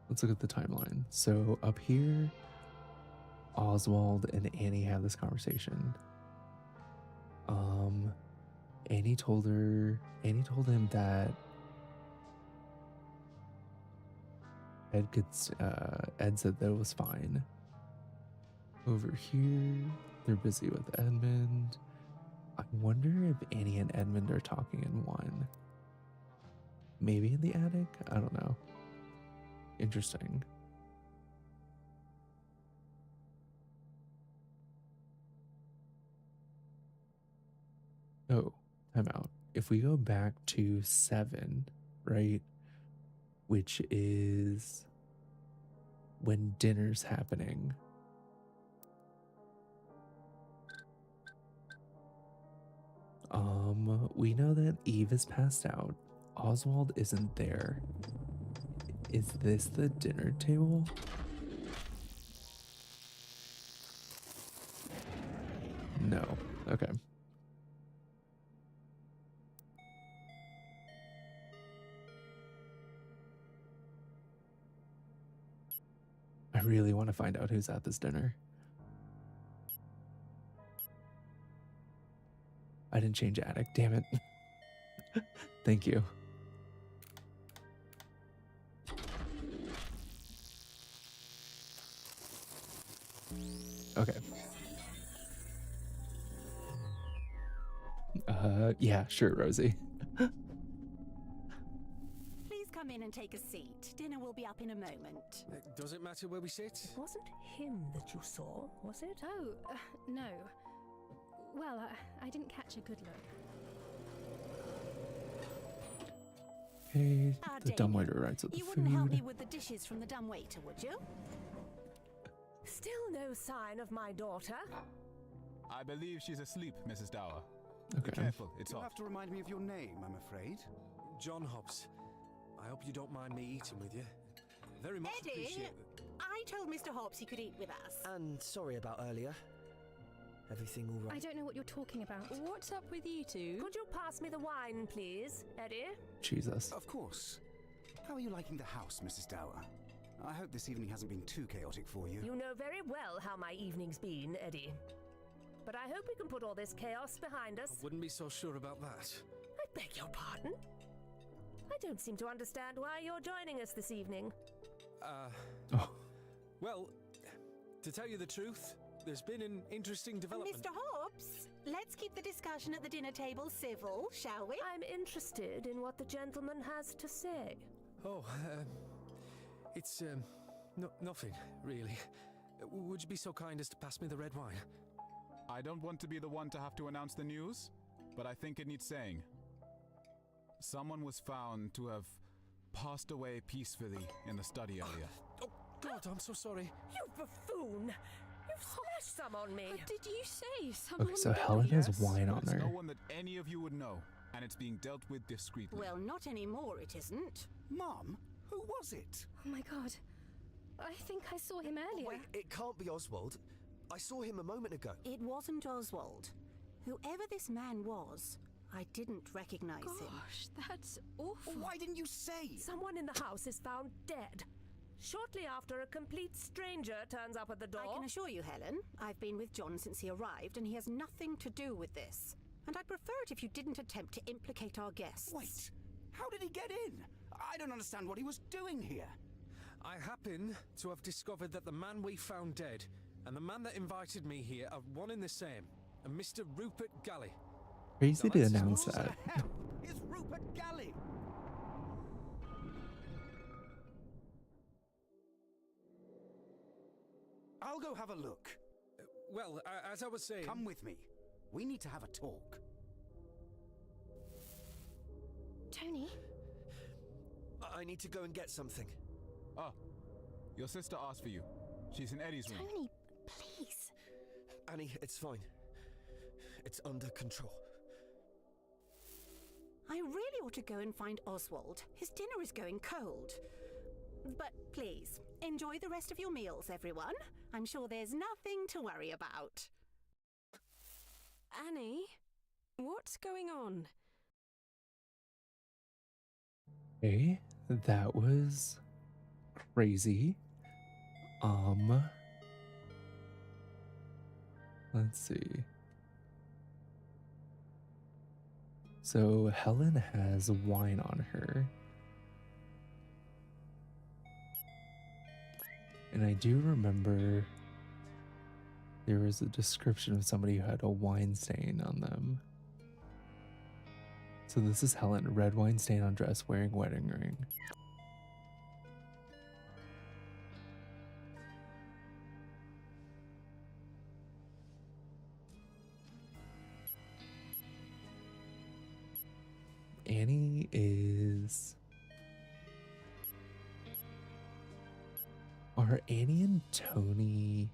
Let's look at the timeline. So up here, Oswald and Annie have this conversation. Annie told him that Ed said that it was fine. Over here, they're busy with Edmund. I wonder if Annie and Edmund are talking in one. Maybe in the attic? I don't know. Interesting. Oh, time out. If we go back to 7, right? Which is when dinner's happening. We know that Eve is passed out. Oswald isn't there. Is this the dinner table? No. Okay. I really want to find out who's at this dinner. I didn't change attic, damn it. Thank you. Okay. Yeah, sure, Rosie. Please come in and take a seat. Dinner will be up in a moment. Does it matter where we sit? It wasn't him that you saw, was it? Oh, no. Well, I didn't catch a good look. Okay, the Damien, dumbwaiter arrives with the you wouldn't help me food. with the dishes from the dumbwaiter, would you? Still no sign of my daughter. I believe she's asleep, Mrs. Dower. Okay. Be careful, it's You'll hot. have to remind me of your name, I'm afraid. John Hobbs. I hope you don't mind me eating with you. Very much Eddie, appreciate I told Mr. Hobbs he could eat with us. And sorry about earlier. Everything all right? I don't know what you're talking about. What's up with you two? Could you pass me the wine, please, Eddie? Jesus. Of course. How are you liking the house, Mrs. Dower? I hope this evening hasn't been too chaotic for you. You know very well how my evening's been, Eddie. But I hope we can put all this chaos behind us. I wouldn't be so sure about that. I beg your pardon? I don't seem to understand why you're joining us this evening. Oh, Well, to tell you the truth, there's been an interesting development. Mr. Hobbs, let's keep the discussion at the dinner table civil, shall we? I'm interested in what the gentleman has to say. Oh, it's, nothing, really. Would you be so kind as to pass me the red wine? I don't want to be the one to have to announce the news, but I think it needs saying. Someone was found to have passed away peacefully in the study area. Oh, God, I'm so sorry. You buffoon! You've splashed some on me! What did you say? Someone okay, so died? Helen has Yes, wine but on it's her. no one that any of you would know, and it's being dealt with discreetly. Well, not anymore, it isn't. Mum, who was it? Oh my god. I think I saw him earlier. Wait, it can't be Oswald. I saw him a moment ago. It wasn't Oswald. Whoever this man was, I didn't recognize him. Gosh, that's awful. Why didn't you say? Someone in the house is found dead. Shortly after, a complete stranger turns up at the door. I can assure you, Helen, I've been with John since he arrived, and he has nothing to do with this. And I'd prefer it if you didn't attempt to implicate our guests. Wait, how did he get in? I don't understand what he was doing here. I happen to have discovered that the man we found dead and the man that invited me here are one and the same, a Mr. Rupert Galley. Crazy Now to that's announce Who that. the hell is Rupert Galley? I'll go have a look. Well, as I was saying... Come with me. We need to have a talk. Tony? I need to go and get something. Oh, your sister asked for you. She's in Eddie's room. Tony, please. Annie, it's fine. It's under control. I really ought to go and find Oswald. His dinner is going cold. But please, enjoy the rest of your meals, everyone. I'm sure there's nothing to worry about. Annie, what's going on? Okay, that was crazy. Let's see. So Helen has wine on her. And I do remember there was a description of somebody who had a wine stain on them. So this is Helen, red wine stain on dress, wearing wedding ring. Annie is... Are Annie and Tony...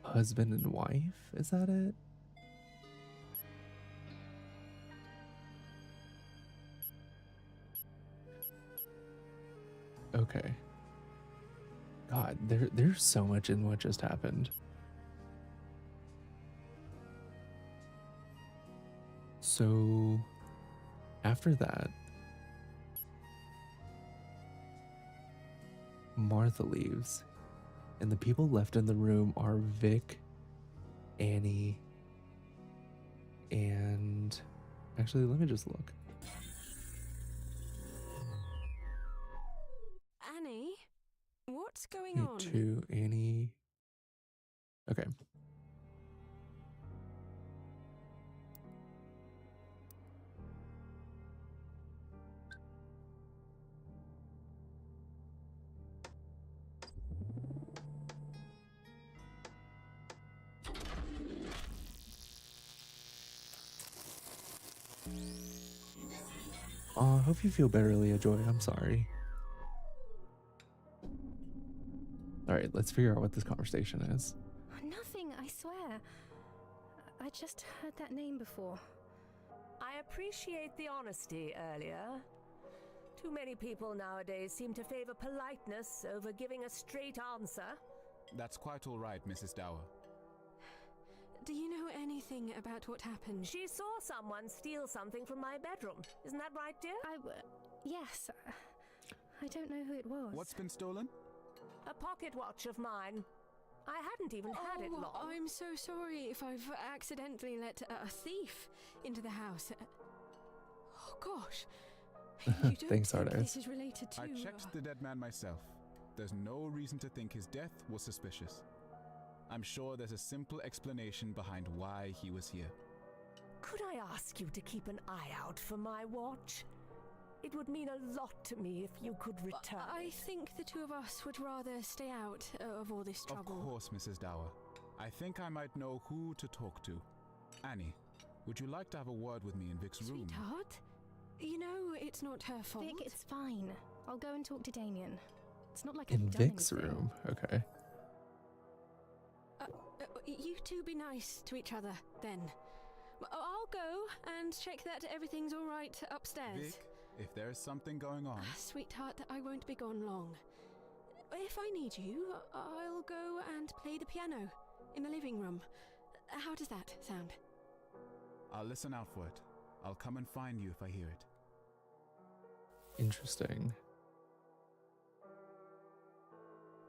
husband and wife? Is that it? Okay. God, there's so much in what just happened. So, after that, Martha leaves, and the people left in the room are Vic, Annie, and actually, let me just look. Annie? going on? To Annie. Okay. I hope you feel better, Leah Joy. I'm sorry. All right, let's figure out what this conversation is. Nothing, I swear. I just heard that name before. I appreciate the honesty earlier. Too many people nowadays seem to favor politeness over giving a straight answer. That's quite all right, Mrs. Dower. Do you know anything about what happened? She saw someone steal something from my bedroom. Isn't that right, dear? Yes. I don't know who it was. What's been stolen? A pocket watch of mine. I hadn't even had it long. I'm so sorry if I've accidentally let a thief into the house. Oh, gosh. You don't Thanks, think Hard Eyes. this is related to... I checked the dead man myself. There's no reason to think his death was suspicious. I'm sure there's a simple explanation behind why he was here. Could I ask you to keep an eye out for my watch? It would mean a lot to me if you could return. I think the two of us would rather stay out of all this trouble. Of course, Mrs. Dower. I think I might know who to talk to. Annie, would you like to have a word with me in Vic's room? Sweetheart, you know it's not her fault. Vic, it's fine. I'll go and talk to Damien. It's not like In I've done Vic's anything. room. Okay. You two be nice to each other, then. I'll go and check that everything's all right upstairs. Vic, if there is something going on... Sweetheart, I won't be gone long. If I need you, I'll go and play the piano in the living room. How does that sound? I'll listen out for it. I'll come and find you if I hear it. Interesting.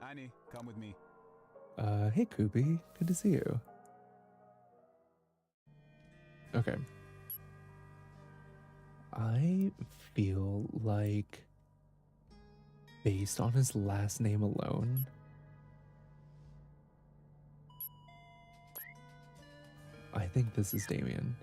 Annie, come with me. Hey, Koopy. Good to see you. Okay. I feel like, based on his last name alone, I think this is Damien.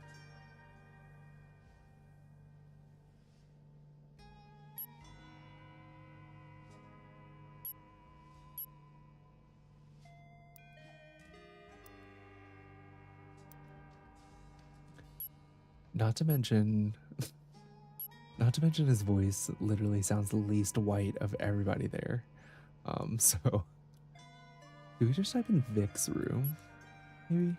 Not to mention his voice literally sounds the least white of everybody there. So do we just type in Vic's room? Maybe?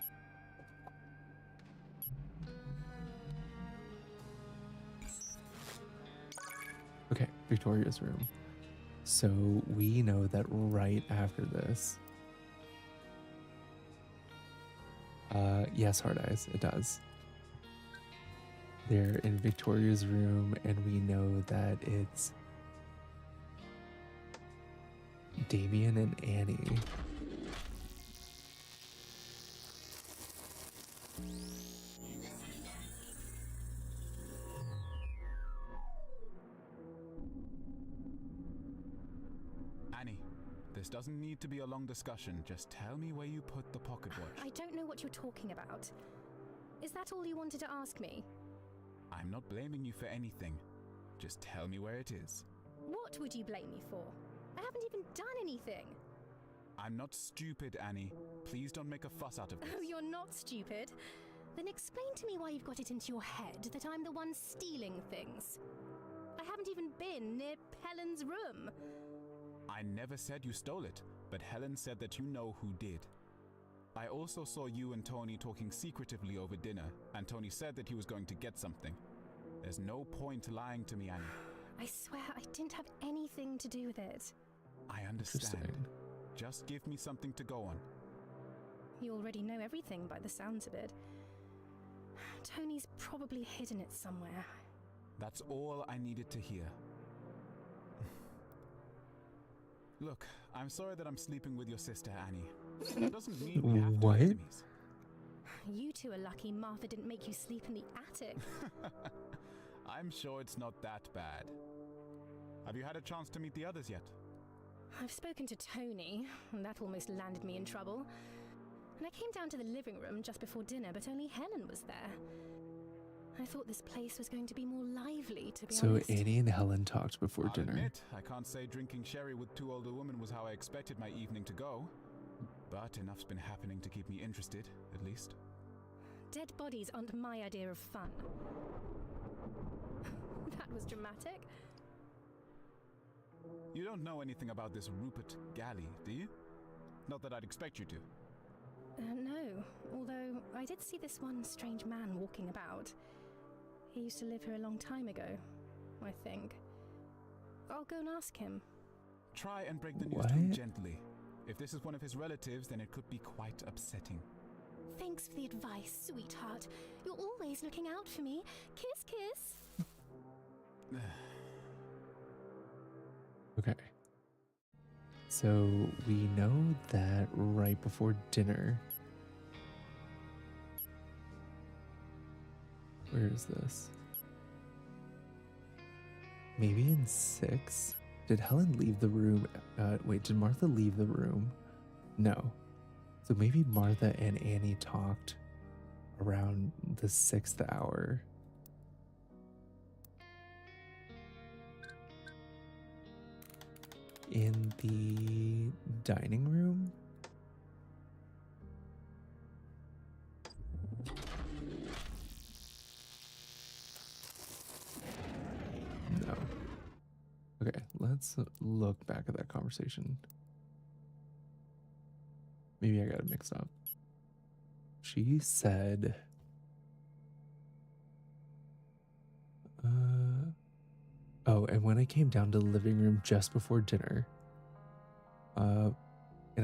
Okay, Victoria's room. So we know that right after this. Yes, Hard Eyes, it does. They're in Victoria's room, and we know that it's Damien and Annie. Annie, this doesn't need to be a long discussion. Just tell me where you put the pocket watch. I don't know what you're talking about. Is that all you wanted to ask me? I'm not blaming you for anything. Just tell me where it is. What would you blame me for? I haven't even done anything. I'm not stupid, Annie. Please don't make a fuss out of this. Oh, you're not stupid? Then explain to me why you've got it into your head that I'm the one stealing things. I haven't even been near Helen's room. I never said you stole it, but Helen said that you know who did. I also saw you and Tony talking secretively over dinner, and Tony said that he was going to get something. There's no point lying to me, Annie. I swear I didn't have anything to do with it. I understand. Interesting. Just give me something to go on. You already know everything by the sounds of it. Tony's probably hidden it somewhere. That's all I needed to hear. Look, I'm sorry that I'm sleeping with your sister, Annie. That doesn't mean we have to What? be enemies. You two are lucky Martha didn't make you sleep in the attic. I'm sure it's not that bad. Have you had a chance to meet the others yet? I've spoken to Tony, and that almost landed me in trouble. And I came down to the living room just before dinner, but only Helen was there. I thought this place was going to be more lively, to be honest. So Annie and Helen talked before I'll dinner. admit, I can't say drinking sherry with two older women was how I expected my evening to go. But enough's been happening to keep me interested, at least. Dead bodies aren't my idea of fun. That was dramatic. You don't know anything about this Rupert Galley, do you? Not that I'd expect you to. No, although I did see this one strange man walking about. He used to live here a long time ago, I think. I'll go and ask him. Try and break the news to him gently. If this is one of his relatives, then it could be quite upsetting. Thanks for the advice, sweetheart. You're always looking out for me. Kiss, kiss. Okay. So we know that right before dinner. Where is this? Maybe in 6? Did Helen leave the room? Wait, did Martha leave the room? No. So maybe Martha and Annie talked around the 6th hour. In the dining room? No. Okay, let's look back at that conversation. Maybe I got it mixed up. She said, oh, and when I came down to the living room just before dinner, and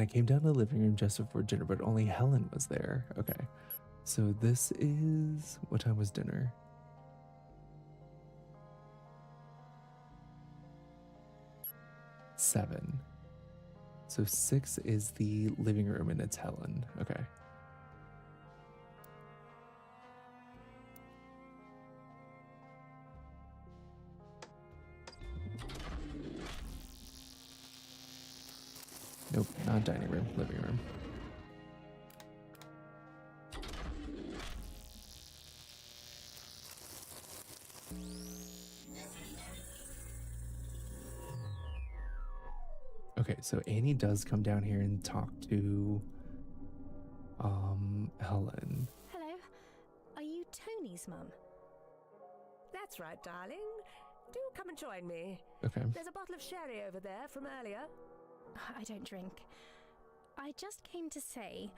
I came down to the living room just before dinner, but only Helen was there. Okay, so this is, what time was dinner? 7. So 6 is the living room and it's Helen. Okay. Nope, not dining room, living room. Okay, so Annie does come down here and talk to Helen. Hello. Are you Tony's mum? That's right, darling. Do come and join me. Okay. There's a bottle of sherry over there from earlier. I don't drink. I just came to say,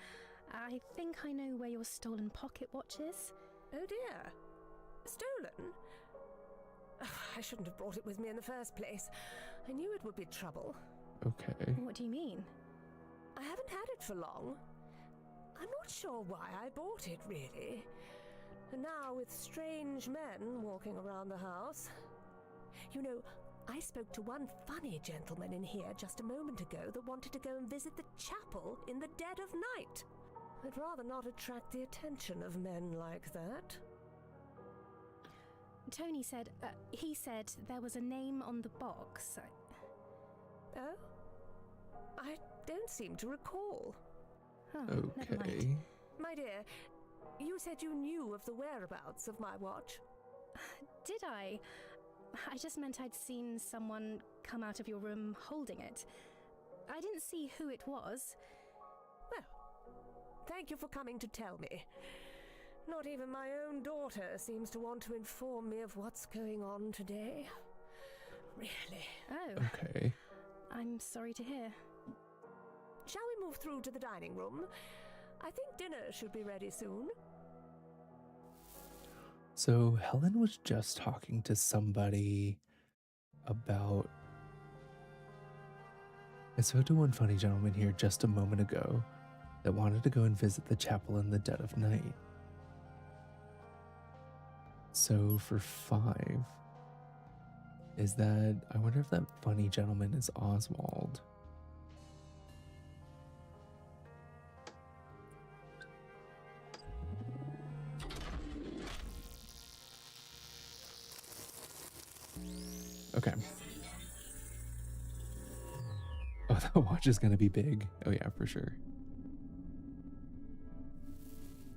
I think I know where your stolen pocket watch is. Oh dear. Stolen? I shouldn't have brought it with me in the first place. I knew it would be trouble. Okay. What do you mean? I haven't had it for long. I'm not sure why I bought it, really. And now with strange men walking around the house. You know, I spoke to one funny gentleman in here just a moment ago that wanted to go and visit the chapel in the dead of night. I'd rather not attract the attention of men like that. Tony said, he said there was a name on the box. Oh? I don't seem to recall. Oh, never mind. Okay. My dear, you said you knew of the whereabouts of my watch. Did I? I just meant I'd seen someone come out of your room holding it. I didn't see who it was. Well, thank you for coming to tell me. Not even my own daughter seems to want to inform me of what's going on today. Really. Oh. Okay. I'm sorry to hear. Shall we move through to the dining room? I think dinner should be ready soon. So Helen was just talking to somebody about... I spoke to one funny gentleman here just a moment ago that wanted to go and visit the chapel in the dead of night. So for 5, is that... I wonder if that funny gentleman is Oswald. Okay. Oh, that watch is gonna be big. Oh yeah, for sure.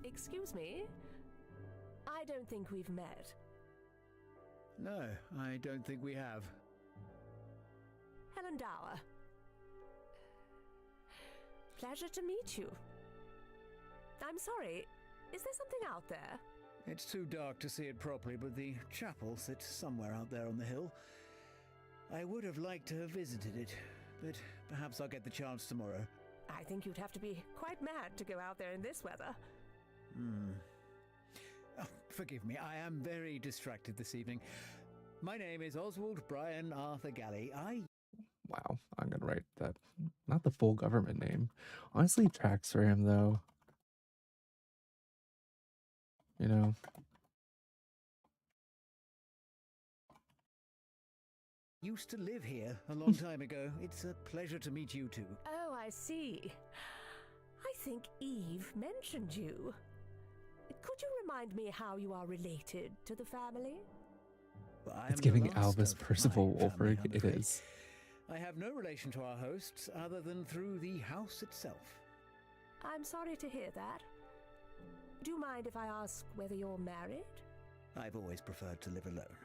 Excuse me? I don't think we've met. No, I don't think we have. Helen Dower. Pleasure to meet you. I'm sorry, is there something out there? It's too dark to see it properly, but the chapel sits somewhere out there on the hill. I would have liked to have visited it, but perhaps I'll get the chance tomorrow. I think you'd have to be quite mad to go out there in this weather. Oh, forgive me, I am very distracted this evening. My name is Oswald Brian Arthur Galley. Wow, I'm gonna write that. Not the full government name. Honestly, tracks for him though. You know. Used to live here a long time ago. It's a pleasure to meet you too. Oh, I see. I think Eve mentioned you. Could you remind me how you are related to the family? Well, I It's am the giving last Albus of Percival my family, Wolfric. I'm It afraid. is. I have no relation to our hosts other than through the house itself. I'm sorry to hear that. Do you mind if I ask whether you're married? I've always preferred to live alone.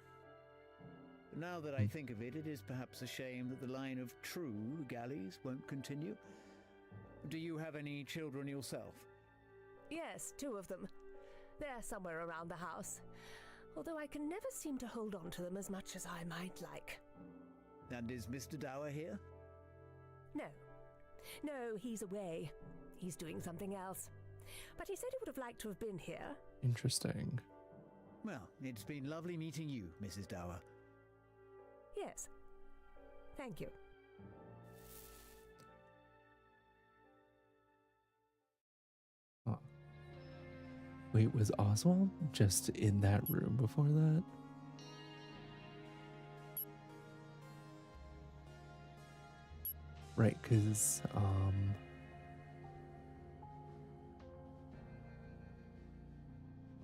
Now that I think of it, it is perhaps a shame that the line of true Galleys won't continue. Do you have any children yourself? Yes, 2 of them. They're somewhere around the house, although I can never seem to hold on to them as much as I might like. And is Mr. Dower here? No. No, he's away. He's doing something else. But he said he would have liked to have been here. Interesting. Well, it's been lovely meeting you, Mrs. Dower. Yes. Thank you. Huh. Wait, was Oswald just in that room before that? Right, because,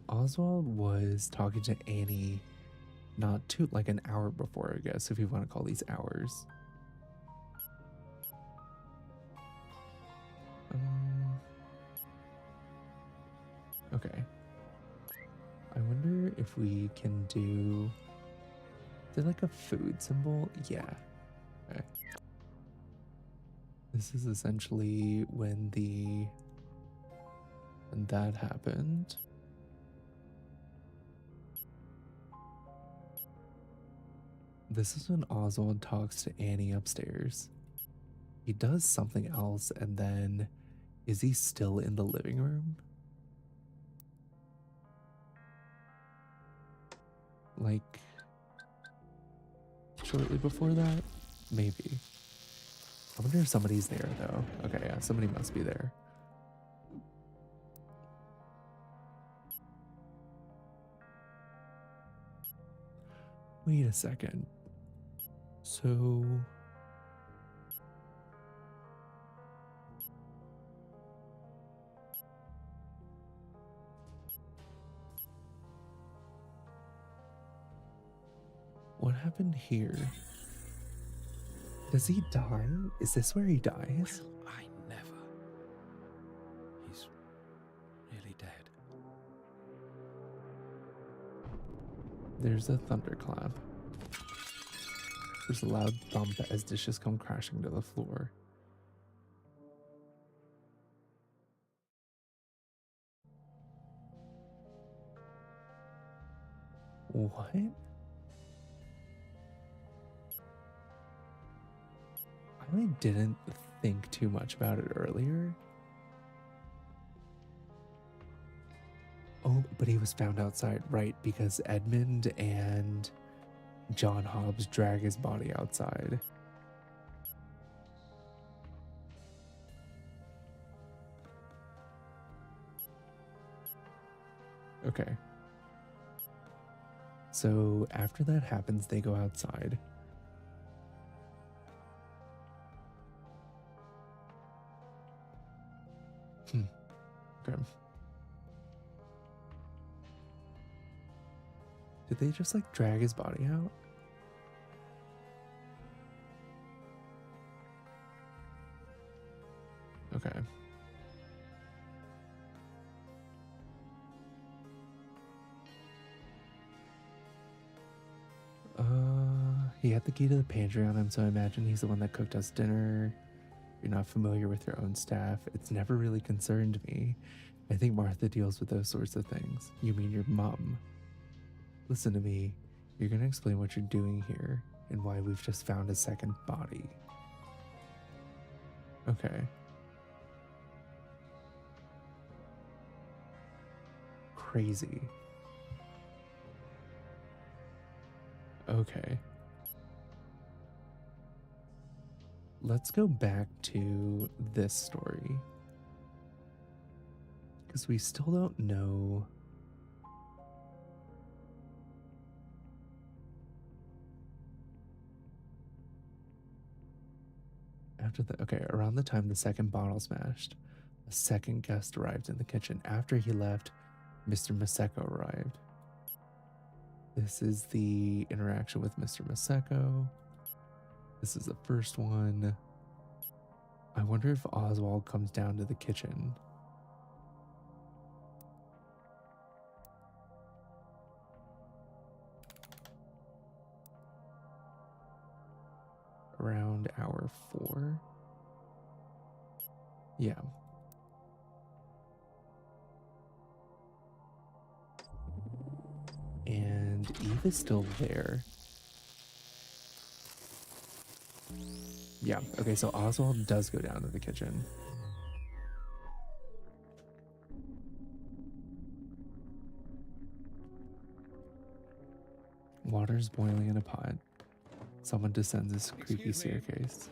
Oswald was talking to Annie not too, like an hour before, I guess, if you want to call these hours. Okay. I wonder if we can do... Is it like a food symbol? Yeah. Okay. This is essentially when that happened. This is when Oswald talks to Annie upstairs. He does something else, and then is he still in the living room? Like shortly before that? Maybe. I wonder if somebody's there though. Okay, yeah, somebody must be there. Wait a second. So what happened here? Does he die? Is this where he dies? Well, I never. He's really dead. There's a thunderclap. There's a loud thump as dishes come crashing to the floor. What? I didn't think too much about it earlier. Oh, but he was found outside, right? Because Edmund and John Hobbs drag his body outside. Okay. So after that happens, they go outside. Okay. Did they just like drag his body out? Okay. He had the key to the pantry on him, so I imagine he's the one that cooked us dinner. You're not familiar with your own staff. It's never really concerned me. I think Martha deals with those sorts of things. You mean your mom? Listen to me. You're gonna explain what you're doing here and why we've just found a second body. Okay. Crazy. Okay. Let's go back to this story. Because we still don't know. Around the time the second bottle smashed, a second guest arrived in the kitchen. After he left, Mr. Maseko arrived. This is the interaction with Mr. Maseko. This is the first one. I wonder if Oswald comes down to the kitchen. Around hour 4. Yeah. And Eve is still there. Yeah, okay, so Oswald does go down to the kitchen. Water's boiling in a pot. Someone descends this creaky staircase.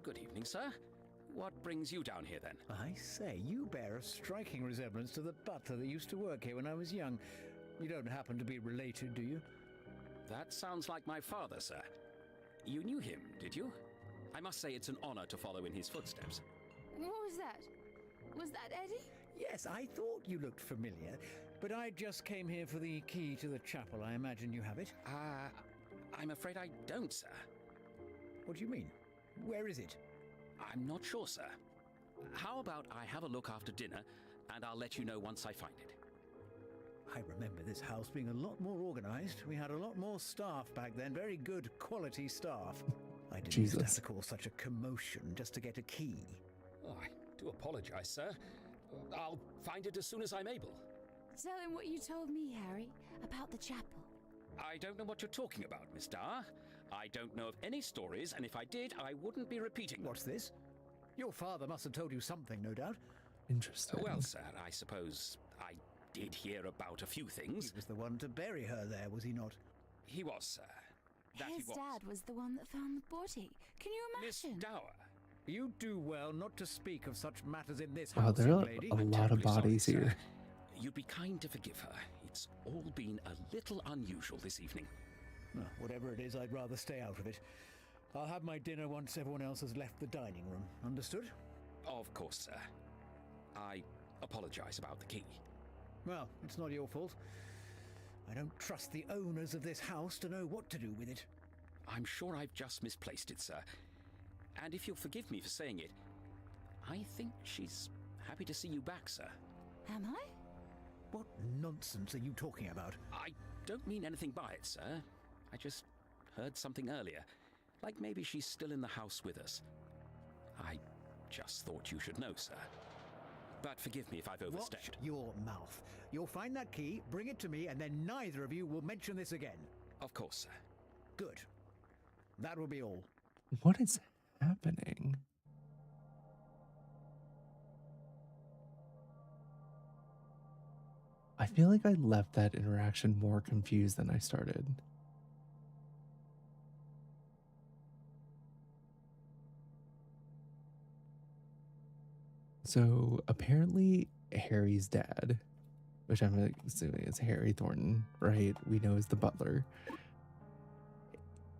Good evening, sir. What brings you down here, then? I say, you bear a striking resemblance to the butler that used to work here when I was young. You don't happen to be related, do you? That sounds like my father, sir. You knew him, did you? I must say it's an honor to follow in his footsteps. What was that? Was that Eddie? Yes, I thought you looked familiar, but I just came here for the key to the chapel. I imagine you have it. I'm afraid I don't, sir. What do you mean? Where is it? I'm not sure, sir. How about I have a look after dinner, and I'll let you know once I find it. I remember this house being a lot more organized. We had a lot more staff back then, very good quality staff. I didn't used to have to cause such a commotion just to get a key. Oh, I do apologize, sir. I'll find it as soon as I'm able. Tell him what you told me, Harry, about the chapel. I don't know what you're talking about, Miss Dar. I don't know of any stories, and if I did, I wouldn't be repeating them. What's this? Your father must have told you something, no doubt. Interesting. Well, sir, I suppose I did hear about a few things. He was the one to bury her there, was he not? He was, sir. His dad was the one that found the body. Can you imagine? Miss Dower. You do well not to speak of such matters in this Wow, house, there young are lady. a lot of bodies sorry, here. sir. You'd be kind to forgive her. It's all been a little unusual this evening. Well, whatever it is, I'd rather stay out of it. I'll have my dinner once everyone else has left the dining room. Understood? Of course, sir. I apologize about the key. Well, it's not your fault. I don't trust the owners of this house to know what to do with it. I'm sure I've just misplaced it, sir. And if you'll forgive me for saying it, I think she's happy to see you back, sir. Am I? What nonsense are you talking about? I don't mean anything by it, sir. I just heard something earlier. Like maybe she's still in the house with us. I just thought you should know, sir. But forgive me if I've overstayed. Watch your mouth. You'll find that key, bring it to me, and then neither of you will mention this again. Of course, sir. Good. That will be all. What is happening? I feel like I left that interaction more confused than I started. So apparently Harry's dad, which I'm assuming is Harry Thornton, right? We know is the butler.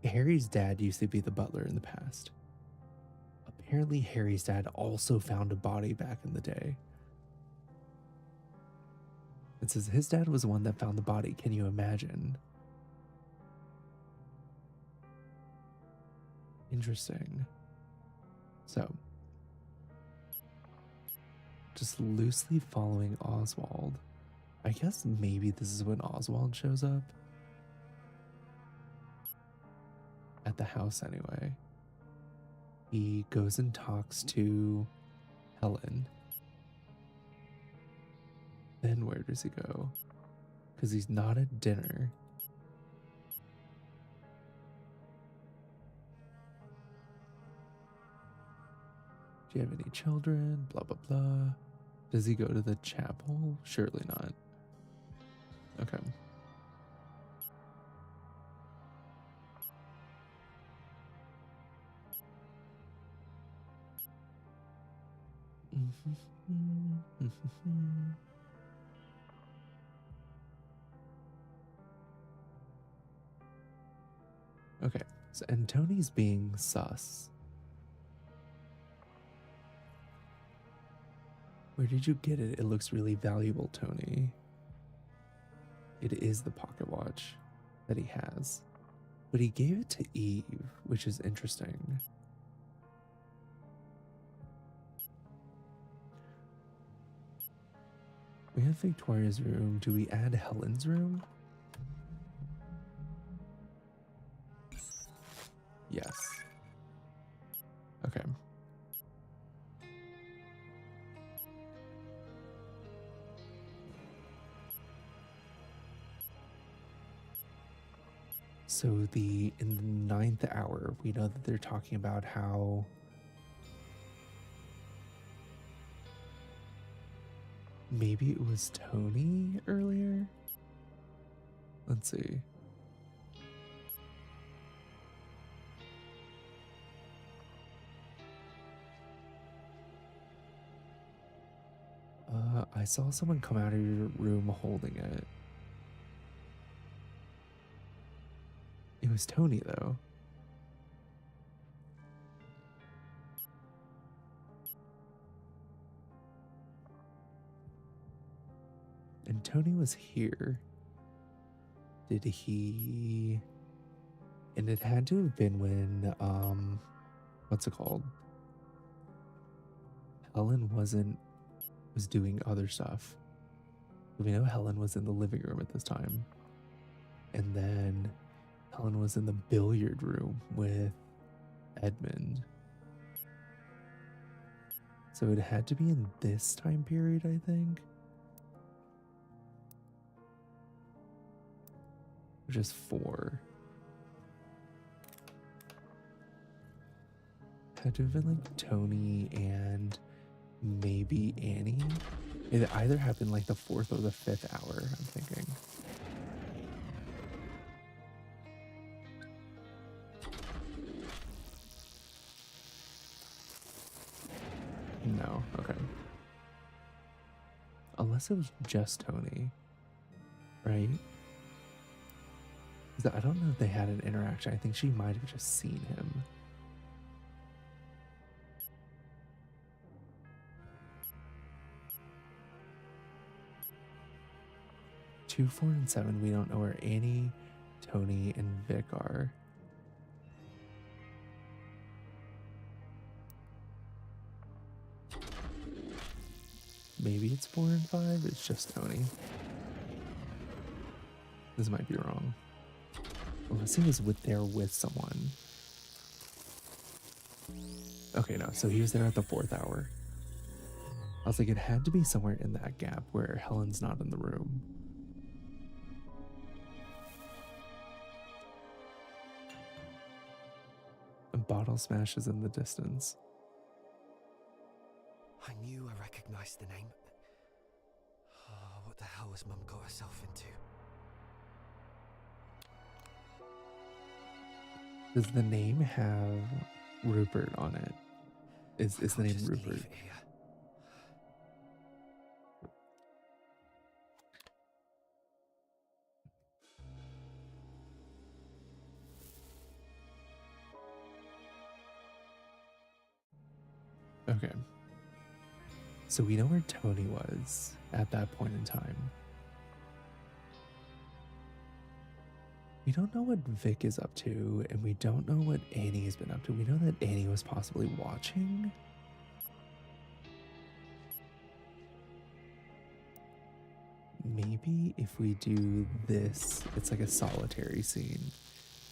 Harry's dad used to be the butler in the past. Apparently Harry's dad also found a body back in the day. It says his dad was the one that found the body. Can you imagine? Interesting. So, just loosely following Oswald. I guess maybe this is when Oswald shows up. At the house, anyway. He goes and talks to Helen. Then where does he go? Because he's not at dinner. Do you have any children? Blah, blah, blah. Does he go to the chapel? Surely not. Okay. Okay, so and Tony's being sus. Where did you get it? It looks really valuable, Tony. It is the pocket watch that he has. But he gave it to Eve, which is interesting. We have Victoria's room. Do we add Helen's room? Yes. Okay. So in the 9th hour, we know that they're talking about how maybe it was Tony earlier. Let's see. I saw someone come out of your room holding it. It was Tony, though. And Tony was here. Did he... And it had to have been when, what's it called? Helen was doing other stuff. We know Helen was in the living room at this time. And then Helen was in the billiard room with Edmund. So it had to be in this time period, I think. Which is 4. Had to have been like Tony and maybe Annie. It either happened like the 4th or the 5th hour, I'm thinking. No, okay. Unless it was just Tony, right? I don't know if they had an interaction. I think she might have just seen him. Two, 4, and 7. We don't know where Annie, Tony, and Vic are. Maybe it's 4 and 5. It's just Tony. This might be wrong. Unless he was there with someone. Okay, no. So he was there at the 4th hour. I was like, it had to be somewhere in that gap where Helen's not in the room. A bottle smashes in the distance. I knew I recognized the name. Oh, what the hell has Mum got herself into? Does the name have Rupert on it? Is the name Rupert? Okay. So we know where Tony was at that point in time. We don't know what Vic is up to, and we don't know what Annie has been up to. We know that Annie was possibly watching. maybe if we do this, it's like a solitary scene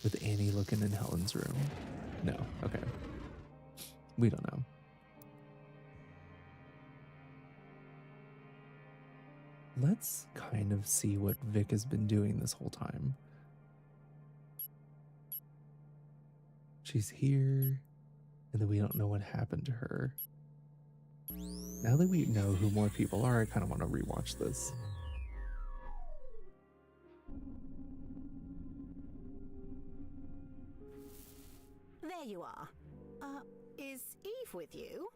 with Annie looking in Helen's room. No, okay. We don't know. Let's kind of see what Vic has been doing this whole time. She's here, and then we don't know what happened to her. Now that we know who more people are, I kind of want to rewatch this. There you are. Is Eve with you?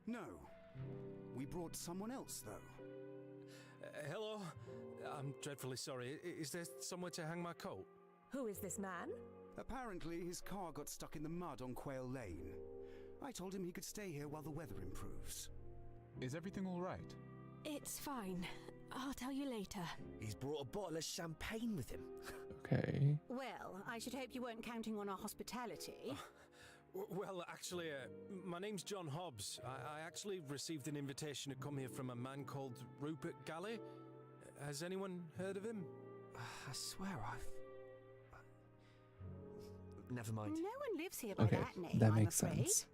No. We brought someone else, though. Hello? I'm dreadfully sorry. Is there somewhere to hang my coat? Who is this man? Apparently, his car got stuck in the mud on Quail Lane. I told him he could stay here while the weather improves. Is everything all right? It's fine. I'll tell you later. He's brought a bottle of champagne with him. Okay. Well, I should hope you weren't counting on our hospitality. Well, actually, my name's John Hobbs. I actually received an invitation to come here from a man called Rupert Galley. Has anyone heard of him? I swear Never mind. No one lives here by Okay, that name, that I'm makes afraid. sense.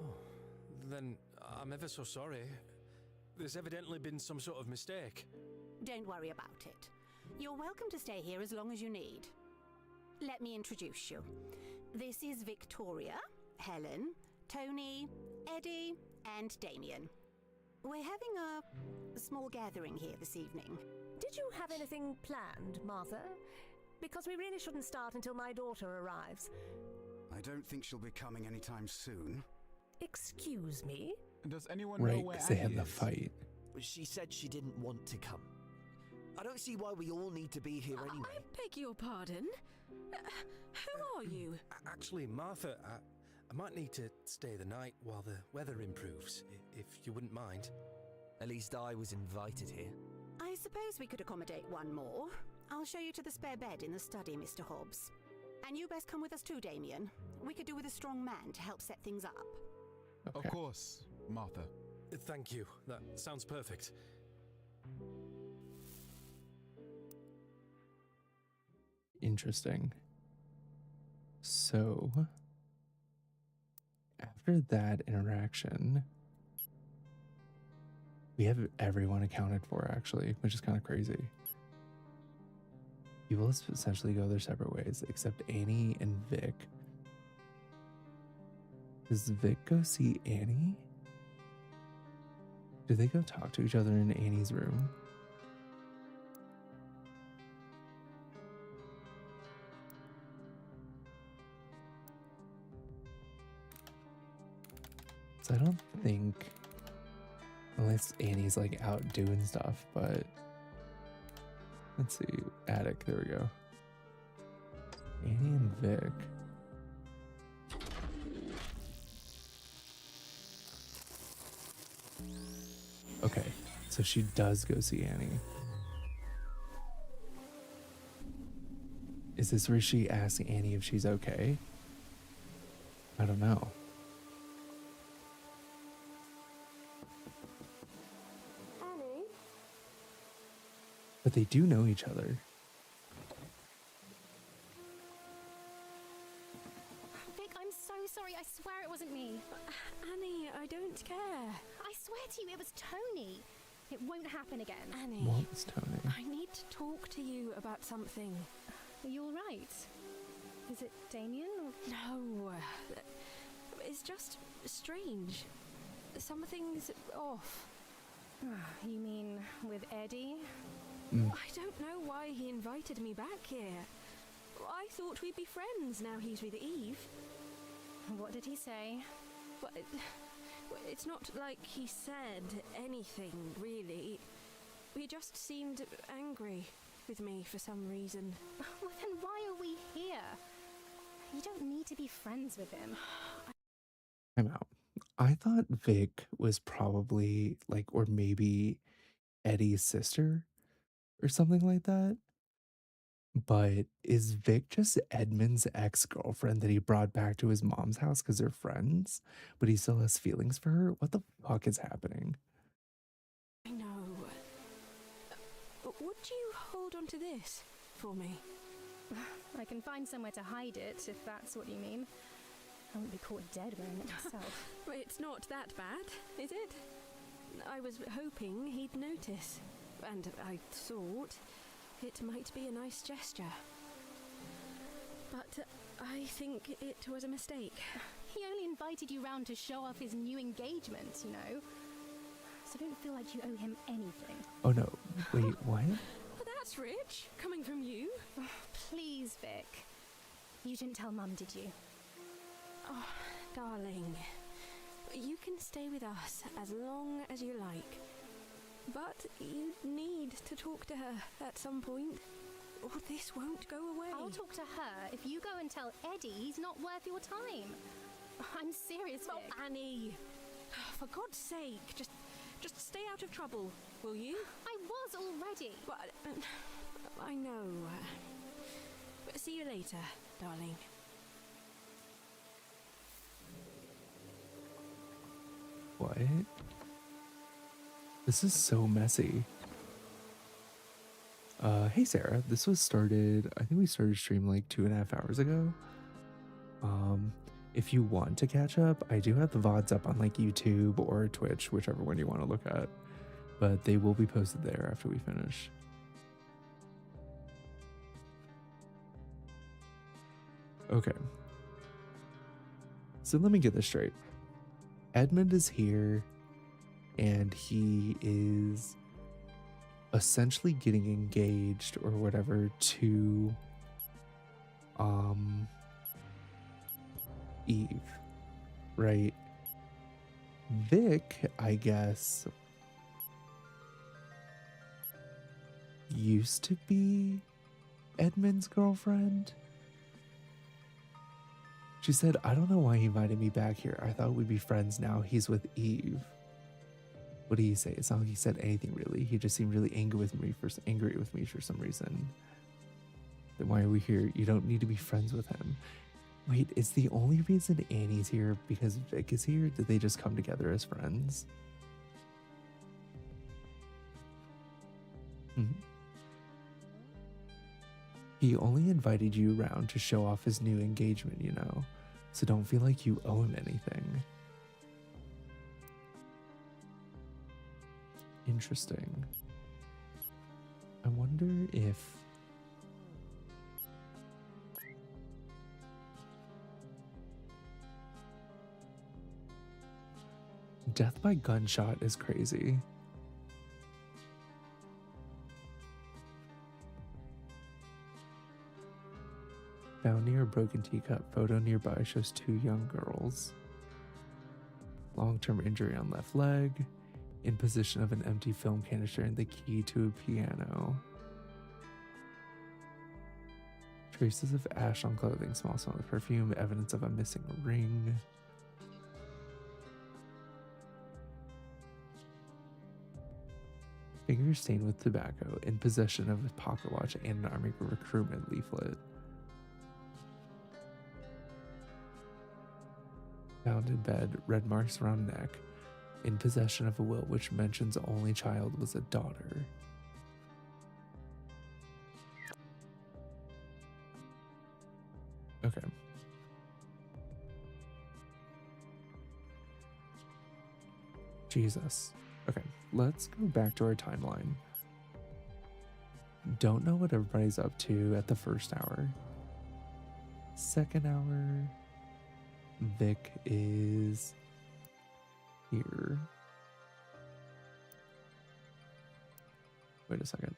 Oh, then I'm ever so sorry. There's evidently been some sort of mistake. Don't worry about it. You're welcome to stay here as long as you need. Let me introduce you. This is Victoria, Helen, Tony, Eddie, and Damien. We're having a small gathering here this evening. Did you have anything planned, Martha? Because we really shouldn't start until my daughter arrives. I don't think she'll be coming anytime soon. Excuse me? Does anyone know Right, where because they had Annie the is? fight. She said she didn't want to come. I don't see why we all need to be here anyway. I beg your pardon? Who are you? Actually, Martha, I might need to stay the night while the weather improves, if you wouldn't mind. At least I was invited here. I suppose we could accommodate one more. I'll show you to the spare bed in the study, Mr. Hobbs. And you best come with us too, Damien. We could do with a strong man to help set things up. Okay. Of course, Martha. Thank you. That sounds perfect. Interesting. So, after that interaction, we have everyone accounted for, actually, which is kind of crazy. People essentially go their separate ways, except Annie and Vic. Does Vic go see Annie? Do they go talk to each other in Annie's room? So I don't think, unless Annie's like out doing stuff, but let's see, attic, there we go. Annie and Vic. Okay, so she does go see Annie. Is this where she asks Annie if she's okay? I don't know. Annie? But they do know each other. Vic, I'm so sorry. I swear it wasn't me. Annie, I don't care. I swear to you, it was Tony. It won't happen again. Annie, What was Tony? I need to talk to you about something. Are you all right? Is it Damien? No, it's just strange. Something's off. You mean with Eddie? I don't know why he invited me back here. I thought we'd be friends now he's with Eve. What did he say? But it's not like he said anything, really. He just seemed angry with me for some reason. Well, then why are we here? You don't need to be friends with him. I'm out. I thought Vic was probably like, or maybe Eddie's sister or something like that. But is Vic just Edmund's ex-girlfriend that he brought back to his mom's house because they're friends, but he still has feelings for her? What the fuck is happening? I know. would you hold on to this for me? I can find somewhere to hide it, if that's what you mean. I wouldn't be caught dead wearing it myself. But it's not that bad, is it? I was hoping he'd notice, and I thought it might be a nice gesture. But I think it was a mistake. He only invited you round to show off his new engagement, you know. So don't feel like you owe him anything. Oh no, wait, what? Well, that's rich, coming from you. Oh, please, Vic. You didn't tell Mum, did you? Oh, darling. You can stay with us as long as you like. But you need to talk to her at some point, or this won't go away. I'll talk to her if you go and tell Eddie he's not worth your time. I'm serious, Vic. Oh, Annie. For God's sake, just stay out of trouble, will you? I was already. But, I know. See you later, darling. What? This is so messy. Hey Sarah, this was started, I think we started stream like 2.5 hours ago. If you want to catch up, I do have the VODs up on like YouTube or Twitch, whichever one you want to look at. But they will be posted there after we finish. Okay. So let me get this straight. Edmund is here and he is essentially getting engaged or whatever to Eve, right? Vic, I guess, used to be Edmund's girlfriend. She said, I don't know why he invited me back here. I thought we'd be friends now. He's with Eve. What do you say? It's not like he said anything really. He just seemed really angry with me for some reason. Then why are we here? You don't need to be friends with him. Wait, is the only reason Annie's here because Vic is here? Did they just come together as friends? He only invited you around to show off his new engagement, you know? So don't feel like you owe him anything. Interesting. I wonder if... Death by gunshot is crazy. Found near a broken teacup. Photo nearby shows 2 young girls. Long-term injury on left leg. In possession of an empty film canister and the key to a piano. Traces of ash on clothing. Small smell of perfume. Evidence of a missing ring. Fingers stained with tobacco. In possession of a pocket watch and an army recruitment leaflet. Found in bed, red marks around neck, in possession of a will which mentions the only child was a daughter. Okay. Jesus. Okay, let's go back to our timeline. Don't know what everybody's up to at the first hour. Second hour... Vic is here. Wait a second.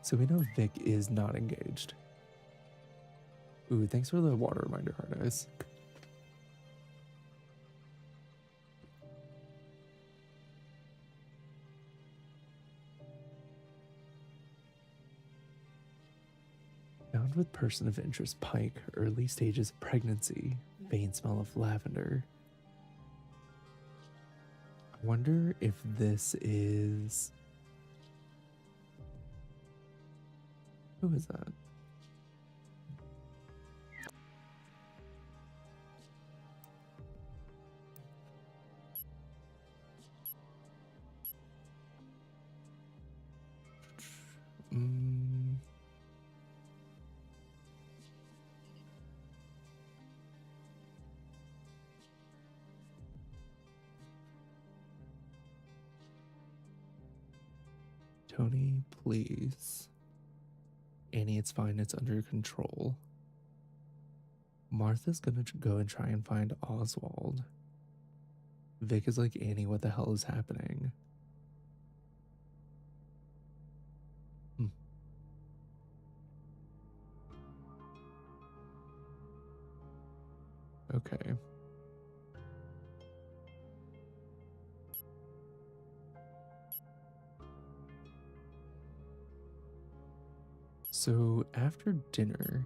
So we know Vic is not engaged. Ooh, thanks for the water reminder, Hard Eyes. Found with person of interest, Pike, early stages of pregnancy, faint smell of lavender. I wonder if this is... Who is that? Tony, please. Annie, it's fine. It's under control. Martha's gonna go and try and find Oswald. Vic is like, Annie, what the hell is happening? Hmm. Okay. So after dinner,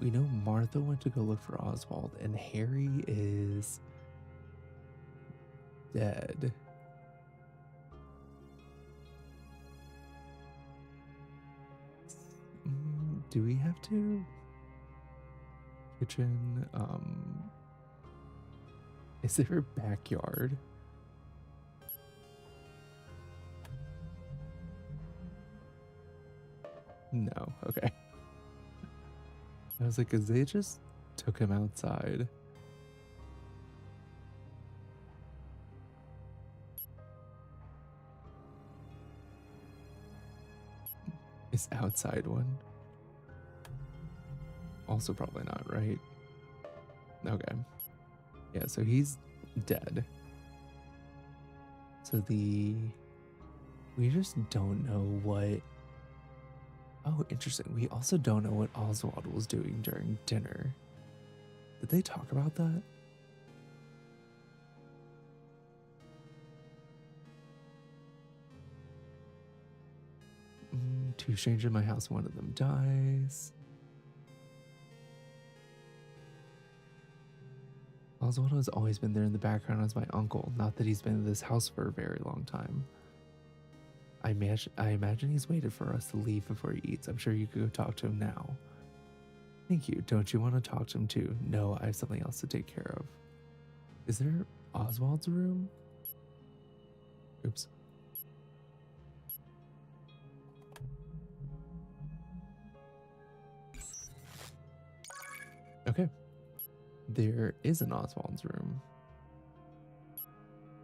we know Martha went to go look for Oswald, and Harry is dead. Do we have to? Kitchen, is there a backyard? No, okay. I was like, because they just took him outside. Is outside one? Also probably not, right? Okay. Yeah, so he's dead. So we just don't know what. Oh, interesting. We also don't know what Oswald was doing during dinner. Did they talk about that? Two strangers in my house, one of them dies. Oswald has always been there in the background as my uncle, not that he's been in this house for a very long time. I imagine he's waited for us to leave before he eats. I'm sure you could go talk to him now. Thank you. Don't you want to talk to him too? No, I have something else to take care of. Is there Oswald's room? Oops. Okay. There is an Oswald's room.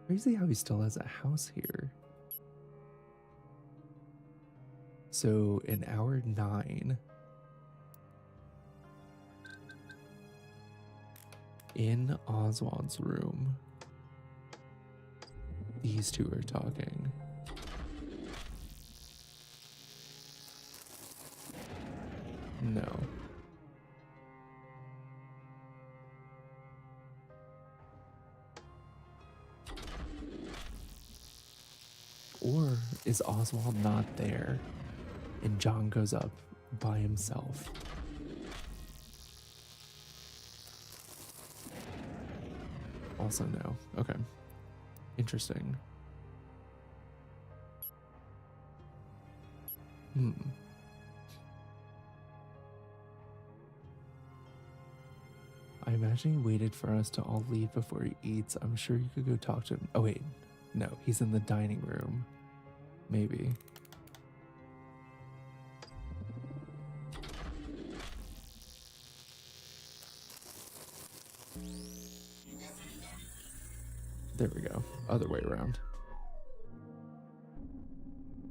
Crazy how he still has a house here. So in hour 9, in Oswald's room, these two are talking. No. Or is Oswald not there and John goes up by himself? Also no. Okay. Interesting. I imagine he waited for us to all leave before he eats. I'm sure you could go talk to him. Oh wait, no, he's in the dining room. Maybe. There we go. Other way around.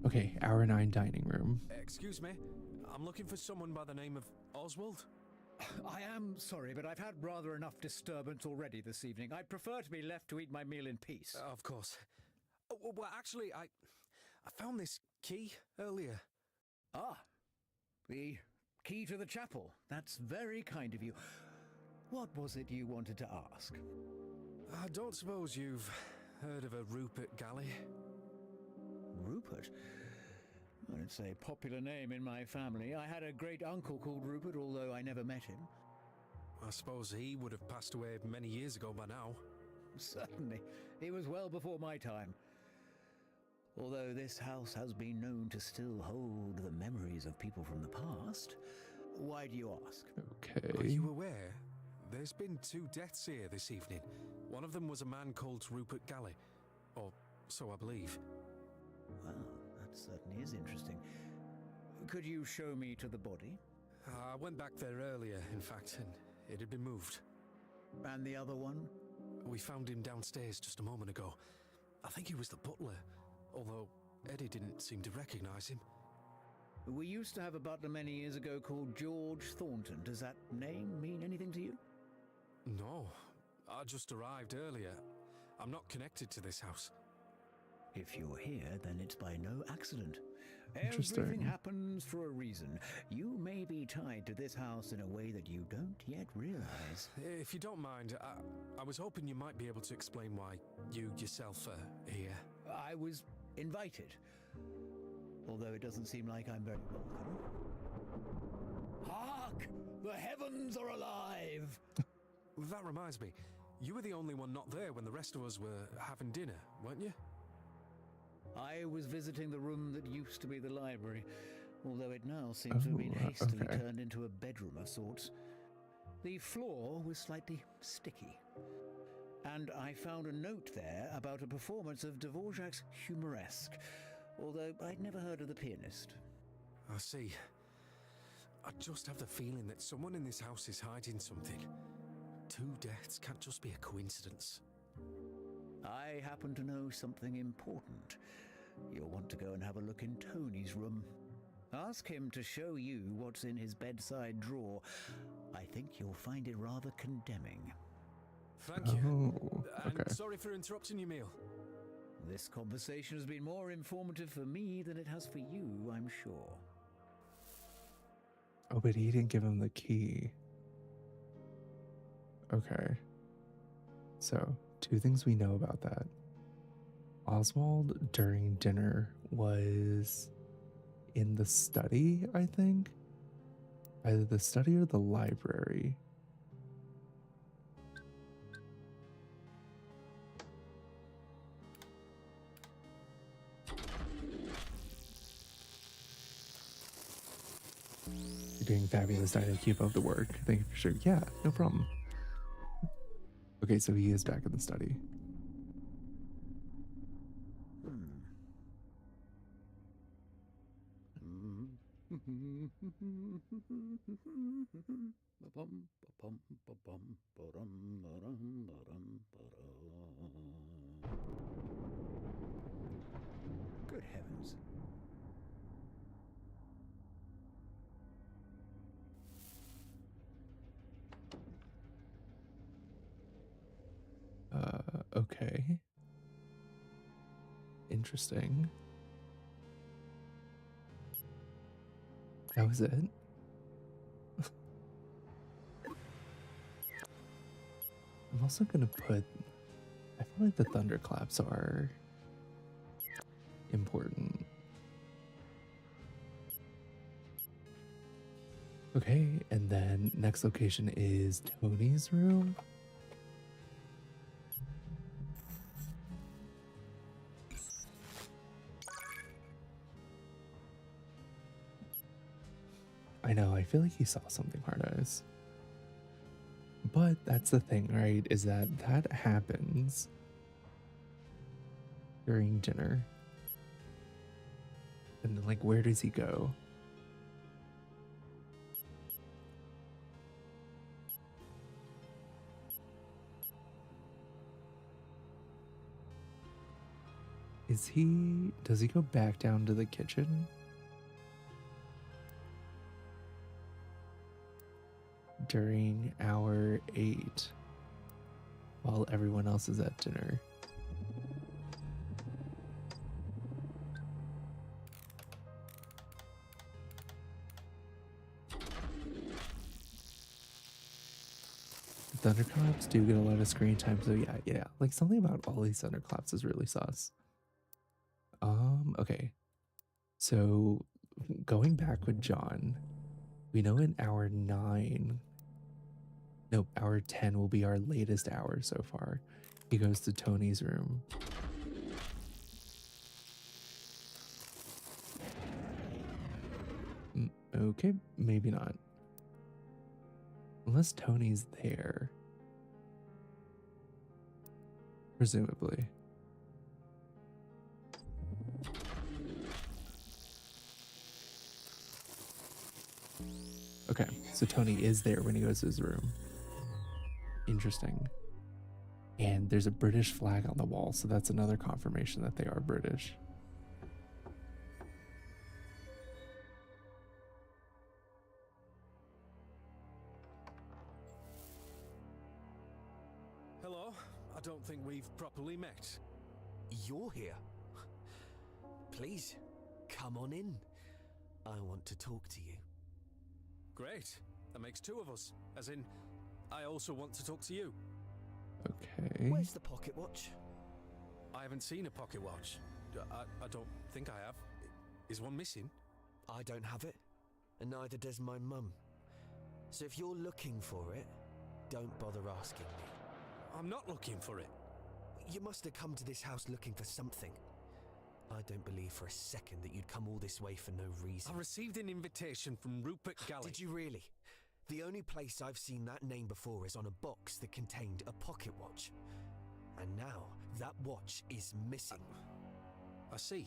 Okay, hour 9 dining room. Excuse me, I'm looking for someone by the name of Oswald. I am sorry, but I've had rather enough disturbance already this evening. I'd prefer to be left to eat my meal in peace. Of course. Well, actually, I found this key earlier. Ah, the key to the chapel. That's very kind of you. What was it you wanted to ask? I don't suppose you've heard of a Rupert Galley? Rupert? Well, it's a popular name in my family. I had a great uncle called Rupert, although I never met him. I suppose he would have passed away many years ago by now. Certainly. He was well before my time. Although this house has been known to still hold the memories of people from the past. Why do you ask? Okay. Are you aware? There's been 2 deaths here this evening. One of them was a man called Rupert Galley. Or so I believe. Well, that certainly is interesting. Could you show me to the body? I went back there earlier, in fact, and it had been moved. And the other one? We found him downstairs just a moment ago. I think he was the butler, although Eddie didn't seem to recognize him. We used to have a butler many years ago called George Thornton. Does that name mean anything to you? No, I just arrived earlier. I'm not connected to this house. If you're here, then it's by no accident. Interesting. Everything happens for a reason. You may be tied to this house in a way that you don't yet realize. If you don't mind, I was hoping you might be able to explain why you yourself are here. I was invited, although it doesn't seem like I'm very welcome. Hark! The heavens are alive! That reminds me, you were the only one not there when the rest of us were having dinner, weren't you? I was visiting the room that used to be the library, although it now seems to have been hastily turned into a bedroom of sorts. The floor was slightly sticky, and I found a note there about a performance of Dvorak's Humoresque, although I'd never heard of the pianist. I see. I just have the feeling that someone in this house is hiding something. 2 deaths can't just be a coincidence. I happen to know something important. You'll want to go and have a look in Tony's room. Ask him to show you what's in his bedside drawer. I think you'll find it rather condemning. Thank you. Oh, okay. And sorry for interrupting your meal. This conversation has been more informative for me than it has for you, I'm sure. Oh, but he didn't give him the key. Okay. So, 2 things we know about that. Oswald, during dinner, was in the study, I think. Either the study or the library. You're doing fabulous, Dinah. Keep up the work. Thank you for sure. Yeah, no problem. Okay, so he is back in the study. Good heavens. Okay. Interesting. That was it? I'm also gonna put... I feel like the thunderclaps are important. Okay, and then next location is Tony's room. I know, I feel like he saw something, Hard Eyes. But that's the thing, right? Is that happens during dinner. And then, like, where does he go? Does he go back down to the kitchen? During hour 8 while everyone else is at dinner. Thunderclaps do get a lot of screen time, so yeah. Like, something about all these thunderclaps is really sus. Okay. So, going back with John, we know in hour 9, nope, hour 10 will be our latest hour so far. He goes to Tony's room. Okay, maybe not. Unless Tony's there. Presumably. Okay, so Tony is there when he goes to his room. Interesting. And there's a British flag on the wall, so that's another confirmation that they are British. Hello. I don't think we've properly met. You're here. Please, come on in. I want to talk to you. Great. That makes two of us. As in, I also want to talk to you. Okay. Where's the pocket watch? I haven't seen a pocket watch. I don't think I have. Is one missing? I don't have it, and neither does my mum. So if you're looking for it, don't bother asking me. I'm not looking for it. You must have come to this house looking for something. I don't believe for a second that you'd come all this way for no reason. I received an invitation from Rupert Galley. Did you really? The only place I've seen that name before is on a box that contained a pocket watch. And now, that watch is missing. I see.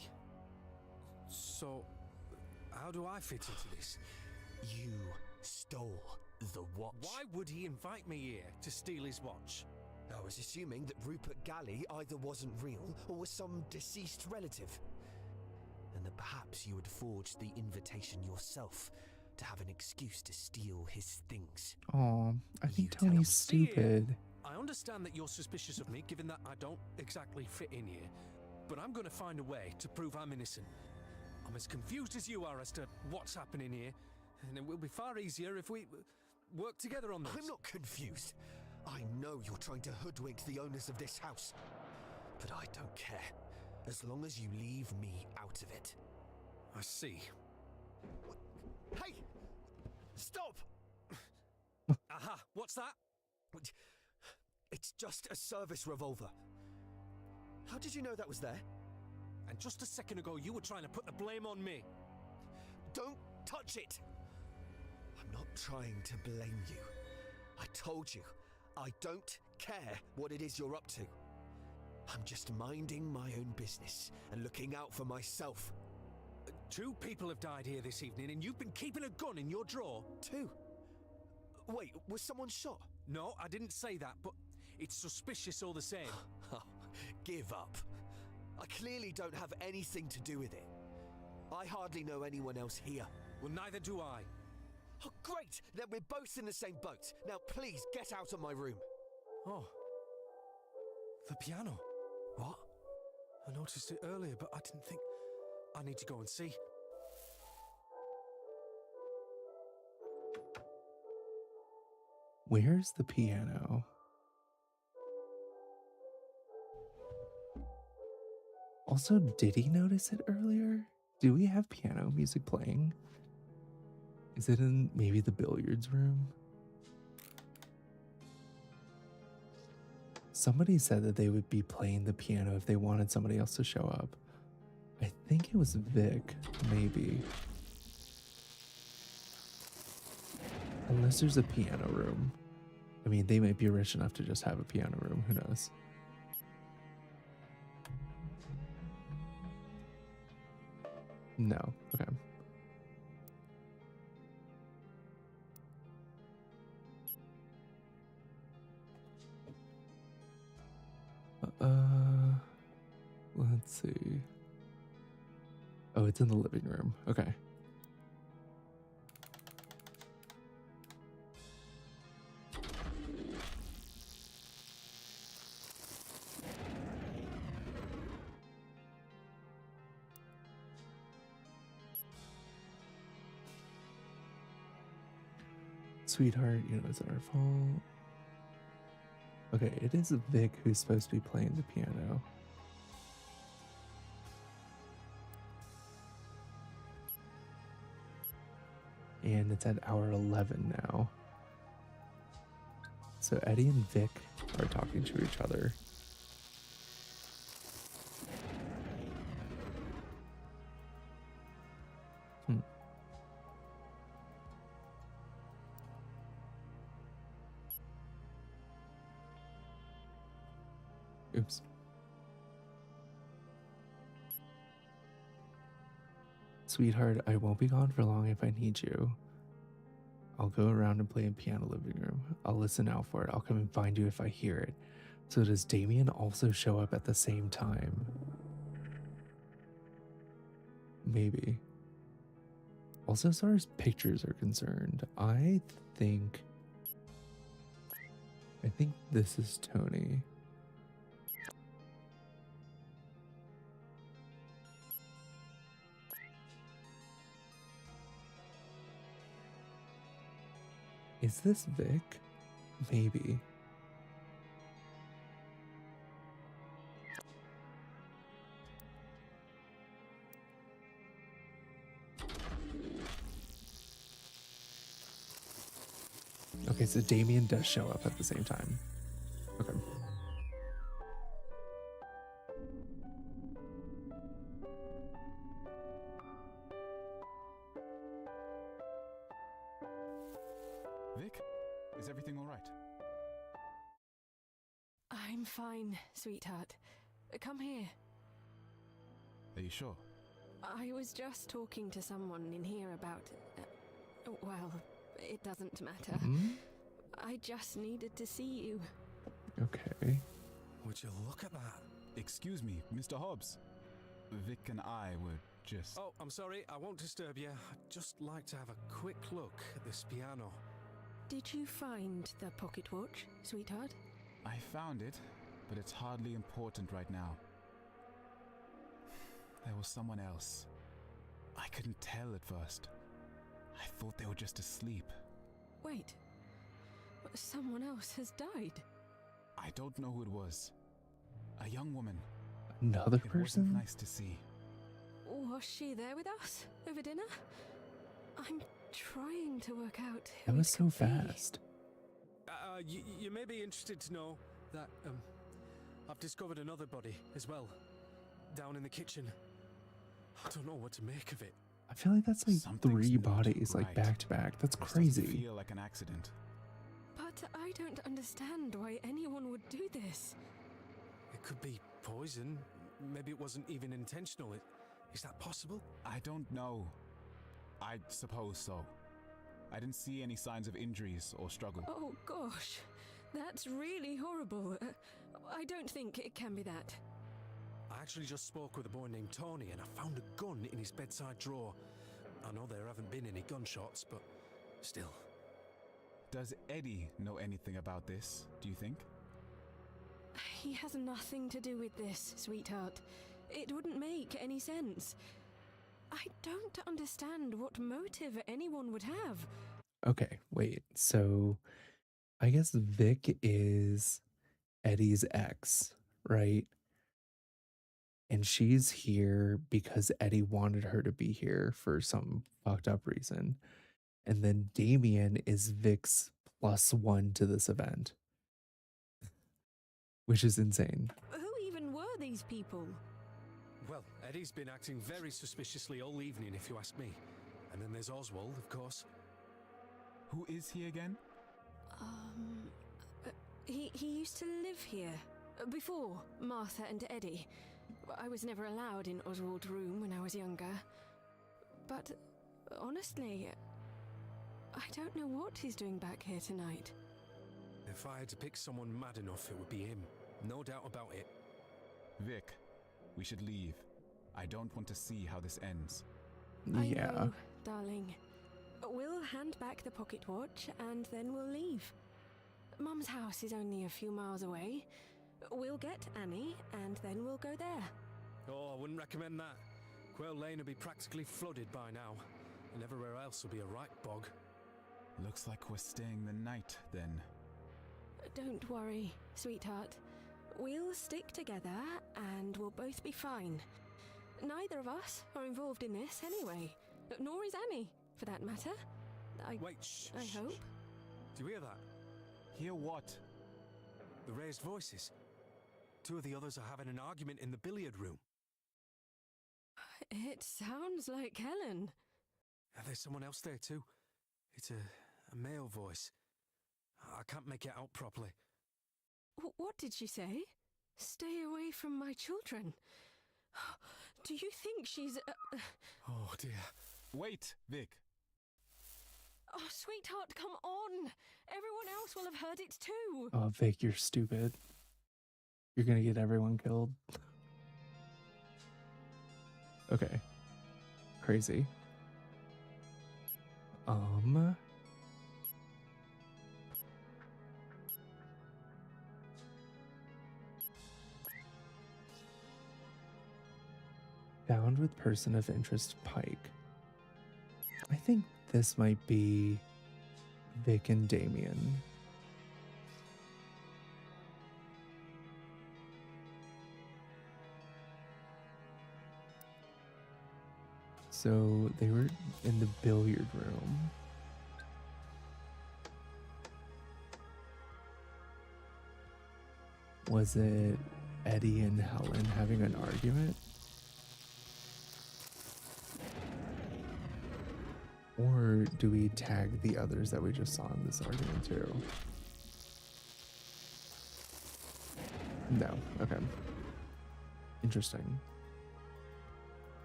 So, how do I fit into this? You stole the watch. Why would he invite me here to steal his watch? I was assuming that Rupert Galley either wasn't real or was some deceased relative. And that perhaps you had forged the invitation yourself to have an excuse to steal his things. Oh, I think You tell Tony's him. stupid. I understand that you're suspicious of me, given that I don't exactly fit in here. But I'm going to find a way to prove I'm innocent. I'm as confused as you are as to what's happening here. And it will be far easier if we work together on this. I'm not confused. I know you're trying to hoodwink the owners of this house. But I don't care. As long as you leave me out of it. I see. Hey! Stop! Aha! What's that? It's just a service revolver. How did you know that was there? And just a second ago, you were trying to put the blame on me. Don't touch it! I'm not trying to blame you. I told you, I don't care what it is you're up to. I'm just minding my own business and looking out for myself. 2 people have died here this evening, and you've been keeping a gun in your drawer. 2? Wait, was someone shot? No, I didn't say that, but it's suspicious all the same. Oh, give up. I clearly don't have anything to do with it. I hardly know anyone else here. Well, neither do I. Oh, great! Then we're both in the same boat. Now please get out of my room. Oh. The piano. What? I noticed it earlier, but I didn't think... I need to go and see. Where's the piano? Also, did he notice it earlier? Do we have piano music playing? Is it in maybe the billiards room? Somebody said that they would be playing the piano if they wanted somebody else to show up. I think it was Vic, maybe. Unless there's a piano room. I mean, they might be rich enough to just have a piano room, who knows? No, okay. Let's see. Oh, it's in the living room. Okay. Sweetheart, you know, it's our fault. Okay, it is Vic who's supposed to be playing the piano. And it's at hour 11 now. So Eddie and Vic are talking to each other. Oops. Sweetheart, I won't be gone for long if I need you. I'll go around and play in piano living room. I'll listen out for it. I'll come and find you if I hear it. So does Damien also show up at the same time? Maybe. Also, as far as pictures are concerned, I think this is Tony. Is this Vic? Maybe. Okay, so Damien does show up at the same time. Okay. Vic, is everything all right? I'm fine, sweetheart. Come here. Are you sure? I was just talking to someone in here about. Well, it doesn't matter. I just needed to see you. Okay. Would you look at that? Excuse me, Mr. Hobbs. Vic and I were just... Oh, I'm sorry, I won't disturb you. I'd just like to have a quick look at this piano. Did you find the pocket watch, sweetheart? I found it, but it's hardly important right now. There was someone else. I couldn't tell at first. I thought they were just asleep. Wait. Someone else has died. I don't know who it was. A young woman. Another It person? wasn't nice to see. Was she there with us over dinner? I'm trying to work out who That was it so could be. fast. You may be interested to know that, I've discovered another body as well, down in the kitchen. I don't know what to make of it. I feel like that's like Something's 3 not bodies, like right. back to back. That's This doesn't crazy. feel like an accident. But I don't understand why anyone would do this. It could be poison. Maybe it wasn't even intentional. Is that possible? I don't know. I suppose so. I didn't see any signs of injuries or struggle. Oh gosh, that's really horrible. I don't think it can be that. I actually just spoke with a boy named Tony and I found a gun in his bedside drawer. I know there haven't been any gunshots, but still. Does Eddie know anything about this, do you think? He has nothing to do with this, sweetheart. It wouldn't make any sense. I don't understand what motive anyone would have. Okay, wait. So I guess Vic is Eddie's ex, right? And she's here because Eddie wanted her to be here for some fucked up reason. And then Damien is Vic's +1 to this event, which is insane. Who even were these people? Well, Eddie's been acting very suspiciously all evening, if you ask me. And then there's Oswald, of course. Who is he again? He used to live here. Before Martha and Eddie. I was never allowed in Oswald's room when I was younger. But honestly, I don't know what he's doing back here tonight. If I had to pick someone mad enough, it would be him. No doubt about it. Vic, we should leave. I don't want to see how this ends. I Yeah. know, darling. We'll hand back the pocket watch and then we'll leave. Mum's house is only a few miles away. We'll get Annie and then we'll go there. Oh, I wouldn't recommend that. Quail Lane will be practically flooded by now, and everywhere else will be a right bog. Looks like we're staying the night, then. Don't worry, sweetheart. We'll stick together and we'll both be fine. Neither of us are involved in this anyway. Nor is Annie, for that matter. Wait, shh. I shh, hope. shh. Do you hear that? Hear what? The raised voices. 2 of the others are having an argument in the billiard room. It sounds like Helen. And there's someone else there too. It's a male voice. I can't make it out properly. What did she say? Stay away from my children. Do you think she's... Oh dear. Wait, Vic. Oh, sweetheart, come on! Everyone else will have heard it too! Oh, Vic, you're stupid. You're gonna get everyone killed. Okay. Crazy. Found with person of interest Pike. I think this might be Vic and Damien. So they were in the billiard room. Was it Eddie and Helen having an argument? Or do we tag the others that we just saw in this argument too? No. Okay. Interesting.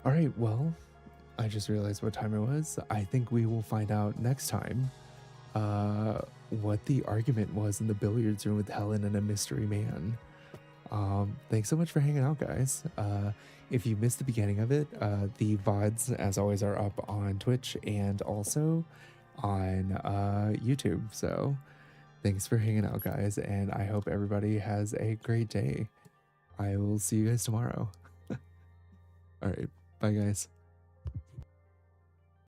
All right, well, I just realized what time it was. I think we will find out next time what the argument was in the billiards room with Helen and a mystery man. Thanks so much for hanging out, guys. If you missed the beginning of it, the VODs, as always, are up on Twitch and also on YouTube. So thanks for hanging out, guys, and I hope everybody has a great day. I will see you guys tomorrow. All right, bye, guys.